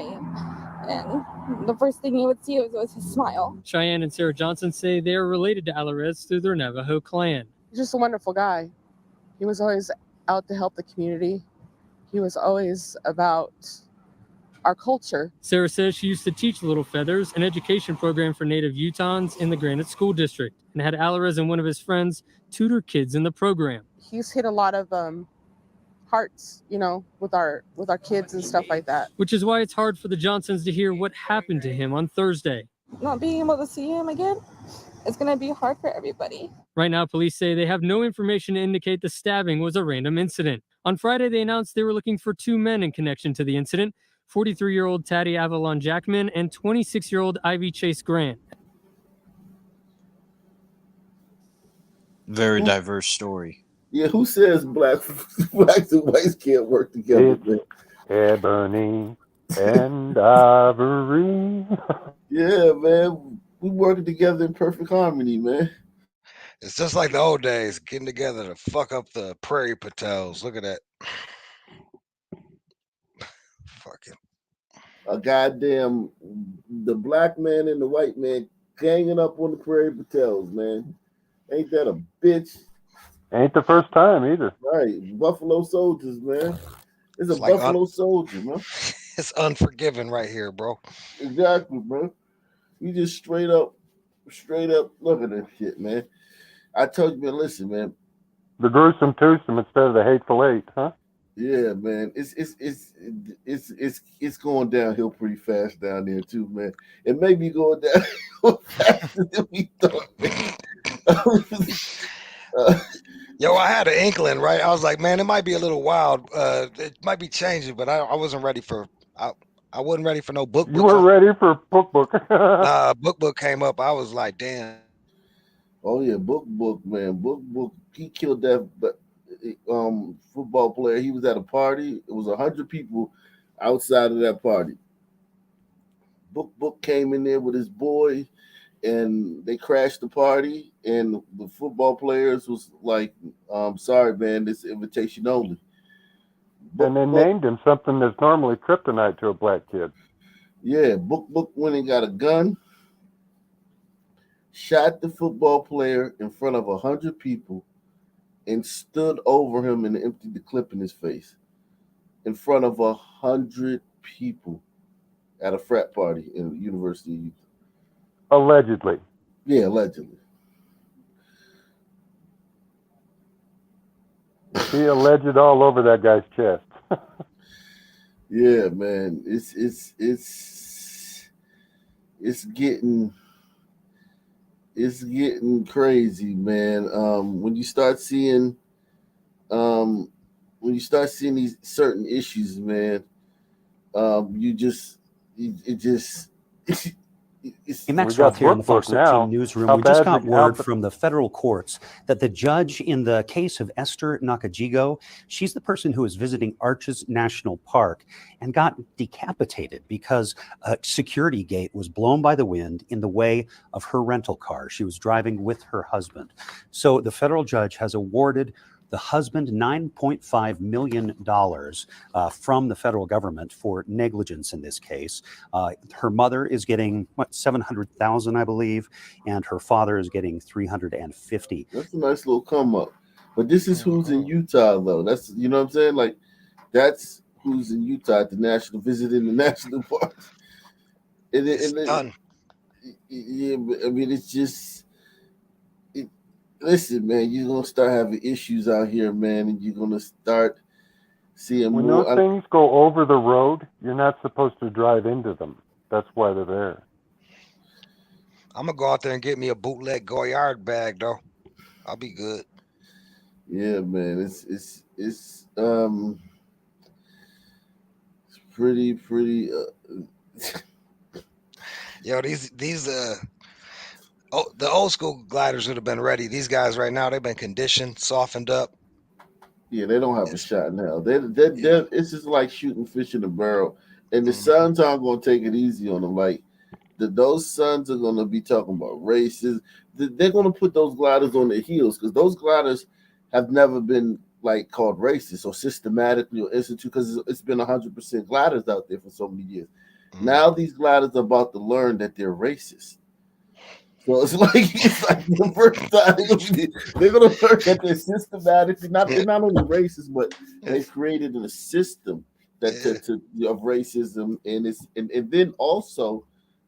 and the first thing you would see was his smile. Cheyenne and Sarah Johnson say they are related to Alirez through their Navajo clan. He's just a wonderful guy. He was always out to help the community. He was always about our culture. Sarah says she used to teach Little Feathers, an education program for Native Utahns in the Granite School District, and had Alirez and one of his friends tutor kids in the program. He's hit a lot of hearts, with our kids and stuff like that. Which is why it's hard for the Johnsons to hear what happened to him on Thursday. Not being able to see him again, it's going to be hard for everybody. Right now, police say they have no information to indicate the stabbing was a random incident. On Friday, they announced they were looking for two men in connection to the incident, 43-year-old Taddy Avalon Jackman and 26-year-old Ivy Chase Grant. Very diverse story. Yeah, who says blacks and whites can't work together, man? Ebony and ivory. Yeah, man. We working together in perfect harmony, man. It's just like the old days, getting together to fuck up the Prairie Patels. Look at that. Fucking. A goddamn, the black man and the white man ganging up on the Prairie Patels, man. Ain't that a bitch? Ain't the first time either. Right. Buffalo Soldiers, man. It's a It's like Buffalo Soldier, man. It's unforgiving right here, bro. Exactly, bro. You just straight up look at this shit, man. I told you, man, listen, man. The gruesome twosome instead of the hateful eight, huh? Yeah, man. It's going downhill pretty fast down there too, man. It may be going down faster than we thought, man. Yo, I had an inkling, right? I was like, man, it might be a little wild. It might be changing, but I wasn't ready for. I wasn't ready for no book. You weren't ready for book. Book came up. I was like, damn. Oh yeah, book, man. Book. He killed that football player. He was at a party. It was 100 people outside of that party. Book came in there with his boy, and they crashed the party. And the football players was like, "Sorry, man, this invitation only." And they named him something that's normally kryptonite to a black kid. Yeah, Book went and got a gun, shot the football player in front of 100 people, and stood over him and emptied the clip in his face in front of 100 people at a frat party in the University of Utah. Allegedly. Yeah, allegedly. He alleged all over that guy's chest. Yeah, man, it's getting crazy, man. When you start seeing these certain issues, man, Hey, Max Roth here in the Fox 13 newsroom. We just got word from the federal courts that the judge in the case of Esther Nakajigo, she's the person who was visiting Arches National Park and got decapitated because a security gate was blown by the wind in the way of her rental car. She was driving with her husband. So the federal judge has awarded the husband $9.5 million from the federal government for negligence in this case. Her mother is getting $700,000, I believe, and her father is getting $350,000. That's a nice little come up. But this is who's in Utah, though. That's, you know what I'm saying? Like, that's who's in Utah at the national, visiting the national parks. It's done. Yeah, I mean, it's just. Listen, man, you're gonna start having issues out here, man, and you're gonna start seeing when more. those things go over the road, you're not supposed to drive into them. That's why they're there. I'm gonna go out there and get me a bootleg Goyard bag, though. I'll be good. Yeah, man, it's pretty. Yo, these the old school gliders would have been ready. These guys right now, they've been conditioned, softened up. Yeah, they don't have a shot in hell. It's just like shooting fish in a barrel. And the Suns aren't going to take it easy on them. Like, those Suns are going to be talking about races. They're going to put those gliders on their heels because those gliders have never been, like, called racist or systematically or institute because it's been 100% gliders out there for so many years. Now these gliders are about to learn that they're racist. So it's like the first time they're gonna learn that they're systematically they're not only racist, but they've created a system of racism, and then also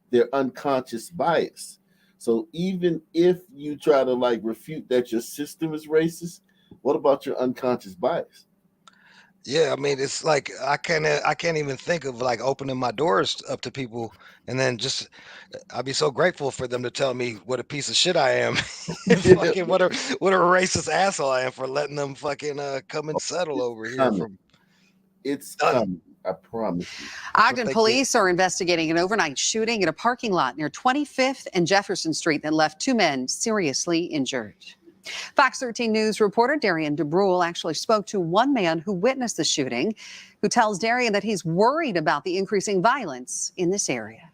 their unconscious bias. So even if you try to like refute that your system is racist, what about your unconscious bias? Yeah, I mean, it's like I can't even think of like opening my doors up to people, and then just I'd be so grateful for them to tell me what a piece of shit I am, fucking what a racist asshole I am for letting them fucking come and settle over here. It's coming, I promise you. Ogden police are investigating an overnight shooting at a parking lot near 25th and Jefferson Street that left 2 men seriously injured. Fox 13 News reporter Darian DeBrule actually spoke to one man who witnessed the shooting, who tells Darian that he's worried about the increasing violence in this area.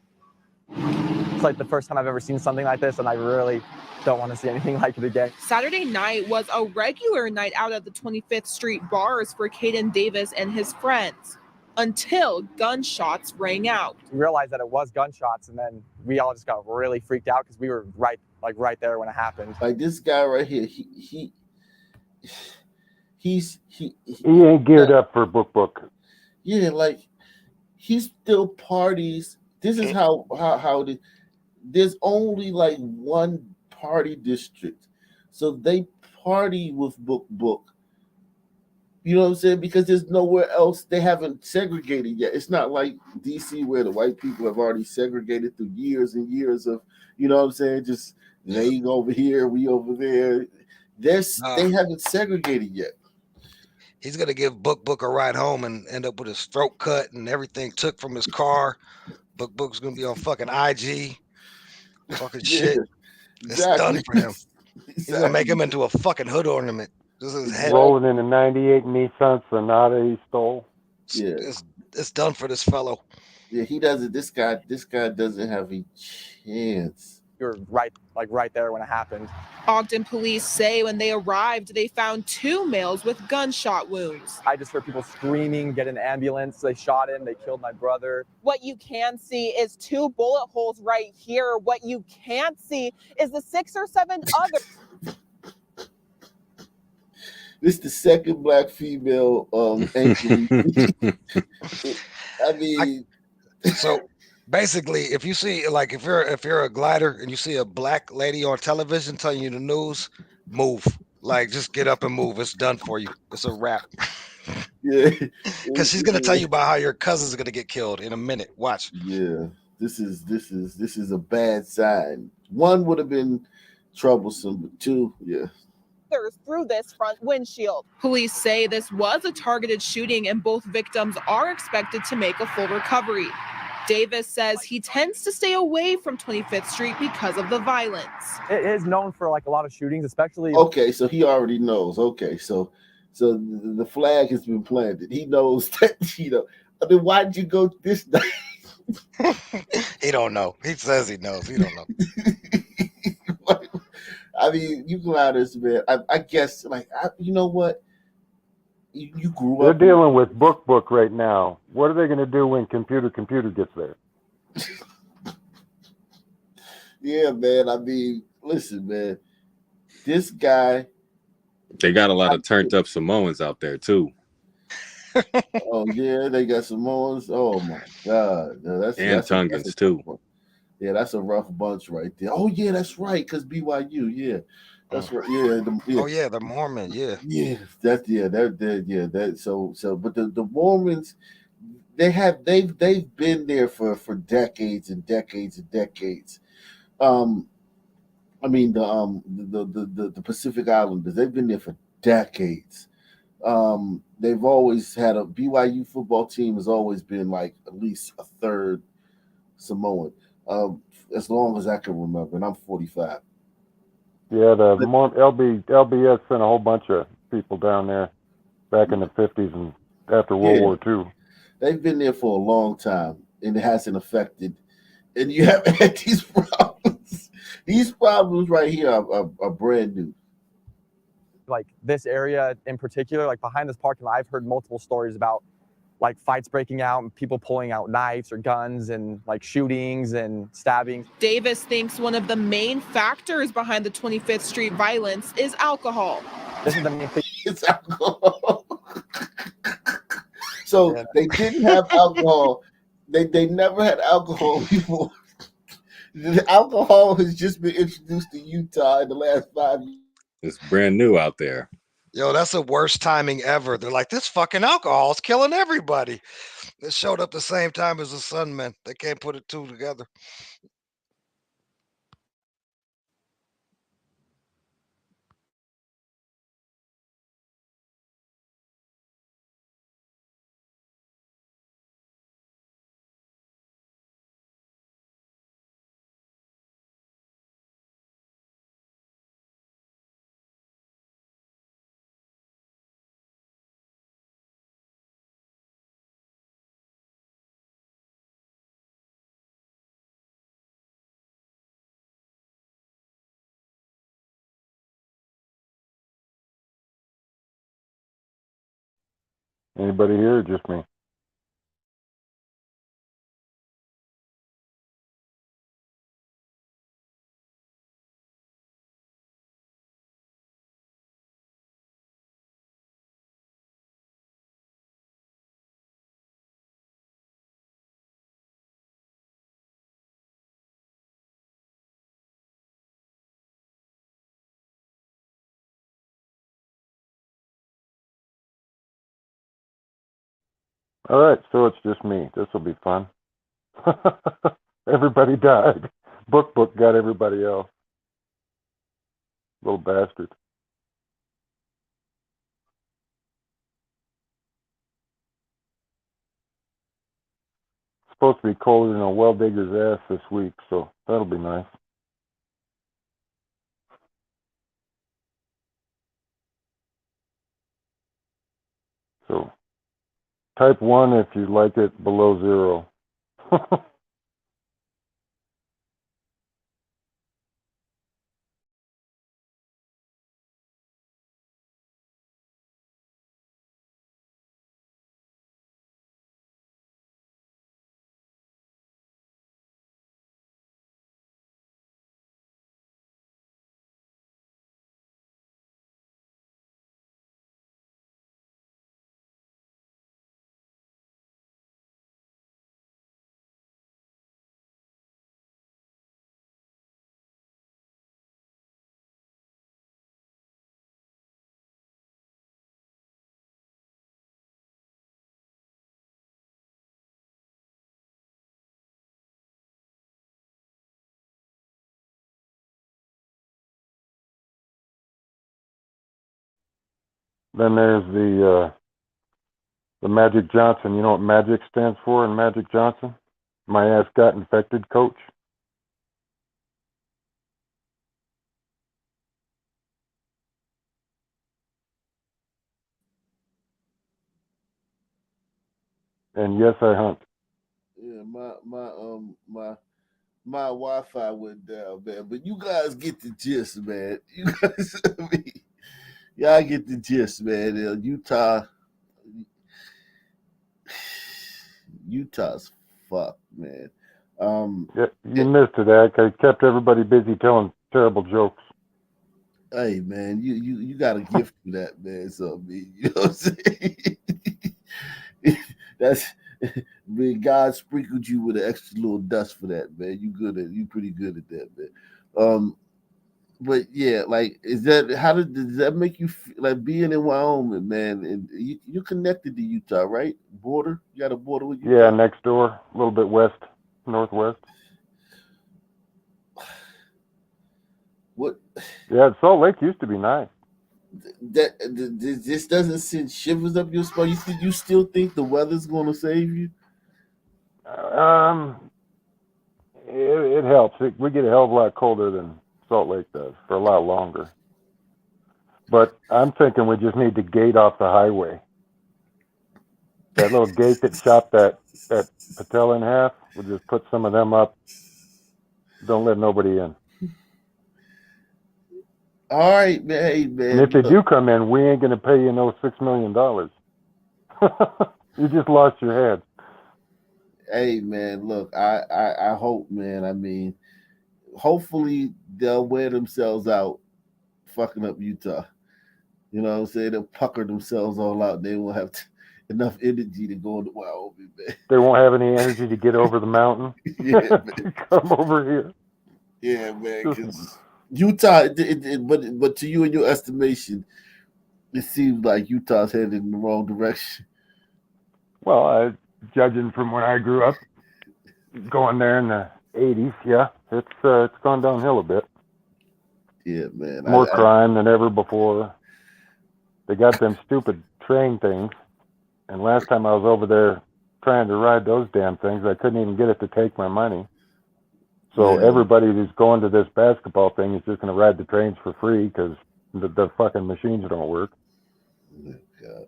It's like the first time I've ever seen something like this, and I really don't want to see anything like it again. Saturday night was a regular night out at the 25th Street bars for Caden Davis and his friends until gunshots rang out. We realized that it was gunshots, and then we all just got really freaked out because we were right there when it happened. Like this guy right here, he ain't geared up for book. Yeah, like he still parties. This is how there's only like one party district, so they party with book. You know what I'm saying? Because there's nowhere else. They haven't segregated yet. It's not like DC where the white people have already segregated through years and years of, you know what I'm saying? Just they over here, we over there. They haven't segregated yet. He's gonna give Book a ride home and end up with his throat cut and everything took from his car. Book's gonna be on fucking IG, fucking shit. It's done for him. He's gonna make him into a fucking hood ornament. This is his head. Rolling in a '98 Nissan Sonata he stole. Yeah, it's done for this fellow. Yeah, he doesn't. This guy doesn't have a chance. We were right there when it happened. Ogden police say when they arrived, they found 2 males with gunshot wounds. I just heard people screaming, get an ambulance. They shot him. They killed my brother. What you can see is 2 bullet holes right here. What you can't see is the 6 or 7 others. This is the second black female anchor. I mean, So basically, if you see, like, if you're a glider and you see a black lady on television telling you the news, move. Like, just get up and move. It's done for you. It's a wrap. Yeah, Because she's gonna tell you about how your cousins are gonna get killed in a minute. Watch. Yeah, this is a bad sign. 1 would have been troublesome, but 2, yeah. Through this front windshield. Police say this was a targeted shooting and both victims are expected to make a full recovery. Davis says he tends to stay away from 25th Street because of the violence. It is known for like a lot of shootings, especially. Okay, so he already knows. Okay, so the flag has been planted. He knows that, I mean, why did you go this night? He don't know. He says he knows. He don't know. I mean, you gliders, man. I guess, like, you know what? You grew They're up. dealing with book right now. What are they going to do when computer gets there? Yeah, man. I mean, listen, man. This guy. They got a lot of turned up Samoans out there too. Oh yeah, they got Samoans. Oh my God, no, that's Tongans too. Yeah, that's a rough bunch right there. Oh yeah, that's right. Cause BYU, yeah, that's right. Yeah, Oh yeah, the Mormon. Yeah. yeah, that. So, but the Mormons, they've been there for decades and decades and decades. I mean the Pacific Islanders, they've been there for decades. They've always had a BYU football team has always been like at least a third Samoan. As long as I can remember, and I'm 45. Yeah, the LBS sent a whole bunch of people down there back in the 50s and after World War II. They've been there for a long time, and it hasn't affected. And you haven't had these problems. These problems right here are brand new. Like this area in particular, like behind this parking lot, I've heard multiple stories about like fights breaking out and people pulling out knives or guns and like shootings and stabbings. Davis thinks one of the main factors behind the 25th Street violence is alcohol. This is the main thing. It's alcohol. So they didn't have alcohol. They never had alcohol before. The alcohol has just been introduced to Utah in the last 5 years. It's brand new out there. Yo, that's the worst timing ever. They're like, this fucking alcohol is killing everybody. It showed up the same time as the Sunmen. They can't put it two together. Anybody here or just me? All right, so it's just me. This will be fun. Everybody died. Book got everybody else. Little bastard. It's supposed to be colder than a well digger's ass this week, so that'll be nice. So type 1 if you like it below 0. Then there's the Magic Johnson. You know what Magic stands for in Magic Johnson? My ass got infected, coach. And yes, I hunt. Yeah, my Wi-Fi went down, man. But you guys get the gist, man. You guys, y'all get the gist, man. Utah's fucked, man. Yeah, you missed it, Ak. I kept everybody busy telling terrible jokes. Hey, man, you got a gift for that, man. So, you know what I'm saying? That's man. God sprinkled you with an extra little dust for that, man. You pretty good at that, man. But yeah, like, does that make you feel, like being in Wyoming, man? And you connected to Utah, right? Border, you got a border with Utah. Yeah, next door, a little bit west, northwest. What? Yeah, Salt Lake used to be nice. This doesn't send shivers up your spine. You still think the weather's going to save you? It helps. We get a hell of a lot colder than Salt Lake does for a lot longer. But I'm thinking we just need to gate off the highway. That little gate that chopped that Patel in half, we'll just put some of them up. Don't let nobody in. All right, man. Hey, man. And if they do come in, we ain't going to pay you no $6 million. You just lost your head. Hey, man, look, I hope, man. I mean, hopefully they'll wear themselves out fucking up Utah. You know what I'm saying? They'll pucker themselves all out. They won't have enough energy to go into Wyoming, man. They won't have any energy to get over the mountain. Yeah, man. Come over here. Yeah, man, because Utah, but to you and your estimation, it seems like Utah's headed in the wrong direction. Well, judging from when I grew up, going there in the 80s, yeah, it's gone downhill a bit. Yeah, man. More crime than ever before. They got them stupid train things, and last time I was over there trying to ride those damn things, I couldn't even get it to take my money. So everybody who's going to this basketball thing is just going to ride the trains for free because the fucking machines don't work. Oh, God.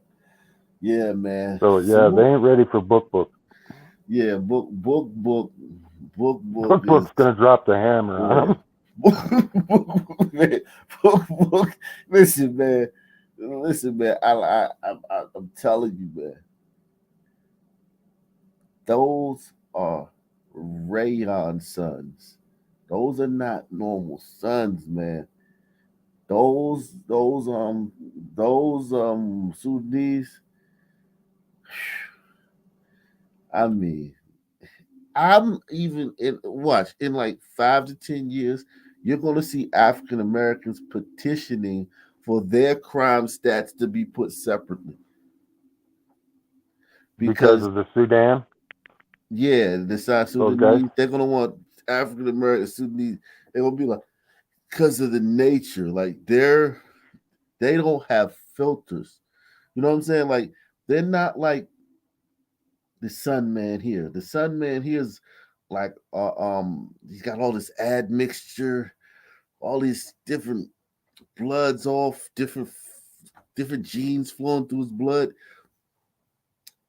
Yeah, man. So yeah, they ain't ready for book. Yeah, book's gonna drop the hammer on them. Listen, man. I'm telling you, man. Those are rayon suns. Those are not normal suns, man. Those Sudanese. I mean, I'm even in like 5 to 10 years, you're going to see African Americans petitioning for their crime stats to be put separately. Because of the Sudan? Yeah, the South Sudanese, they're going to want African American Sudanese. They're going to be like, because of the nature, like they don't have filters. You know what I'm saying? Like, they're not like the Sun Man here. The Sun Man here is like he's got all this admixture, all these different bloods off, different genes flowing through his blood.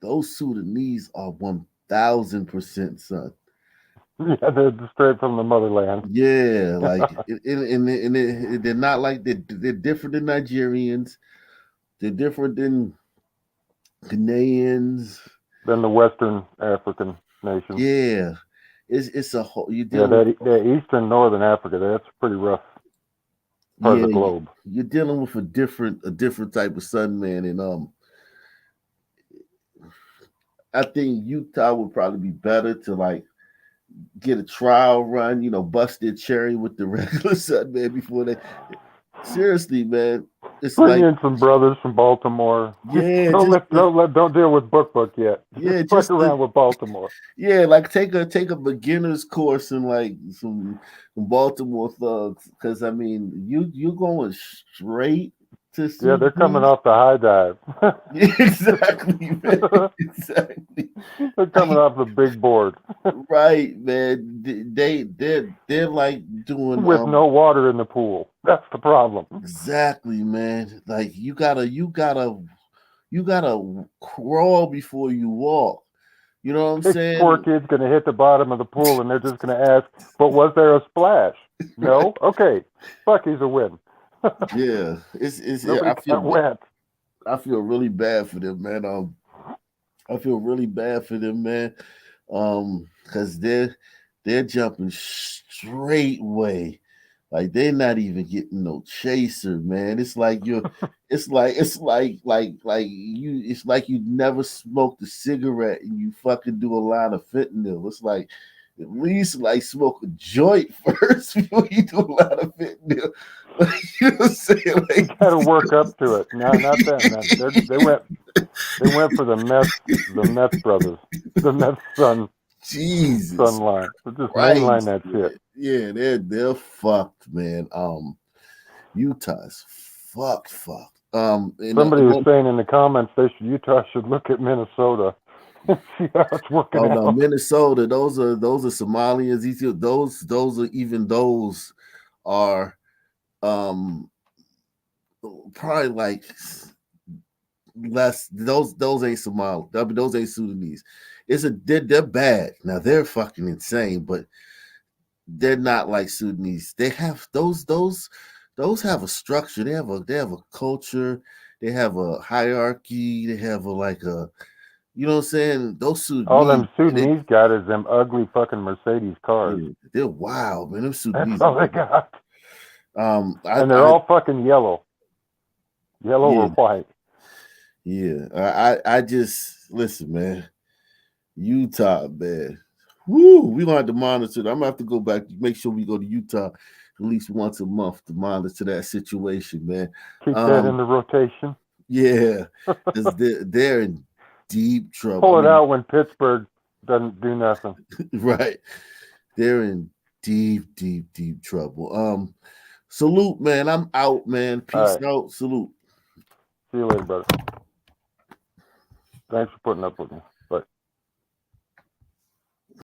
Those Sudanese are one 1,000% son. Yeah, they're straight from the motherland. Yeah, like they're not like they're different than Nigerians. They're different than Ghanaians. Than the Western African nations. Yeah, it's a whole. You Yeah, dealing that Eastern Northern Africa, that's pretty rough part of the globe. You're dealing with a different type of son, man, and I think Utah would probably be better to like get a trial run, bust their cherry with the regular son, man, before they. Seriously, man, it's Bring like in some brothers from Baltimore. Yeah, don't deal with Book yet. Yeah, Just fuck around with Baltimore. Yeah, like take a beginner's course in like some Baltimore thugs, because I mean you going straight to Yeah, they're coming off the high dive. Exactly, man. Exactly. They're coming off the big board. Right, man. They're like doing with no water in the pool. That's the problem. Exactly, man. Like you gotta crawl before you walk. You know what I'm This saying? poor kid's gonna hit the bottom of the pool and they're just gonna ask, but was there a splash? No? Okay. Fuck, he's a win. Yeah, it's. Nobody got wet. I feel really bad for them, man. I feel really bad for them, man. Because they're jumping straight way, like they're not even getting no chaser, man. It's like it's like you never smoked a cigarette and you fucking do a lot of fentanyl. It's like at least like smoke a joint first before you do a lot of fentanyl. You know what I'm saying? Like, gotta work up to it. No, not that. They went for the meth brothers, the meth son. Jesus, son line. So just Christ, mainline that shit. Yeah, they're fucked, man. Utah's fucked. Somebody was saying in the comments Utah should look at Minnesota. See how it's working out. No, Minnesota. Those are Somalians. Those are probably like less. Those ain't Somali. Those ain't Sudanese. They're bad. Now they're fucking insane, but they're not like Sudanese. They have those have a structure. They have a culture. They have a hierarchy. They have you know what I'm saying? Those Sudanese. All them Sudanese got is them ugly fucking Mercedes cars. Yeah, they're wild, man. Them Sudanese. That's all they got. And they're all fucking yellow or white. Yeah, I just listen, man. Utah, man. Woo, we gonna have to monitor. I'm gonna have to go back, make sure we go to Utah at least once a month to monitor that situation, man. Keep that in the rotation. Yeah, because they're in deep trouble. Pull it out when Pittsburgh doesn't do nothing. Right. They're in deep trouble. Salute, man. I'm out, man. Peace out. Salute. See you later, brother. Thanks for putting up with me. Bye.